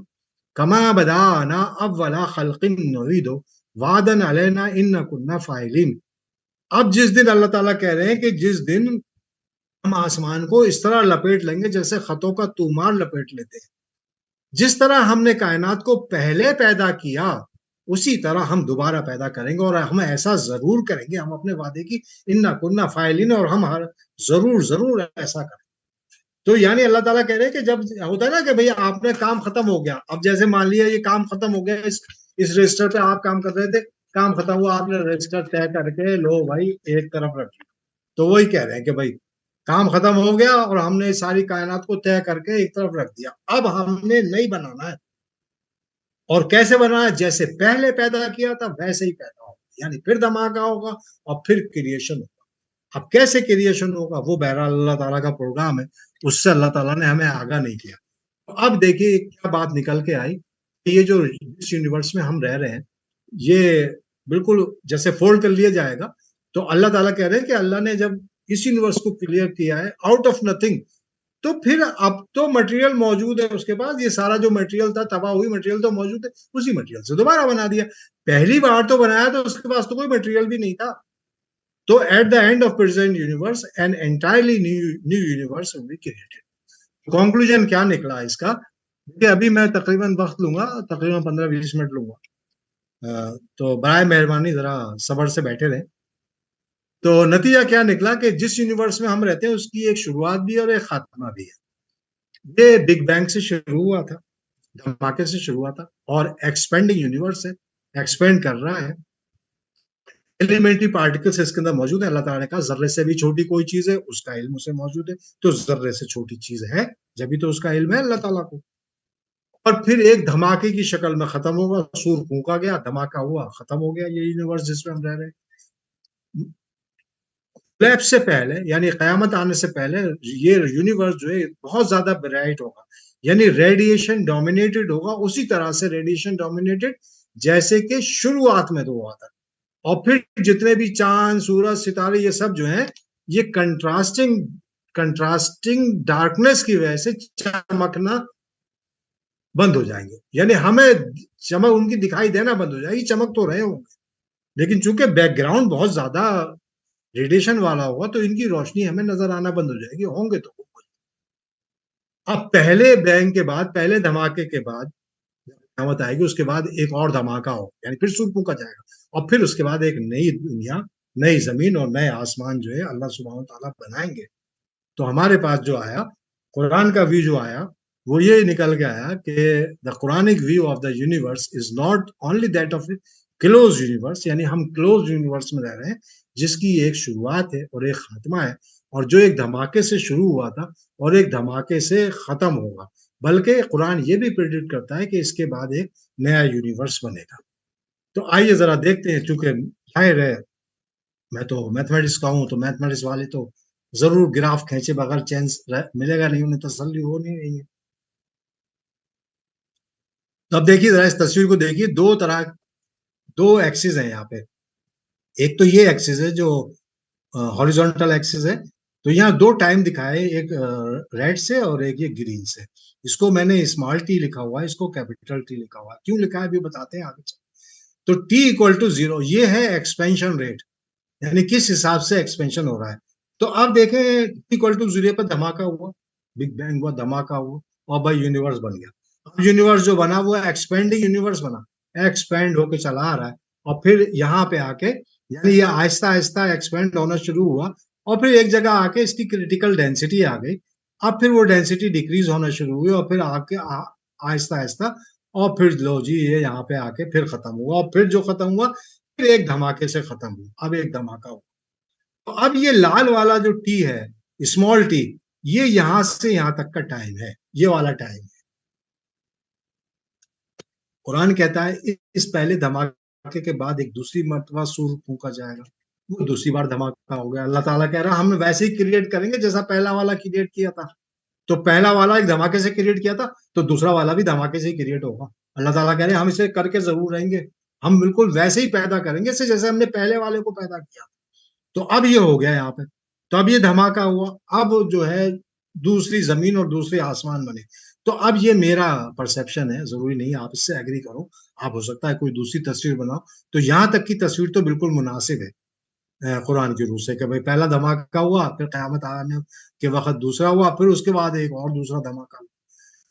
کما بدانا اول خلق نعید وعدا علینا ان کنا فاعلین. اب جس دن اللہ تعالیٰ کہہ رہے ہیں کہ جس دن ہم آسمان کو اس طرح لپیٹ لیں گے جیسے خطوں کا تومار لپیٹ لیتے ہیں. جس طرح ہم نے کائنات کو پہلے پیدا کیا اسی طرح ہم دوبارہ پیدا کریں گے، اور ہم ایسا ضرور کریں گے، ہم اپنے وعدے کی انا کنا فاعلین، اور ہم ضرور ایسا کریں. تو یعنی اللہ تعالیٰ کہہ رہے ہیں کہ جب ہوتا ہے نا کہ بھئی آپ نے کام ختم ہو گیا، اب جیسے مان لیا یہ کام ختم ہو گیا، اس رجسٹر پہ آپ کام کر رہے تھے، کام ختم ہوا، آپ نے رجسٹر طے کر کے لو بھائی ایک طرف رکھ لیا. تو وہی کہہ رہے ہیں کہ بھئی کام ختم ہو گیا اور ہم نے ساری کائنات کو طے کر کے ایک طرف رکھ دیا. اب ہم نے نہیں بنانا ہے. اور کیسے بنانا ہے؟ جیسے پہلے پیدا کیا تھا ویسے ہی پیدا ہوگا. یعنی پھر دھماکہ ہوگا اور پھر کریشن ہوگا. اب کیسے کریشن ہوگا وہ بہرحال اللہ تعالیٰ کا پروگرام ہے، اس سے اللہ تعالیٰ نے ہمیں آگاہ نہیں کیا. اب دیکھیے کیا بات نکل کے آئی کہ یہ جو اس یونیورس میں ہم رہ رہے ہیں یہ بالکل جیسے فولڈ کر لیا جائے گا. تو اللہ تعالیٰ کہہ رہے ہیں کہ اللہ نے جب اس یونیورس کو کلیئر کیا ہے آؤٹ آف نتھنگ، تو پھر اب تو مٹیریل موجود ہے اس کے پاس. یہ سارا جو مٹیریل تھا، تباہ ہوئی مٹیریل تو موجود ہے، اسی مٹیریل سے دوبارہ بنا دیا. پہلی بار تو بنایا تو اس کے پاس تو کوئی مٹیریل بھی نہیں تھا. تو at the end of present universe an entirely new universe will be created. Conclusion کیا نکلا اس کا کہ ابھی میں تقریباً وقت لوں گا، تقریباً 15-20 منٹ لوں گا، تو برائے مہربانی ذرا صبر سے بیٹھے رہیں. تو نتیجہ کیا نکلا کہ جس یونیورس میں ہم رہتے ہیں اس کی ایک شروعات بھی اور ایک خاتمہ بھی ہے. یہ بگ بینگ سے شروع ہوا تھا، دھماکے سے شروع ہوا تھا، اور ایکسپینڈنگ یونیورس ہے، ایکسپینڈ کر رہا ہے. ایلیمنٹری پارٹیکلز اس کے اندر موجود ہیں. اللہ تعالیٰ نے کہا ذرے سے بھی چھوٹی کوئی چیز ہے اس کا علم اسے موجود ہے، تو ذرے سے چھوٹی چیز ہے جبھی تو اس کا علم ہے اللہ تعالیٰ کو. اور پھر ایک دھماکے کی شکل میں ختم ہوگا. سور پھونکا گیا، دھماکہ ہوا، ختم ہو گیا یہ یونیورس جس میں ہم رہ رہے ہیں. کولیپس سے پہلے یعنی قیامت آنے سے پہلے یہ یونیورس جو ہے بہت زیادہ برائٹ ہوگا، یعنی ریڈیشن ڈومینیٹڈ ہوگا، اسی طرح سے ریڈیشن ڈومینیٹڈ جیسے کہ شروعات میں تو ہوا تھا. اور پھر جتنے بھی چاند، سورج، ستارے یہ سب جو ہیں یہ کنٹراسٹنگ ڈارکنیس کی وجہ سے چمکنا بند ہو جائیں گے. یعنی ہمیں چمک ان کی دکھائی دینا بند ہو جائے گی. چمک تو رہے ہوں گے لیکن چونکہ بیک گراؤنڈ بہت زیادہ ریڈیشن والا ہوگا تو ان کی روشنی ہمیں نظر آنا بند ہو جائے گی. ہوں گے تو اب پہلے بینگ کے بعد، پہلے دھماکے کے بعد قیامت آئے گی، اس کے بعد ایک اور دھماکہ ہوگا، یعنی پھر سور پھونکا جائے گا، اور پھر اس کے بعد ایک نئی دنیا، نئی زمین اور نئے آسمان جو ہے اللہ سبحانہ وتعالیٰ بنائیں گے. تو ہمارے پاس جو آیا قرآن کا ویو جو آیا وہ یہ نکل کے آیا کہ the Quranic view of the universe is not only that of closed universe. یعنی ہم کلوز یونیورس میں رہ رہے ہیں جس کی ایک شروعات ہے اور ایک خاتمہ ہے، اور جو ایک دھماکے سے شروع ہوا تھا اور ایک دھماکے سے ختم ہوگا. بلکہ قرآن یہ بھی پریڈکٹ کرتا ہے کہ اس کے بعد ایک نیا یونیورس بنے گا. تو آئیے ذرا دیکھتے ہیں، چونکہ ظاہر ہے میں تو میتھمیٹکس کا ہوں تو میتھمیٹکس والے تو ضرور گراف کھینچے بغیر چینس ملے گا نہیں، انہیں تسلی ہو نہیں رہی ہے. تو اب دیکھیے ذرا اس تصویر کو دیکھیے، دو ایکسز ہیں یہاں پہ. ایک تو یہ ایکسز ہے جو ہاریزونٹل ایکسس ہے. تو یہاں دو ٹائم دکھائے، ایک ریڈ سے اور ایک یہ گرین سے. اس کو میں نے اسمال ٹی لکھا ہوا ہے، اس کو کیپیٹل ٹی لکھا ہوا ہے. کیوں لکھا ہے ابھی بتاتے ہیں آگے. تو ٹی اکول ٹو 0 یہ ہے ایکسپینشن ریٹ، یعنی کس حساب سے ایکسپینشن ہو رہا ہے. تو آپ دیکھیں ٹی اکول ٹو 0 پہ دھماکہ ہوا، بگ بینگ ہوا، دھماکہ ہوا اور بھائی یونیورس بن گیا. اب یونیورس جو بنا وہ ایکسپینڈنگ یونیورس بنا، ایکسپینڈ ہو کے چلا آ رہا ہے. اور پھر یہاں پہ آ کے یعنی یہ آہستہ آہستہ ایکسپینڈ ہونا شروع ہوا اور پھر ایک جگہ آ کے اس کی کریٹیکل ڈینسٹی آ گئی. اب پھر وہ ڈینسٹی ڈیکریز ہونا شروع ہوئی اور پھر آ کے آہستہ آہستہ اور پھر لو جی یہ یہاں پہ آ کے پھر ختم ہوا. اور پھر جو ختم ہوا پھر ایک دھماکے سے ختم ہوا. اب ایک دھماکہ ہوا. تو اب یہ لال والا جو ٹی ہے، اسمال ٹی، یہ یہاں سے یہاں تک کا ٹائم ہے، یہ والا ٹائم ہے. قرآن کہتا ہے اس پہلے دھماکے کے بعد ایک دوسری مرتبہ سور پھونکا جائے گا. وہ دوسری بار دھماکہ ہو گیا. اللہ تعالیٰ کہہ رہا ہم ویسے ہی کریٹ کریں گے جیسا پہلا والا کریٹ کیا تھا. تو پہلا والا ایک دھماکے سے کریٹ کیا تھا تو دوسرا والا بھی دھماکے سے ہی کریٹ ہوگا. اللہ تعالیٰ کہہ رہے ہیں ہم اسے کر کے ضرور رہیں گے، ہم بالکل ویسے ہی پیدا کریں گے جیسے ہم نے پہلے والے کو پیدا کیا. تو اب یہ ہو گیا یہاں پہ. تو اب یہ دھماکہ ہوا. اب جو ہے دوسری زمین اور دوسرے آسمان بنے. تو اب یہ میرا پرسپشن ہے، ضروری نہیں آپ اس سے ایگری کرو، آپ ہو سکتا ہے کوئی دوسری تصویر بناؤ. تو یہاں تک کی تصویر تو بالکل مناسب ہے قرآن کی روح سے کہ بھائی پہلا دھماکہ ہوا، پھر قیامت آنے کے وقت دوسرا ہوا، پھر اس کے بعد ایک اور دوسرا دھماکہ ہوا.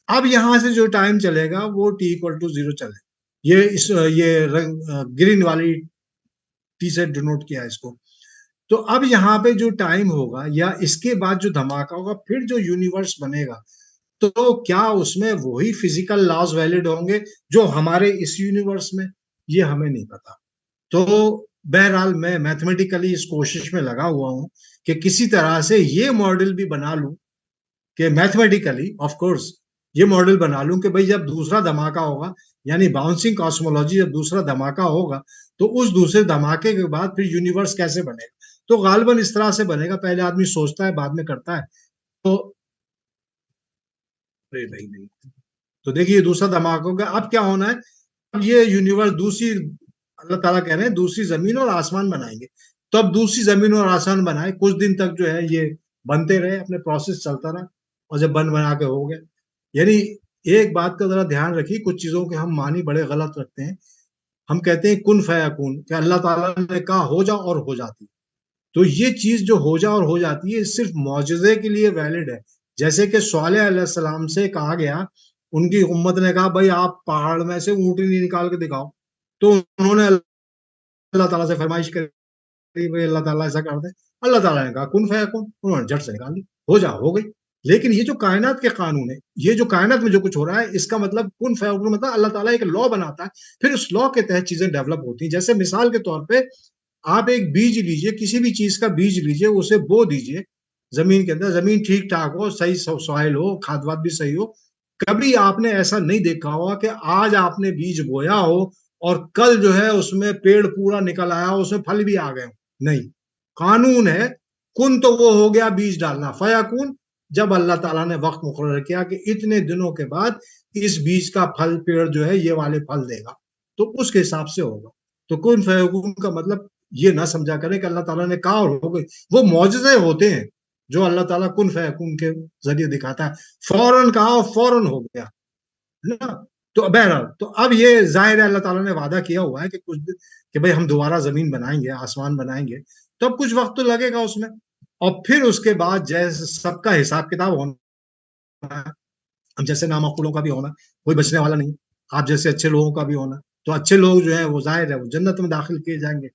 اب یہاں سے جو ٹائم چلے گا وہ ٹی اکول ٹو 0 چلے. یہ رنگ گرین والی ٹی سے ڈینوٹ کیا اس کو. تو اب یہاں پہ جو ٹائم ہوگا یا اس کے بعد جو دھماکہ ہوگا پھر جو یونیورس بنے گا، تو کیا اس میں وہی فزیکل لاز ویلڈ ہوں گے جو ہمارے اس یونیورس میں؟ یہ ہمیں نہیں پتا. تو بہرحال میں میتھمیٹیکلی اس کوشش میں لگا ہوا ہوں کہ کسی طرح سے یہ ماڈل بھی بنا لوں کہ میتھمیٹیکلی آف کورس یہ ماڈل بنا لوں کہ بھئی جب دوسرا دھماکہ ہوگا، یعنی باؤنسنگ کاسمولوجی جب دوسرا دھماکہ ہوگا تو اس دوسرے دھماکے کے بعد پھر یونیورس کیسے بنے گا. تو غالباً اس طرح سے بنے گا، پہلے آدمی سوچتا ہے بعد میں کرتا ہے. تو دیکھیے دوسرا دھماکہ ہوگا. اب کیا ہونا ہے، اب یہ یونیورس دوسری، اللہ تعالیٰ کہہ رہے ہیں دوسری زمین اور آسمان بنائیں گے. تو اب دوسری زمین اور آسمان بنائے، کچھ دن تک جو ہے یہ بنتے رہے، اپنے پروسیس چلتا رہا اور جب بنا کے ہو گئے. یعنی ایک بات کا ذرا دھیان رکھیے، کچھ چیزوں کے ہم معنی بڑے غلط رکھتے ہیں. ہم کہتے ہیں کن فیکون، کہ اللہ تعالیٰ نے کہا ہو جا اور ہو جاتی. تو یہ چیز جو ہو جا اور ہو جاتی ہے صرف معجزے کے لیے ویلڈ ہے. جیسے کہ صالح علیہ السلام سے کہا گیا، ان کی امت نے کہا بھائی آپ پہاڑ میں سے اونٹنی نکال کے دکھاؤ. تو انہوں نے اللہ تعالیٰ سے فرمائش کری بھائی اللہ تعالیٰ ایسا کر دے. اللہ تعالیٰ نے کہا کن فیکون، انہوں نے جھٹ سے نکال دی، ہو جا، ہو گئی. لیکن یہ جو کائنات کے قانون ہے، یہ جو کائنات میں جو کچھ ہو رہا ہے، اس کا مطلب کن فیکون مطلب اللہ تعالیٰ ایک لا بناتا ہے، پھر اس لا کے تحت چیزیں ڈیولپ ہوتی ہیں. جیسے مثال کے طور پہ آپ ایک بیج لیجئے، کسی بھی چیز کا بیج لیجئے، اسے بو دیجئے زمین کے اندر، زمین ٹھیک ٹھاک ہو، صحیح سوائل ہو، کھاد واد بھی صحیح ہو. کبھی آپ نے ایسا نہیں دیکھا ہوا کہ آج آپ نے بیج بویا ہو اور کل جو ہے اس میں پیڑ پورا نکل آیا ہو، اس میں پھل بھی آ گئے ہو. نہیں، قانون ہے کن تو وہ ہو گیا بیج ڈالنا، فیکون جب اللہ تعالیٰ نے وقت مقرر کیا کہ اتنے دنوں کے بعد اس بیج کا پھل پیڑ جو ہے یہ والے پھل دے گا، تو اس کے حساب سے ہوگا. تو کن فیکون کا مطلب یہ نہ سمجھا کرے کہ اللہ تعالیٰ نے کہا اور ہو گئی. وہ معجزے ہوتے ہیں جو اللہ تعالیٰ کن فیکون کے ذریعے دکھاتا ہے. فوراً کہا اور فوراً ہو گیا نا. تو بہرحال تو اب یہ ظاہر ہے اللہ تعالیٰ نے وعدہ کیا ہوا ہے کہ کچھ کہ بھئی ہم دوبارہ زمین بنائیں گے، آسمان بنائیں گے. تو اب کچھ وقت تو لگے گا اس میں، اور پھر اس کے بعد جیسے سب کا حساب کتاب ہونا ہے. ہم جیسے نامعقولوں کا بھی ہونا، کوئی بچنے والا نہیں. آپ جیسے اچھے لوگوں کا بھی ہونا. تو اچھے لوگ جو ہیں وہ ظاہر ہے وہ جنت میں داخل کیے جائیں گے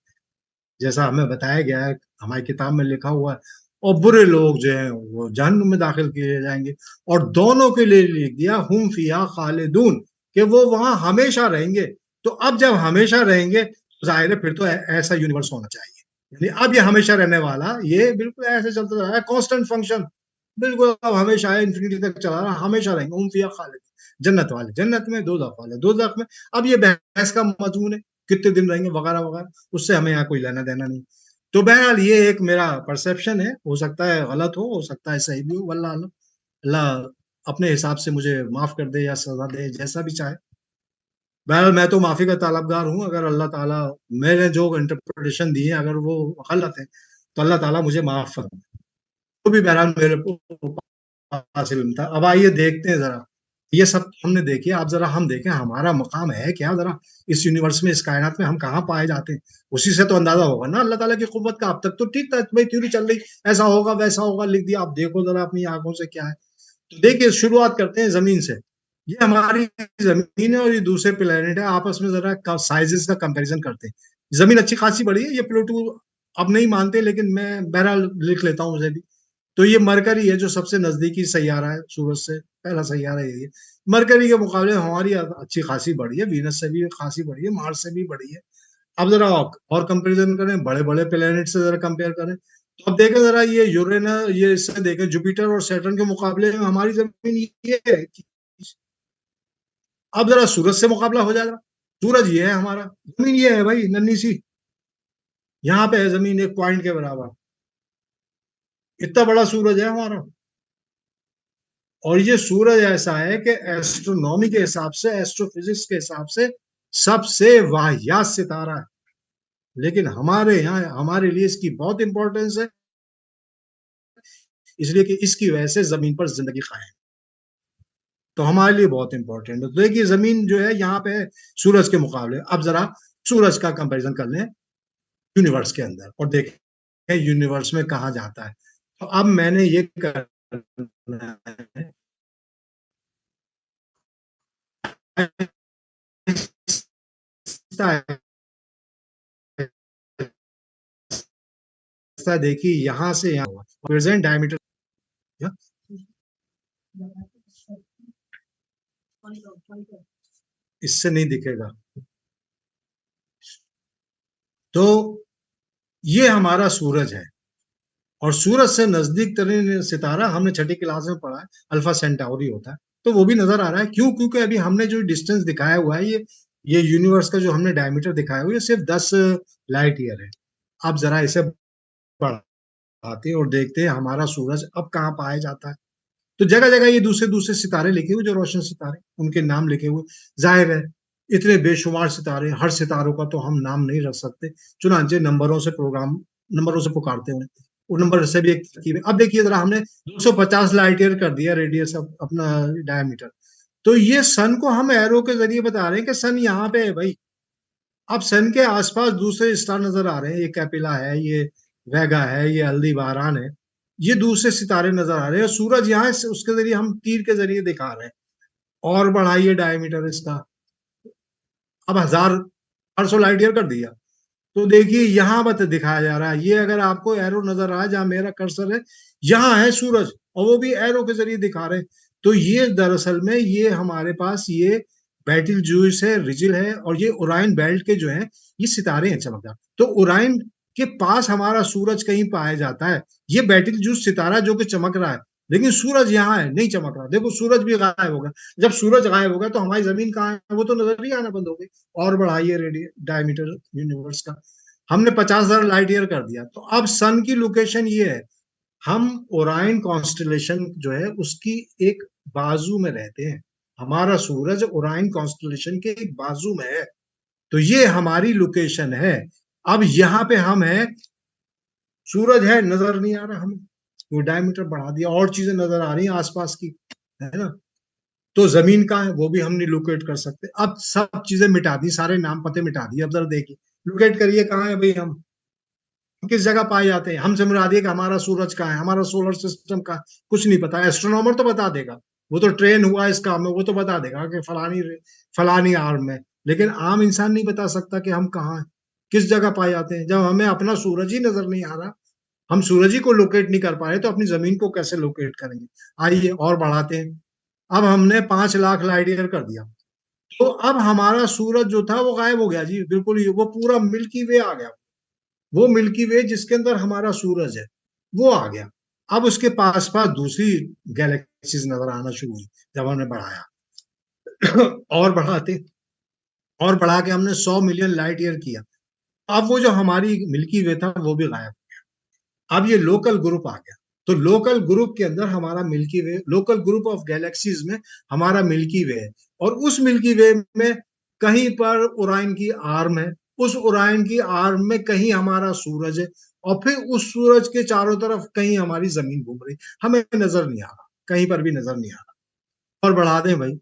جیسا ہمیں بتایا گیا ہے، ہماری کتاب میں لکھا ہوا ہے. اور برے لوگ جو ہیں وہ جہنم میں داخل کیے جائیں گے. اور دونوں کے لیے لکھ دیا ہم فیہا خالدون، کہ وہ وہاں ہمیشہ رہیں گے. تو اب جب ہمیشہ رہیں گے ظاہر ہے پھر تو ایسا یونیورس ہونا چاہیے. یعنی اب یہ ہمیشہ رہنے والا، یہ بالکل ایسے چلتا رہا ہے، کانسٹنٹ فنکشن، بالکل اب ہمیشہ ہے، انفینٹی تک چلا رہا، ہمیشہ رہیں گے. ہم فیہا خالدون، جنت والے جنت میں، دوزخ والے دوزخ میں. اب یہ بحث کا مضمون ہے کتنے دن رہیں گے وغیرہ وغیرہ، اس سے ہمیں یہاں کوئی لینا دینا نہیں. تو بہرحال یہ ایک میرا پرسیپشن ہے، ہو سکتا ہے غلط ہو سکتا ہے صحیح بھی ہو، واللہ عالم، اللہ اپنے حساب سے مجھے معاف کر دے یا سزا دے، جیسا بھی چاہے۔ بہرحال میں تو معافی کا طلبگار ہوں، اگر اللہ تعالیٰ میرے جو انٹرپریٹیشن دی ہے اگر وہ غلط ہے تو اللہ تعالیٰ مجھے معاف کر دے، وہ بھی بہرحال میرے کو حاصل تھا۔ اب آئیے دیکھتے ہیں ذرا، یہ سب ہم نے دیکھی، اب ذرا ہم دیکھیں ہمارا مقام ہے کیا، ذرا اس یونیورس میں، اس کائنات میں ہم کہاں پائے جاتے ہیں، اسی سے تو اندازہ ہوگا نا اللہ تعالیٰ کی قوت کا۔ اب تک تو ٹھیک تھا بھائی، تھیوری چل رہی، ایسا ہوگا ویسا ہوگا لکھ دیا، اب دیکھو ذرا اپنی آنکھوں سے کیا ہے۔ تو دیکھیے شروعات کرتے ہیں زمین سے، یہ ہماری زمین ہے اور یہ دوسرے پلانٹ ہے، آپس میں ذرا سائزز کا کمپیریزن کرتے ہیں۔ زمین اچھی خاصی بڑی ہے، یہ پلوٹو اب نہیں مانتے لیکن میں بہرحال لکھ لیتا ہوں اسے بھی۔ تو یہ مرکری ہے جو سب سے نزدیکی سیارہ ہے سورج سے، پہلا سیارہ یہی ہے۔ مرکری کے مقابلے ہماری اچھی خاصی بڑی ہے، وینس سے بھی خاصی بڑی ہے، مارس سے بھی بڑی ہے۔ اب ذرا اور کمپیریزن کریں، بڑے بڑے پلانٹ سے ذرا کمپیئر کریں تو اب دیکھیں ذرا یہ یورینس، یہ اس سے دیکھیں جوپیٹر اور سیٹرن کے مقابلے میں ہماری زمین یہ ہے۔ اب ذرا سورج سے مقابلہ ہو جائے گا، سورج یہ ہے ہمارا، زمین یہ ہے بھائی ننھی سی، یہاں پہ ہے زمین ایک پوائنٹ کے برابر، اتنا بڑا سورج ہے ہمارا۔ اور یہ سورج ایسا ہے کہ ایسٹرونومی کے حساب سے، ایسٹرو فزکس کے حساب سے سب سے واحیات ستارہ ہے، لیکن ہمارے یہاں ہمارے لیے اس کی بہت امپورٹنس ہے، اس لیے کہ اس کی وجہ سے زمین پر زندگی قائم، تو ہمارے لیے بہت امپورٹنٹ ہے۔ تو دیکھیے زمین جو ہے یہاں پہ سورج کے مقابلے، اب ذرا سورج کا کمپیریزن کر لیں یونیورس کے اندر اور دیکھیں یونیورس میں کہاں جاتا ہے۔ تو اب میں نے یہ کرنا ہے، دیکھیے یہاں سے یہاں پریزنٹ ڈائمیٹر اس سے نہیں دکھے گا، تو یہ ہمارا سورج ہے، اور سورج سے نزدیک ترین ستارہ ہم نے چھٹی کلاس میں پڑھا ہے الفا سینٹاوری ہوتا ہے، تو وہ بھی نظر آ رہا ہے۔ کیوں؟ کیونکہ ابھی ہم نے جو ڈسٹینس دکھایا ہوا ہے، یہ یونیورس کا جو ہم نے ڈائمیٹر دکھایا ہوا ہے، یہ صرف 10 لائٹ ایئر ہے۔ اب ذرا اسے بڑھاتے ہیں اور دیکھتے ہیں ہمارا سورج اب کہاں پایا جاتا ہے۔ تو جگہ جگہ یہ دوسرے ستارے لکھے ہوئے جو روشن ستارے، ان کے نام لکھے ہوئے، ظاہر ہے اتنے بے شمار ستارے، ہر ستاروں کا تو ہم نام نہیں رکھ سکتے، چنانچہ نمبروں سے پکارتے ہوئے وہ نمبر سے بھی ایک ترکیب ہے۔ اب دیکھیے ذرا ہم نے 250 لائٹ ایئر کر دیا ریڈیس اپنا ڈائمیٹر، تو یہ سن کو ہم ایرو کے ذریعے بتا رہے ہیں کہ سن یہاں پہ ہے بھائی۔ اب سن کے آس پاس دوسرے اسٹار نظر آ رہے ہیں، یہ کیپیلا ہے، یہ ویگا ہے، یہ الدی باران ہے، یہ دوسرے ستارے نظر آ رہے ہیں، اور سورج یہاں اس کے ذریعے ہم تیر کے ذریعے دکھا رہے ہیں۔ اور بڑھائیے ڈائمیٹر اس کا، اب 1800 لائٹ ایئر کر دیا، تو دیکھیے یہاں بت دکھایا جا رہا ہے، یہ اگر آپ کو ایرو نظر آئے جہاں میرا کرسر ہے، یہاں ہے سورج، اور وہ بھی ایرو کے ذریعے دکھا رہے ہیں۔ تو یہ دراصل میں یہ ہمارے پاس یہ بیٹل جوئس ہے، ریجل ہے، اور یہ اورائن بیلٹ کے جو ہیں یہ ستارے ہیں چمکدار۔ تو اورائن کے پاس ہمارا سورج کہیں پایا جاتا ہے، یہ بیٹل جوئس ستارہ جو کہ چمک رہا ہے، لیکن سورج یہاں ہے نہیں چمک رہا۔ دیکھو سورج بھی غائب ہوگا، جب سورج غائب ہوگا تو ہماری زمین کہاں ہے، وہ تو نظر ہی آنا بند ہو گئی۔ اور بڑھائیے ڈائمیٹر یونیورس کا، ہم نے 50,000 لائٹ ایئر کر دیا۔ تو اب سن کی لوکیشن یہ ہے، ہم اورائن کانسٹلیشن جو ہے اس کی ایک بازو میں رہتے ہیں، ہمارا سورج اورائن کانسٹلیشن کے ایک بازو میں ہے، تو یہ ہماری لوکیشن ہے۔ اب یہاں پہ ہم ہیں، سورج ہے نظر نہیں آ رہا، ہمیں وہ ڈائمیٹر بڑھا دیا، اور چیزیں نظر آ رہی ہیں آس پاس کی، ہے نا۔ تو زمین کہاں ہے وہ بھی ہم نہیں لوکیٹ کر سکتے۔ اب سب چیزیں مٹا دی، سارے نام پتے مٹا دیے، اب ذرا دیکھیے لوکیٹ کریے کہاں ہے بھائی، ہم کس جگہ پائے جاتے ہیں۔ ہم سے مراد یہ کہ ہمارا سورج کہاں ہے، ہمارا سولر سسٹم کا کچھ نہیں پتا۔ ایسٹرونومر تو بتا دے گا، وہ تو ٹرین ہوا اس کام میں، وہ تو بتا دے گا کہ فلانی آرم میں، لیکن عام انسان نہیں بتا سکتا کہ ہم کہاں ہیں، کس جگہ پائے جاتے ہیں۔ جب ہمیں اپنا سورج ہی نظر نہیں آ رہا، ہم سورج ہی کو لوکیٹ نہیں کر پا رہے، تو اپنی زمین کو کیسے لوکیٹ کریں گے۔ آئیے اور بڑھاتے ہیں، اب ہم نے 5 لاکھ لائٹ ایئر کر دیا، تو اب ہمارا سورج جو تھا وہ غائب ہو گیا جی، بالکل وہ پورا ملکی وے آ گیا، وہ ملکی وے جس کے اندر ہمارا سورج ہے وہ آ گیا۔ اب اس کے پاس دوسری گیلیکسیز نظر آنا شروع ہوئی جب ہم نے بڑھایا اور بڑھاتے اور بڑھا کے ہم نے 100 ملین لائٹ ایئر کیا۔ اب وہ جو ہماری ملکی وے تھا وہ بھی غائب ہو گیا، اب یہ لوکل گروپ آ گیا. تو لوکل گروپ کے اندر ہمارا ملکی وے، لوکل گروپ آف گیلیکسیز میں ہمارا ملکی وے ہے، اور اس ملکی وے میں کہیں پر اورائن کی آرم ہے، اس اورائن کی آرم میں کہیں ہمارا سورج ہے، اور پھر اس سورج کے چاروں طرف کہیں ہماری زمین گھوم رہی، ہمیں نظر نہیں آ رہا، کہیں پر بھی نظر نہیں آ رہا. اور بڑھا دیں بھائی،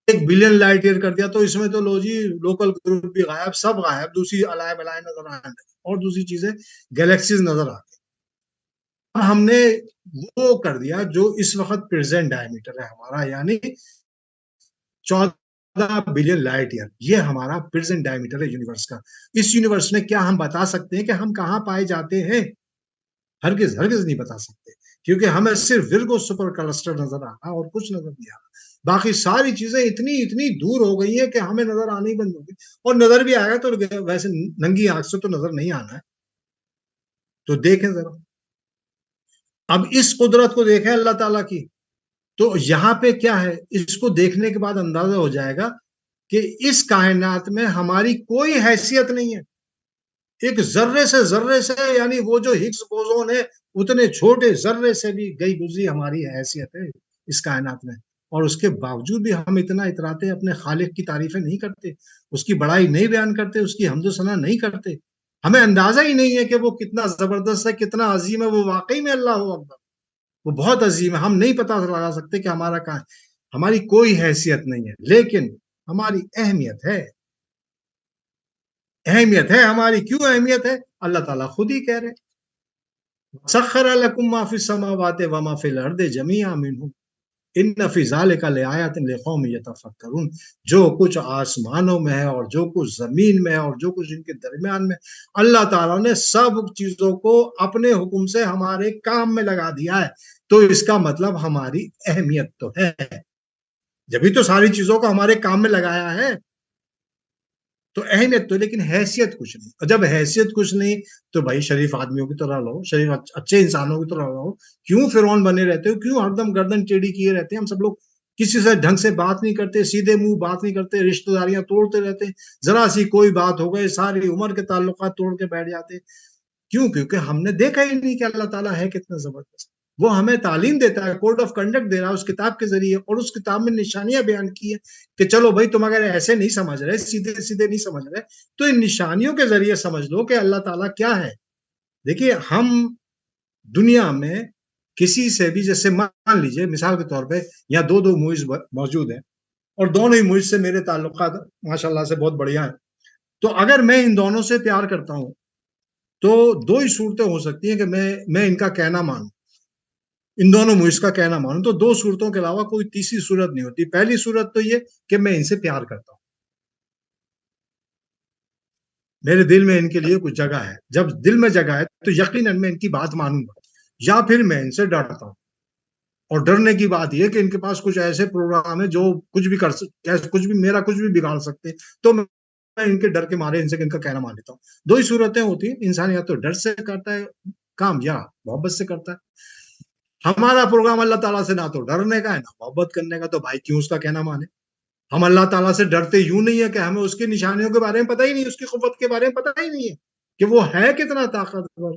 1 بلین لائٹ ایئر کر دیا تو اس میں تو لو جی لوکل گروپ بھی غائب، سب غائب، دوسری الائے بلائے نظر آنے اور دوسری چیزیں گیلیکسیز نظر آتی. اب ہم نے وہ کر دیا جو اس وقت پریزنٹ ڈائمیٹر ہے ہمارا، یعنی 14 بلین لائٹ ایئر، یہ ہمارا پریزنٹ ڈائمیٹر ہے یونیورس کا. اس یونیورس میں کیا ہم بتا سکتے ہیں کہ ہم کہاں پائے جاتے ہیں؟ ہرگز ہرگز نہیں بتا سکتے، کیونکہ ہمیں صرف ورگو سپر کلسٹر نظر آنا اور کچھ نظر نہیں آنا. باقی ساری چیزیں اتنی دور ہو گئی ہیں کہ ہمیں نظر آنی بند ہو گئی، اور نظر بھی آئے گا تو ویسے ننگی آنکھ سے تو نظر نہیں آنا ہے. تو دیکھیں ذرا، اب اس قدرت کو دیکھیں اللہ تعالیٰ کی، تو یہاں پہ کیا ہے، اس کو دیکھنے کے بعد اندازہ ہو جائے گا کہ اس کائنات میں ہماری کوئی حیثیت نہیں ہے. ایک ذرے سے یعنی وہ جو ہگز بوزون ہے، اتنے چھوٹے ذرے سے بھی گئی گزری ہماری حیثیت ہے اس کائنات میں. اور اس کے باوجود بھی ہم اتنا اتراتے ہیں، اپنے خالق کی تعریفیں نہیں کرتے، اس کی بڑائی نہیں بیان کرتے، اس کی حمد و ثنا نہیں کرتے. ہمیں اندازہ ہی نہیں ہے کہ وہ کتنا زبردست ہے، کتنا عظیم ہے. وہ واقعی میں اللہ اکبر، وہ بہت عظیم ہے. ہم نہیں پتہ لگا سکتے کہ ہمارا کہاں، ہماری کوئی حیثیت نہیں ہے، لیکن ہماری اہمیت ہے. اہمیت ہے ہماری. کیوں اہمیت ہے؟ اللہ تعالیٰ خود ہی کہہ رہے سخر لکم ما فی السماوات و ما فی الارض جميعا منہ ان فی ذلک لآیات لقوم یتفکرون. جو کچھ آسمانوں میں ہے اور جو کچھ زمین میں ہے اور جو کچھ ان کے درمیان میں، اللہ تعالیٰ نے سب چیزوں کو اپنے حکم سے ہمارے کام میں لگا دیا ہے. تو اس کا مطلب ہماری اہمیت تو ہے، جبھی تو ساری چیزوں کو ہمارے کام میں لگایا ہے. تو اہمیت تو، لیکن حیثیت کچھ نہیں. اور جب حیثیت کچھ نہیں تو بھائی شریف آدمیوں کی طرح رہو، شریف اچھے انسانوں کی طرح رہو. کیوں فرعون بنے رہتے ہو؟ کیوں ہر دم گردن ٹیڑھی کیے رہتے ہیں؟ ہم سب لوگ کسی سے ڈھنگ سے بات نہیں کرتے، سیدھے منہ بات نہیں کرتے، رشتہ داریاں توڑتے رہتے ہیں. ذرا سی کوئی بات ہو گئے ساری عمر کے تعلقات توڑ کے بیٹھ جاتے. کیوں؟ کیونکہ ہم نے دیکھا ہی نہیں کہ اللہ تعالیٰ ہے کتنا زبردست. وہ ہمیں تعلیم دیتا ہے، کوڈ آف کنڈکٹ دے رہا ہے اس کتاب کے ذریعے، اور اس کتاب میں نشانیاں بیان کی ہیں کہ چلو بھائی تم اگر ایسے نہیں سمجھ رہے، سیدھے سیدھے نہیں سمجھ رہے، تو ان نشانیوں کے ذریعے سمجھ لو کہ اللہ تعالیٰ کیا ہے. دیکھیے، ہم دنیا میں کسی سے بھی، جیسے مان لیجئے مثال کے طور پہ یہاں دو موئز موجود ہیں، اور دونوں ہی موئز سے میرے تعلقات ماشاءاللہ سے بہت بڑھیا ہیں. تو اگر میں ان دونوں سے پیار کرتا ہوں تو دو ہی صورتیں ہو سکتی ہیں کہ میں ان کا کہنا مانوں، ان دونوں موئز کا کہنا مانوں. تو دو صورتوں کے علاوہ کوئی تیسری صورت نہیں ہوتی. پہلی صورت تو یہ کہ میں ان سے پیار کرتا ہوں، میرے دل میں ان کے لیے کچھ جگہ ہے. جب دل میں جگہ ہے تو یقیناً میں ان کی بات مانوں گا. یا پھر میں ان سے ڈرتا ہوں، اور ڈرنے کی بات یہ کہ ان کے پاس کچھ ایسے پروگرام ہیں جو کچھ بھی کر سکتے، کچھ بھی میرا کچھ بھی بگاڑ سکتے. تو میں ان کے ڈر کے مارے ان سے ان کا کہنا مان لیتا ہوں. دو ہی صورتیں ہوتی ہیں. انسان یا تو ڈر سے کرتا ہے کام یا محبت سے کرتا ہے. ہمارا پروگرام اللہ تعالیٰ سے نہ تو ڈرنے کا ہے نہ محبت کرنے کا. تو بھائی کیوں اس کا کہنا مانے؟ ہم اللہ تعالیٰ سے ڈرتے یوں نہیں ہے کہ ہمیں اس کی نشانیوں کے بارے میں پتہ ہی نہیں، اس کی قوت کے بارے میں پتہ ہی نہیں ہے کہ وہ ہے کتنا طاقتور،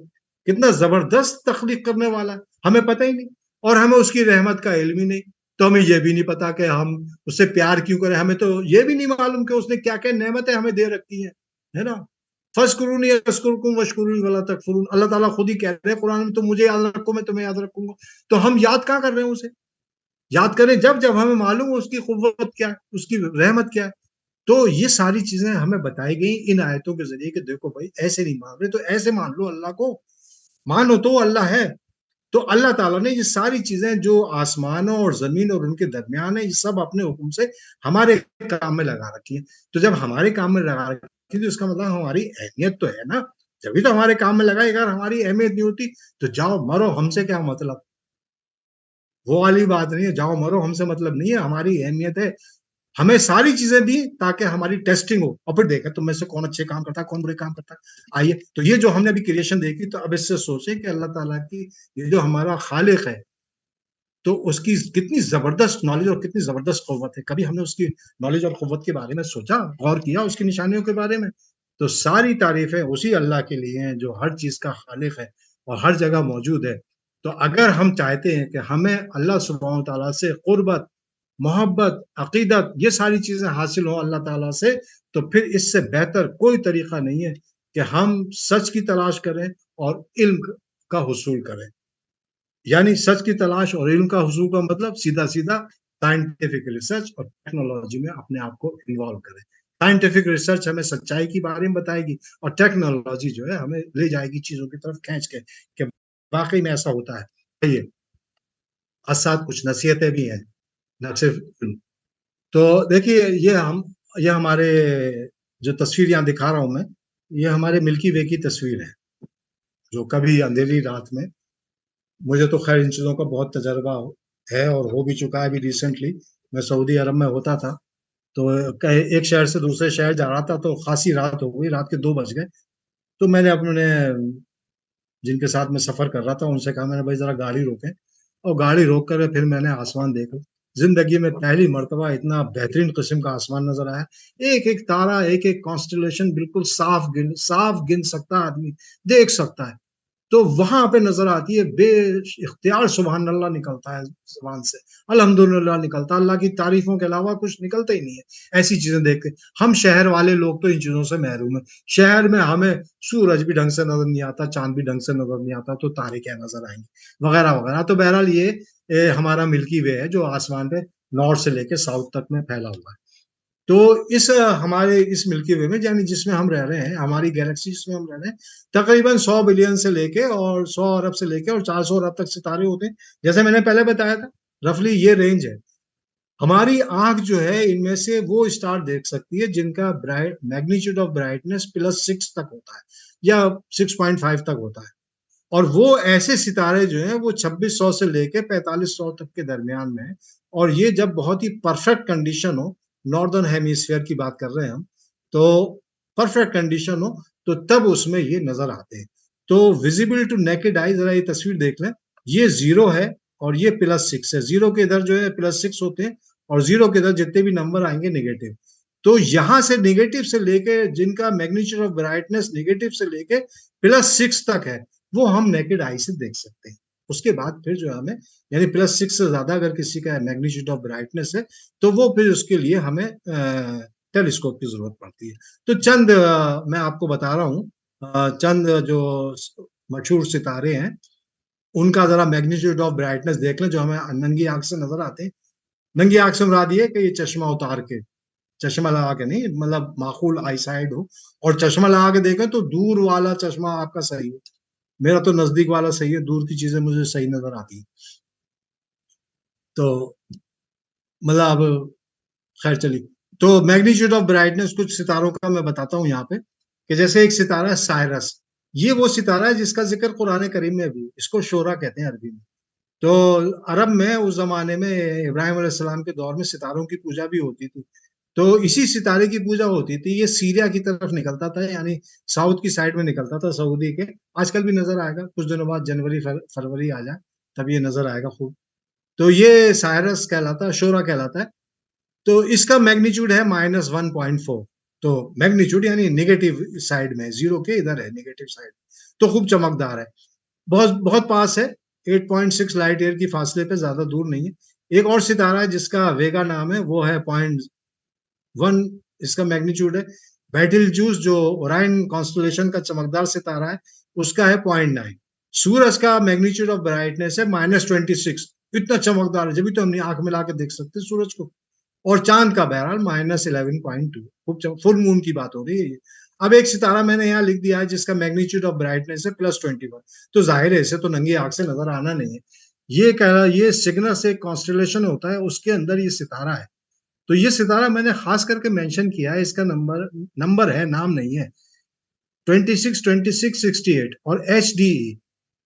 کتنا زبردست تخلیق کرنے والا، ہمیں پتہ ہی نہیں. اور ہمیں اس کی رحمت کا علم ہی نہیں، تو ہمیں یہ بھی نہیں پتا کہ ہم اس سے پیار کیوں کریں. ہمیں تو یہ بھی نہیں معلوم کہ اس نے کیا کیا نعمتیں ہمیں دے رکھی ہیں، ہے نا. فَاذْكُرُونِي أَذْكُرْكُمْ وَاشْكُرُوا لِي وَلَا تَكْفُرُونَ. اللہ تعالیٰ خود ہی کہہ رہے ہیں قرآن میں، تم مجھے یاد رکھو میں تمہیں یاد رکھوں گا. تو ہم یاد کہاں کر رہے ہیں اسے؟ یاد کریں جب ہمیں معلوم ہو اس کی قوت کیا ہے، اس کی رحمت کیا ہے. تو یہ ساری چیزیں ہمیں بتائی گئی ان آیتوں کے ذریعے کہ دیکھو بھائی ایسے نہیں مان رہے تو ایسے مان لو، اللہ کو مانو تو اللہ ہے. تو اللہ تعالیٰ نے یہ ساری چیزیں جو آسمانوں اور زمین اور ان کے درمیان ہے، یہ سب اپنے حکم سے ہمارے کام میں لگا رکھی ہے. تو جب ہمارے کام میں لگا رکھی تو اس کا مطلب ہماری اہمیت تو ہے نا. جبھی تو ہمارے کام میں لگا. اگر ہماری اہمیت نہیں ہوتی تو جاؤ مرو، ہم سے کیا مطلب. وہ والی بات نہیں ہے، جاؤ مرو ہم سے مطلب نہیں ہے. ہماری اہمیت ہے، ہمیں ساری چیزیں دی تاکہ ہماری ٹیسٹنگ ہو، اور پھر دیکھیں تم میں سے کون اچھے کام کرتا ہے، کون برے کام کرتا ہے. آئیے تو یہ جو ہم نے ابھی کریشن دیکھی، تو اب اس سے سوچیں کہ اللہ تعالیٰ کی یہ جو ہمارا خالق ہے تو اس کی کتنی زبردست نالج اور کتنی زبردست قوت ہے. کبھی ہم نے اس کی نالج اور قوت کے بارے میں سوچا، غور کیا اس کی نشانیوں کے بارے میں؟ تو ساری تعریفیں اسی اللہ کے لیے ہیں جو ہر چیز کا خالق ہے اور ہر جگہ موجود ہے. تو اگر ہم چاہتے ہیں کہ ہمیں اللہ سبحانہ و تعالیٰ سے قربت، محبت، عقیدت، یہ ساری چیزیں حاصل ہوں اللہ تعالیٰ سے، تو پھر اس سے بہتر کوئی طریقہ نہیں ہے کہ ہم سچ کی تلاش کریں اور علم کا حصول کریں. یعنی سچ کی تلاش اور علم کا حصول کا مطلب سیدھا سیدھا سائنٹیفک ریسرچ اور ٹیکنالوجی میں اپنے آپ کو انوالو کریں. سائنٹیفک ریسرچ ہمیں سچائی کے بارے میں بتائے گی اور ٹیکنالوجی جو ہے ہمیں لے جائے گی چیزوں کی طرف کھینچ کے کہ واقعی میں ایسا ہوتا ہے. یہ ساتھ کچھ نصیحتیں بھی ہیں، نہ صرف علم. تو دیکھیے یہ ہمارے جو تصویر یہاں دکھا رہا ہوں میں، یہ ہمارے ملکی وے کی تصویر ہے جو کبھی اندھیری رات میں، مجھے تو خیر ان چیزوں کا بہت تجربہ ہے اور ہو بھی چکا ہے. ابھی ریسنٹلی میں سعودی عرب میں ہوتا تھا، تو ایک شہر سے دوسرے شہر جا رہا تھا، تو خاصی رات ہو گئی، رات کے 2 بج گئے. تو میں نے اپنے جن کے ساتھ میں سفر کر رہا تھا ان سے کہا، میں نے بھائی ذرا گاڑی روکیں، اور گاڑی روک کر پھر میں نے آسمان دیکھا. زندگی میں پہلی مرتبہ اتنا بہترین قسم کا آسمان نظر آیا. ایک ایک تارا، ایک ایک کانسٹیلیشن بالکل صاف گن سکتا ہے، آدمی دیکھ سکتا ہے. تو وہاں پہ نظر آتی ہے، بے اختیار سبحان اللہ نکلتا ہے زبان سے، الحمدللہ نکلتا ہے، اللہ کی تعریفوں کے علاوہ کچھ نکلتا ہی نہیں ہے. ایسی چیزیں دیکھ کے ہم شہر والے لوگ تو ان چیزوں سے محروم ہیں. شہر میں ہمیں سورج بھی ڈھنگ سے نظر نہیں آتا، چاند بھی ڈھنگ سے نظر نہیں آتا، تو تارے کیا نظر آئیں گے وغیرہ وغیرہ. تو بہرحال یہ ہمارا ملکی وے ہے جو آسمان پہ نارتھ سے لے کے ساؤتھ تک میں پھیلا ہوا ہے. تو ہمارے اس ملکی وے میں، یعنی جس میں ہم رہ رہے ہیں، ہماری گیلیکسی جس میں ہم رہ رہے ہیں، تقریباً 100 بلین سے لے کے اور 100 ارب سے لے کے اور 400 ارب تک ستارے ہوتے ہیں. جیسے میں نے پہلے بتایا تھا، رفلی یہ رینج ہے. ہماری آنکھ جو ہے ان میں سے وہ اسٹار دیکھ سکتی ہے جن کا میگنیچیوڈ آف برائٹنس +6 تک ہوتا ہے یا 6.5 تک ہوتا ہے. اور وہ ایسے ستارے جو ہیں وہ 2600 سے لے کے 4500 تک کے درمیان میں ہیں. اور یہ جب بہت ہی پرفیکٹ کنڈیشن ہو، ناردرن ہیمیسفیئر کی بات کر رہے ہیں ہم، تو پرفیکٹ کنڈیشن ہو تو تب اس میں یہ نظر آتے ہیں. تو ویزیبل ٹو نیکڈ آئی، ذرا یہ تصویر دیکھ لیں، یہ 0 ہے اور یہ +6 ہے. 0 کے ادھر جو ہے +6 ہوتے ہیں اور 0 کے ادھر جتنے بھی نمبر آئیں گے نیگیٹو. تو یہاں سے نیگیٹو سے لے کے جن کا میگنیچیوڈ آف برائٹنس نیگیٹو سے لے کے +6 تک ہے، وہ ہم نیکڈ آئی سے دیکھ سکتے ہیں. اس کے بعد پھر جو ہمیں، یعنی +6 سے زیادہ اگر کسی کا میگنیچیوڈ آف برائٹنس ہے تو وہ پھر اس کے لیے ہمیں ٹیلیسکوپ کی ضرورت پڑتی ہے. تو چند میں آپ کو بتا رہا ہوں، چند جو مشہور ستارے ہیں ان کا ذرا میگنیچیوڈ آف برائٹنس دیکھ لیں جو ہمیں ننگی آنکھ سے نظر آتے ہیں. ننگی آنکھ سے مراد یہ کہ یہ چشمہ اتار کے، چشمہ لگا کے نہیں، مطلب معقول آئی سائڈ ہو اور چشمہ لگا کے دیکھیں تو دور والا چشمہ آپ کا صحیح ہو. میرا تو نزدیک والا صحیح ہے، دور کی چیزیں مجھے صحیح نظر آتی ہیں. تو مطلب خیر چلیے. تو میگنیچیوڈ آف برائٹنس کچھ ستاروں کا میں بتاتا ہوں یہاں پہ، کہ جیسے ایک ستارہ ہے سائرس. یہ وہ ستارہ ہے جس کا ذکر قرآن کریم میں بھی، اس کو شورا کہتے ہیں عربی میں. تو عرب میں اس زمانے میں ابراہیم علیہ السلام کے دور میں ستاروں کی پوجا بھی ہوتی تھی. تو اسی ستارے کی پوجا ہوتی تھی. یہ سیریا کی طرف نکلتا تھا، یعنی ساؤتھ کی سائڈ میں نکلتا تھا سعودی کے. آج کل بھی نظر آئے گا، کچھ دنوں بعد جنوری فروری آ جائے تب یہ نظر آئے گا خوب. تو یہ سائرس کہلاتا ہے، شورا کہلاتا ہے. تو اس کا میگنیچیوڈ ہے -1.4. تو میگنیچیوڈ یعنی نیگیٹو سائڈ میں، 0 کے ادھر ہے نیگیٹو سائڈ. تو خوب چمکدار ہے، بہت پاس ہے، 8.6 لائٹ ایئر کی فاصلے پہ، زیادہ دور نہیں ہے. ایک اور ستارہ ہے جس کا ویگا نام ہے، وہ ہے 0.1 اس کا میگنیچیوڈ ہے. بیٹل جوس جو اورائن کانسٹلیشن کا چمکدار ستارہ ہے، اس کا ہے 0.9. سورج کا میگنیچیوڈ آف برائٹنس ہے -26. اتنا چمکدار ہے جبھی تو ہم آنکھ ملا کے دیکھ سکتے سورج کو. اور چاند کا بہرحال -11.2. فل مون کی بات ہو رہی ہے. اب ایک ستارہ میں نے یہاں لکھ دیا ہے جس کا میگنیچیوڈ آف برائٹنس ہے +21. تو ظاہر ہے اسے تو ننگی آنکھ سے نظر آنا نہیں ہے. یہ کہہ رہا، یہ سگنس ایک کانسٹلیشن ہوتا ہے، اس کے اندر یہ ستارہ ہے. تو یہ ستارہ میں نے خاص کر کے مینشن کیا ہے، اس کا نمبر ہے، نام نہیں ہے، 262668 اور HDE.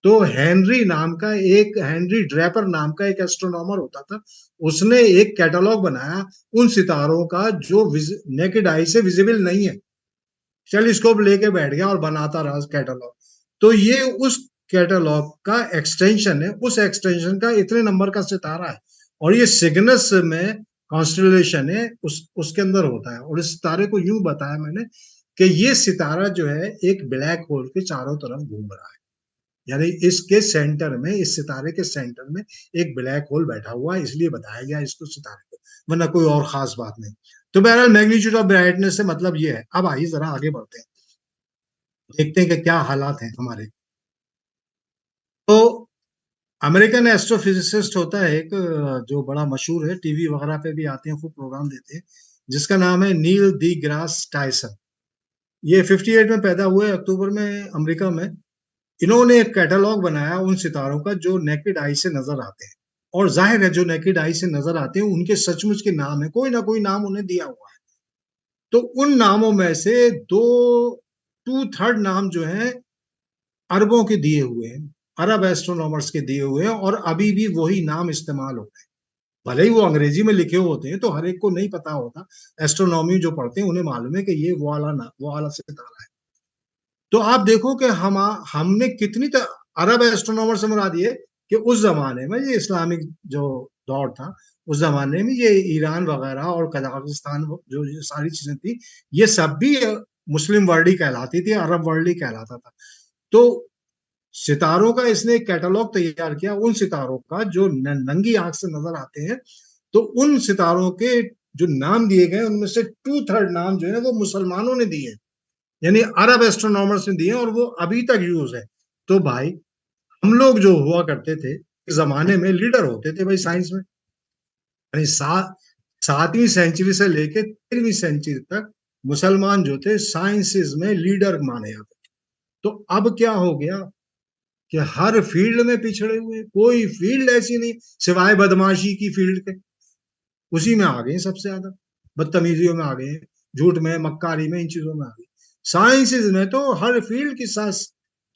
تو ہینری ڈریپر نام کا ایک ایسٹرونامر ہوتا تھا، اس نے ایک کیٹالاگ بنایا ان ستاروں کا جو نیکڈ آئی سے ویزیبل نہیں ہے. ٹیلیسکوپ لے کے بیٹھ گیا اور بناتا رہا کیٹالاگ. تو یہ اس کیٹالاگ کا ایکسٹینشن ہے، اس ایکسٹینشن کا اتنے نمبر کا ستارہ ہے. اور یہ سگنس میں کانسٹلیشن ہے، اس کے اندر ہوتا ہے. اور اس ستارے کو یوں بتایا میں نے کہ یہ ستارہ جو ہے ایک بلیک ہول کے چاروں طرف گھوم رہا ہے، یعنی اس کے سینٹر میں، اس ستارے کے سینٹر میں ایک بلیک ہول بیٹھا ہوا ہے، اس لیے بتایا گیا اس کو ستارے کو، ورنہ کوئی اور خاص بات نہیں۔ تو بہرحال میگنیچیوڈ آف برائٹنس سے مطلب یہ ہے۔ اب آئیے ذرا آگے بڑھتے ہیں، دیکھتے ہیں کہ کیا حالات ہیں ہمارے۔ تو امریکن ایسٹرو فزسسٹ ہوتا ہے ایک، جو بڑا مشہور ہے، ٹی وی وغیرہ پہ بھی آتے ہیں، خوب پروگرام دیتے ہیں، جس کا نام ہے نیل ڈی گراس ٹائسن۔ یہ 58 میں پیدا ہوئے، اکتوبر میں، امریکہ میں۔ انہوں نے ایک کیٹالاگ بنایا ان ستاروں کا جو نیکڈ آئی سے نظر آتے ہیں، اور ظاہر ہے جو نیکڈ آئی سے نظر آتے ہیں ان کے سچ مچ کے نام ہے، کوئی نہ کوئی نام انہیں دیا ہوا ہے۔ تو ان ناموں میں سے 2/3 نام جو ہیں عربوں کے دیے ہوئے ہیں، عرب ایسٹرونامرز کے دیے ہوئے ہیں، اور ابھی بھی وہی نام استعمال ہوتے ہیں۔ بھلے ہی وہ انگریزی میں لکھے ہوتے ہیں تو ہر ایک کو نہیں پتا ہوتا، ایسٹرونومی جو پڑھتے ہیں انہیں معلوم ہے کہ یہ وہ والا ستارہ ہے۔ تو آپ دیکھو کہ ہم نے کتنی عرب ایسٹرونامر سے مراد یہ کہ اس زمانے میں، یہ اسلامک جو دور تھا، اس زمانے میں یہ ایران وغیرہ اور قزاقستان جو یہ ساری چیزیں تھی، یہ سب بھی مسلم ورلڈ ہی کہلاتی تھی، عرب ورلڈ ہی کہلاتا تھا۔ تو ستاروں کا اس نے ایک کیٹالاگ تیار کیا، ان ستاروں کا جو ننگی آنکھ سے نظر آتے ہیں۔ تو ان ستاروں کے جو نام دیے گئے ان میں سے 2/3 نام جو ہے وہ مسلمانوں نے دیے، یعنی عرب ایسٹرونامرز نے دیے، اور وہ ابھی تک یوز ہے۔ تو بھائی ہم لوگ جو ہوا کرتے تھے اس زمانے میں، لیڈر ہوتے تھے بھائی سائنس میں، یعنی 7ویں سینچری سے لے کے 13ویں سینچری تک مسلمان جو تھے سائنسز میں لیڈر مانے جاتے تھے۔ تو اب کیا ہو گیا کہ ہر فیلڈ میں پچھڑے ہوئے، کوئی فیلڈ ایسی نہیں سوائے بدماشی کی فیلڈ کے، اسی میں آ گئے سب سے زیادہ، بدتمیزیوں میں آ گئے، جھوٹ میں، مکاری میں، ان چیزوں میں آ گئے۔ سائنسز میں تو ہر فیلڈ کی سائنس،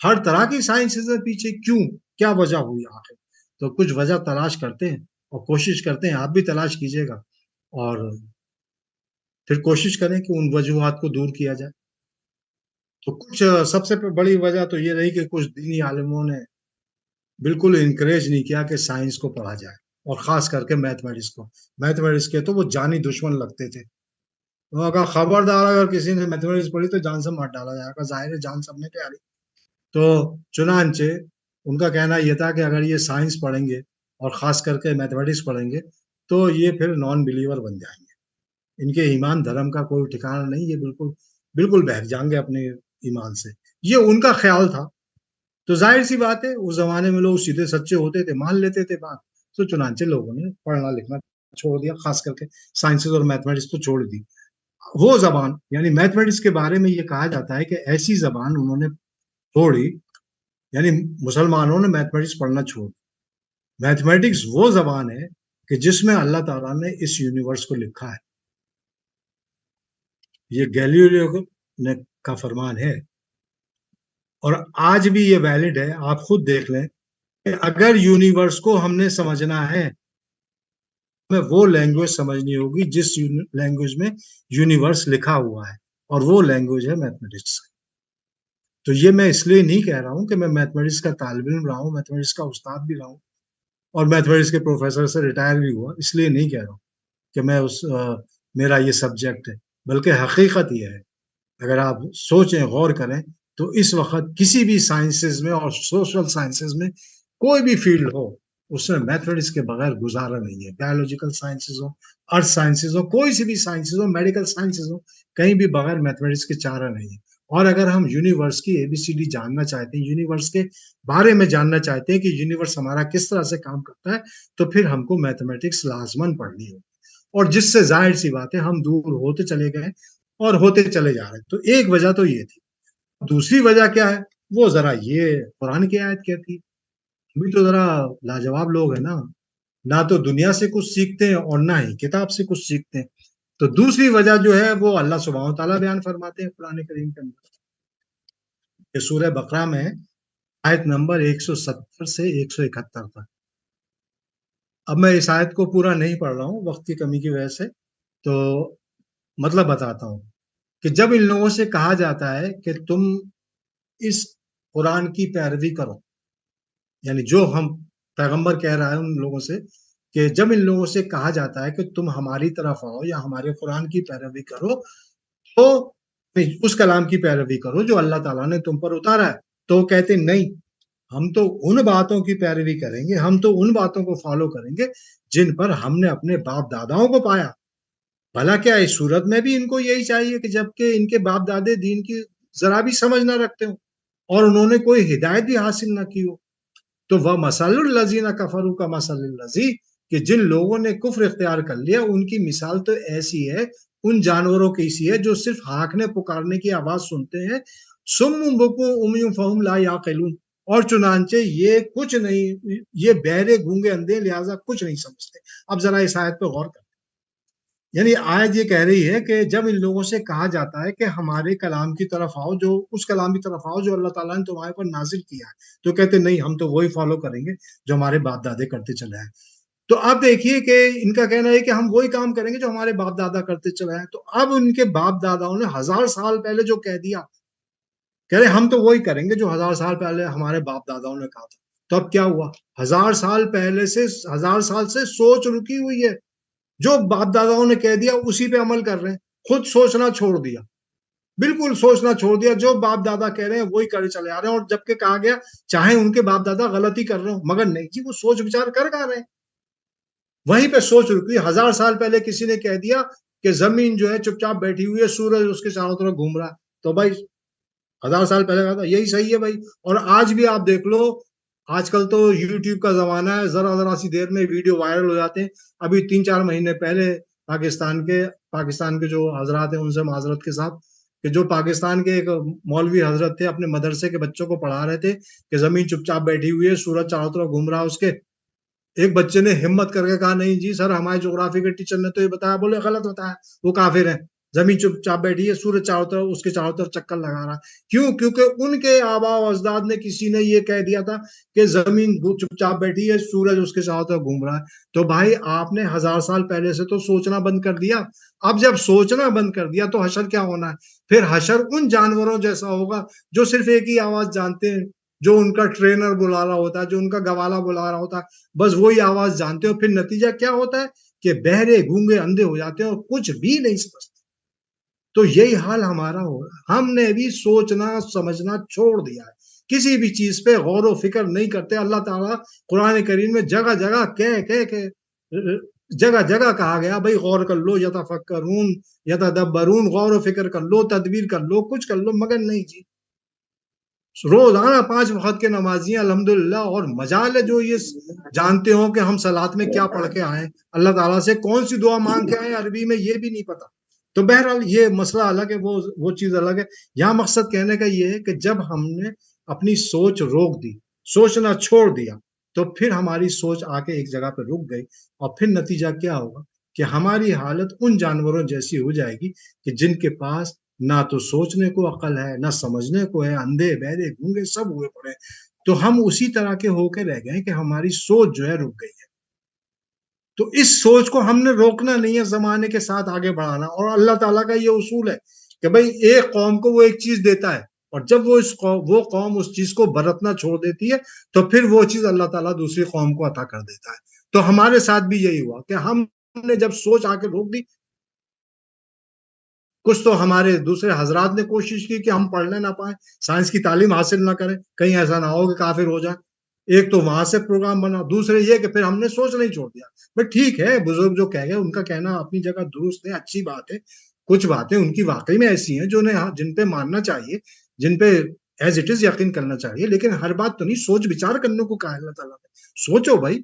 ہر طرح کی سائنسز میں پیچھے کیوں، کیا وجہ ہوئی آخر؟ تو کچھ وجہ تلاش کرتے ہیں اور کوشش کرتے ہیں، آپ بھی تلاش کیجیے گا، اور پھر کوشش کریں کہ ان وجوہات کو دور کیا جائے۔ تو کچھ سب سے بڑی وجہ تو یہ رہی کہ کچھ دینی عالموں نے بالکل انکریج نہیں کیا کہ سائنس کو پڑھا جائے، اور خاص کر کے میتھمیٹکس کو۔ میتھمیٹکس کے تو وہ جانی دشمن لگتے تھے، انہوں نے کہا خبردار اگر کسی نے میتھمیٹکس پڑھی تو جان سے مار ڈالا جائے گا۔ ظاہر ہے جان سب نے پیاری۔ تو چنانچہ ان کا کہنا یہ تھا کہ اگر یہ سائنس پڑھیں گے اور خاص کر کے میتھمیٹکس پڑھیں گے تو یہ پھر نان بلیور بن جائیں گے، ان کے ایمان دھرم کا کوئی ٹھکانہ نہیں، یہ بالکل بہک جائیں گے اپنے ایمان سے، یہ ان کا خیال تھا۔ تو ظاہر سی بات ہے اس زمانے میں لوگ سیدھے سچے ہوتے تھے، مان لیتے تھے بات، تو چنانچہ لوگوں نے پڑھنا لکھنا چھوڑ دیا، خاص کر کے سائنسز اور میتھمیٹکس تو چھوڑ دی۔ وہ زبان، یعنی میتھمیٹکس کے بارے میں یہ کہا جاتا ہے کہ ایسی زبان انہوں نے چھوڑی، یعنی مسلمانوں نے میتھمیٹکس پڑھنا چھوڑ دی۔ میتھمیٹکس وہ زبان ہے کہ جس میں اللہ تعالیٰ نے اس یونیورس کو لکھا ہے، یہ گیلیلیو کا فرمان ہے، اور آج بھی یہ ویلڈ ہے۔ آپ خود دیکھ لیں کہ اگر یونیورس کو ہم نے سمجھنا ہے، ہمیں وہ لینگویج سمجھنی ہوگی جس لینگویج میں یونیورس لکھا ہوا ہے، اور وہ لینگویج ہے میتھمیٹکس۔ تو یہ میں اس لیے نہیں کہہ رہا ہوں کہ میں میتھمیٹکس کا طالب علم رہا ہوں، میتھمیٹکس کا استاد بھی رہا ہوں، اور میتھمیٹکس کے پروفیسر سے ریٹائر بھی ہوا، اس لیے نہیں کہہ رہا ہوں کہ میں میرا یہ سبجیکٹ ہے، بلکہ حقیقت یہ ہے، اگر آپ سوچیں، غور کریں، تو اس وقت کسی بھی سائنسز میں اور سوشل سائنسز میں کوئی بھی فیلڈ ہو، اس میں میتھمیٹکس کے بغیر گزارا نہیں ہے۔ بایولوجیکل سائنسز ہو، ارتھ سائنسز ہو، کوئی سی بھی سائنسز ہو، میڈیکل سائنسز ہو، کہیں بھی بغیر میتھمیٹکس کے چارہ نہیں ہے۔ اور اگر ہم یونیورس کی ABCD جاننا چاہتے ہیں، یونیورس کے بارے میں جاننا چاہتے ہیں کہ یونیورس ہمارا کس طرح سے کام کرتا ہے، تو پھر ہم کو میتھمیٹکس لازماً پڑھنی ہوگی، اور جس سے ظاہر سی بات ہے ہم دور ہوتے چلے گئے اور ہوتے چلے جا رہے ہیں۔ تو ایک وجہ تو یہ تھی۔ دوسری وجہ کیا ہے؟ وہ ذرا یہ قرآن کی آیت کہتی ہے۔ بھی تو ذرا لاجواب لوگ ہیں نا، نہ تو دنیا سے کچھ سیکھتے ہیں اور نہ ہی کتاب سے کچھ سیکھتے ہیں۔ تو دوسری وجہ جو ہے وہ اللہ سبحانہ تعالیٰ بیان فرماتے ہیں قرآن کریم کے اندر، کہ سورہ بقرہ میں آیت نمبر 170 سے 171 تک۔ اب میں اس آیت کو پورا نہیں پڑھ رہا ہوں وقت کی کمی کی وجہ سے، تو مطلب بتاتا ہوں کہ جب ان لوگوں سے کہا جاتا ہے کہ تم اس قرآن کی پیروی کرو، یعنی جو ہم پیغمبر کہہ رہا ہے ان لوگوں سے، کہ جب ان لوگوں سے کہا جاتا ہے کہ تم ہماری طرف آؤ یا ہمارے قرآن کی پیروی کرو، تو اس کلام کی پیروی کرو جو اللہ تعالیٰ نے تم پر اتارا ہے. تو وہ کہتے نہیں، ہم تو ان باتوں کی پیروی کریں گے، ہم تو ان باتوں کو فالو کریں گے جن پر ہم نے اپنے باپ داداؤں کو پایا. بھلا کیا اس صورت میں بھی ان کو یہی چاہیے کہ جبکہ ان کے باپ دادے دین کی ذرا بھی سمجھ نہ رکھتے ہوں اور انہوں نے کوئی ہدایت بھی حاصل نہ کی ہو. تو وہ مثل الذین کفروا کا مثل الذی، کہ جن لوگوں نے کفر اختیار کر لیا ان کی مثال تو ایسی ہے، ان جانوروں کی سی ہے جو صرف ہانکنے پکارنے کی آواز سنتے ہیں. سم بکم عمی فہم لا یعقلون، اور چنانچہ یہ کچھ نہیں، یہ بہرے گونگے اندھے لہذا کچھ نہیں سمجھتے. اب ذرا اس آیت پہ غور کریں. یعنی آیت یہ کہہ رہی ہے کہ جب ان لوگوں سے کہا جاتا ہے کہ ہمارے کلام کی طرف آؤ، جو اس کلام کی طرف آؤ جو اللہ تعالیٰ نے تمہارے پر نازل کیا ہے، تو کہتے نہیں، ہم تو وہی فالو کریں گے جو ہمارے باپ دادے کرتے چلے ہیں. تو اب دیکھیے کہ ان کا کہنا ہے کہ ہم وہی کام کریں گے جو ہمارے باپ دادا کرتے چلے ہیں. تو اب ان کے باپ داداؤں نے 1000 سال پہلے جو کہہ دیا، کہہ رہے ہم تو وہی کریں گے جو 1000 سال پہلے ہمارے باپ داداؤں نے کہا تھا. تو اب کیا ہوا؟ 1000 سال پہلے سے 1000 سال سے سوچ رکی ہوئی ہے. جو باپ داداؤں نے کہہ دیا اسی پہ عمل کر رہے ہیں، خود سوچنا چھوڑ دیا، بالکل سوچنا چھوڑ دیا. جو باپ دادا کہہ رہے ہیں وہی کرے چلے آ رہے ہیں. اور جبکہ کہا گیا چاہے ان کے باپ دادا غلطی کر رہے ہوں، مگر نہیں جی، وہ سوچ وچار کر رہے ہیں. وہیں پہ سوچ رکی. 1000 سال پہلے کسی نے کہہ دیا کہ زمین جو ہے چپ چاپ بیٹھی ہوئی ہے، سورج اس کے چاروں طرف گھوم رہا ہے. تو بھائی 1000 سال پہلے کہا تھا یہی صحیح ہے بھائی. اور آج بھی آپ دیکھ لو، آج کل تو یوٹیوب کا زمانہ ہے، ذرا سی دیر میں ویڈیو وائرل ہو جاتے ہیں. ابھی 3-4 مہینے پہلے پاکستان کے جو حضرات ہیں ان سے معذرت کے ساتھ، کہ جو پاکستان کے ایک مولوی حضرت تھے اپنے مدرسے کے بچوں کو پڑھا رہے تھے کہ زمین چپ چاپ بیٹھی ہوئی ہے، سورج چاروں طرف گھوم رہا ہے. اس کے ایک بچے نے ہمت کر کے کہا نہیں جی سر، ہمارے جغرافی کے ٹیچر نے تو یہ بتایا. بولے غلط بتایا، وہ کافر ہیں. زمین چپ چاپ بیٹھی ہے، سورج چاروں طرف اس کے چاروں طرف چکر لگا رہا. کیوں؟ کیونکہ ان کے آباء و اجداد نے کسی نے یہ کہہ دیا تھا کہ زمین چپ چاپ بیٹھی ہے، سورج اس کے چاروں طرف گھوم رہا ہے. تو بھائی آپ نے 1000 سال پہلے سے تو سوچنا بند کر دیا. اب جب سوچنا بند کر دیا تو حشر کیا ہونا ہے؟ پھر حشر ان جانوروں جیسا ہوگا جو صرف ایک ہی آواز جانتے ہیں، جو ان کا ٹرینر بلا رہا ہوتا ہے، جو ان کا گوالا بلا رہا ہوتا ہے، بس وہی آواز جانتے ہو. پھر نتیجہ کیا ہوتا ہے کہ بہرے گونگے اندھے ہو جاتے ہیں اور کچھ بھی نہیں سمجھتے. تو یہی حال ہمارا ہو رہا ہے. ہم نے بھی سوچنا سمجھنا چھوڑ دیا ہے، کسی بھی چیز پہ غور و فکر نہیں کرتے. اللہ تعالیٰ قرآن کریم میں جگہ جگہ جگہ جگہ کہا گیا بھائی غور کر لو، یتفکرون یتدبرون، غور و فکر کر لو، تدبیر کر لو، کچھ کر لو. مگر نہیں جی، روزانہ 5 وقت کے نمازی ہیں الحمدللہ، اور مجال ہے جو یہ جانتے ہوں کہ ہم صلات میں کیا پڑھ کے آئیں، اللہ تعالیٰ سے کون سی دعا مانگ کے آئیں عربی میں، یہ بھی نہیں پتا. تو بہرحال یہ مسئلہ الگ ہے، وہ چیز الگ ہے. یہاں مقصد کہنے کا یہ ہے کہ جب ہم نے اپنی سوچ روک دی، سوچنا چھوڑ دیا، تو پھر ہماری سوچ آ کے ایک جگہ پہ رک گئی. اور پھر نتیجہ کیا ہوگا کہ ہماری حالت ان جانوروں جیسی ہو جائے گی کہ جن کے پاس نہ تو سوچنے کو عقل ہے، نہ سمجھنے کو ہے، اندھے بہرے گونگے سب ہوئے پڑے. تو ہم اسی طرح کے ہو کے رہ گئے کہ ہماری سوچ جو ہے رک گئی ہے. تو اس سوچ کو ہم نے روکنا نہیں ہے، زمانے کے ساتھ آگے بڑھانا. اور اللہ تعالیٰ کا یہ اصول ہے کہ بھائی ایک قوم کو وہ ایک چیز دیتا ہے، اور جب وہ قوم اس چیز کو برتنا چھوڑ دیتی ہے تو پھر وہ چیز اللہ تعالیٰ دوسری قوم کو عطا کر دیتا ہے. تو ہمارے ساتھ بھی یہی ہوا کہ ہم نے جب سوچ آ کے روک دی، کچھ تو ہمارے دوسرے حضرات نے کوشش کی کہ ہم پڑھنے نہ پائیں، سائنس کی تعلیم حاصل نہ کریں، کہیں ایسا نہ ہو کہ کافر ہو جائیں. ایک تو وہاں سے پروگرام بنا، دوسرے یہ کہ پھر ہم نے سوچ نہیں چھوڑ دیا. بٹ ٹھیک ہے، بزرگ جو کہہ گئے ان کا کہنا اپنی جگہ درست ہے، اچھی بات ہے. کچھ باتیں ان کی واقعی میں ایسی ہیں جن پہ ماننا چاہیے، جن پہ ایز اٹ از یقین کرنا چاہیے. لیکن ہر بات تو نہیں سوچ وچار کرنے کو کہا ہے اللہ تعالیٰ نے. سوچو بھائی،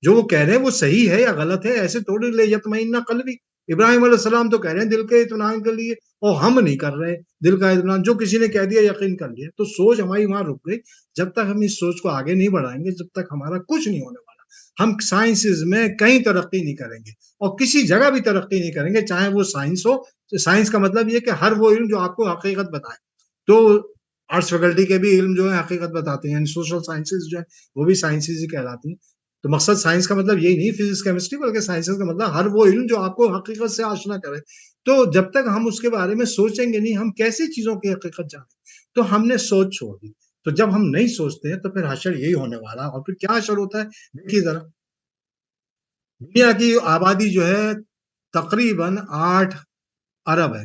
جو وہ کہہ رہے ہیں وہ صحیح ہے یا غلط ہے، ایسے تھوڑی لے یطمئن قلبی. ابراہیم علیہ السلام تو کہہ رہے ہیں دل کے اطمینان کے لیے، اور ہم نہیں کر رہے دل کا اطمینان. جو کسی نے کہہ دیا یقین کر لیا. تو سوچ ہماری وہاں رک گئی. جب تک ہم اس سوچ کو آگے نہیں بڑھائیں گے، جب تک ہمارا کچھ نہیں ہونے والا. ہم سائنسز میں کہیں ترقی نہیں کریں گے، اور کسی جگہ بھی ترقی نہیں کریں گے، چاہے وہ سائنس ہو. سائنس کا مطلب یہ کہ ہر وہ علم جو آپ کو حقیقت بتائے. تو آرٹس فیکلٹی کے بھی علم جو ہے حقیقت بتاتے ہیں، یعنی سوشل سائنسز جو ہے وہ بھی سائنسز ہی کہلاتی ہیں. تو مقصد سائنس کا مطلب یہی نہیں فزکس کیمسٹری، بلکہ سائنسز کا مطلب ہر وہ علم جو آپ کو حقیقت سے آشنا کرے. تو جب تک ہم اس کے بارے میں سوچیں گے نہیں، ہم کیسی چیزوں کی حقیقت جانیں. تو ہم نے سوچ چھوڑ دی. تو جب ہم نہیں سوچتے ہیں تو پھر حشر یہی ہونے والا. اور پھر کیا حشر ہوتا ہے دیکھیے ذرا. دنیا کی آبادی جو ہے تقریباً 8 ارب ہے.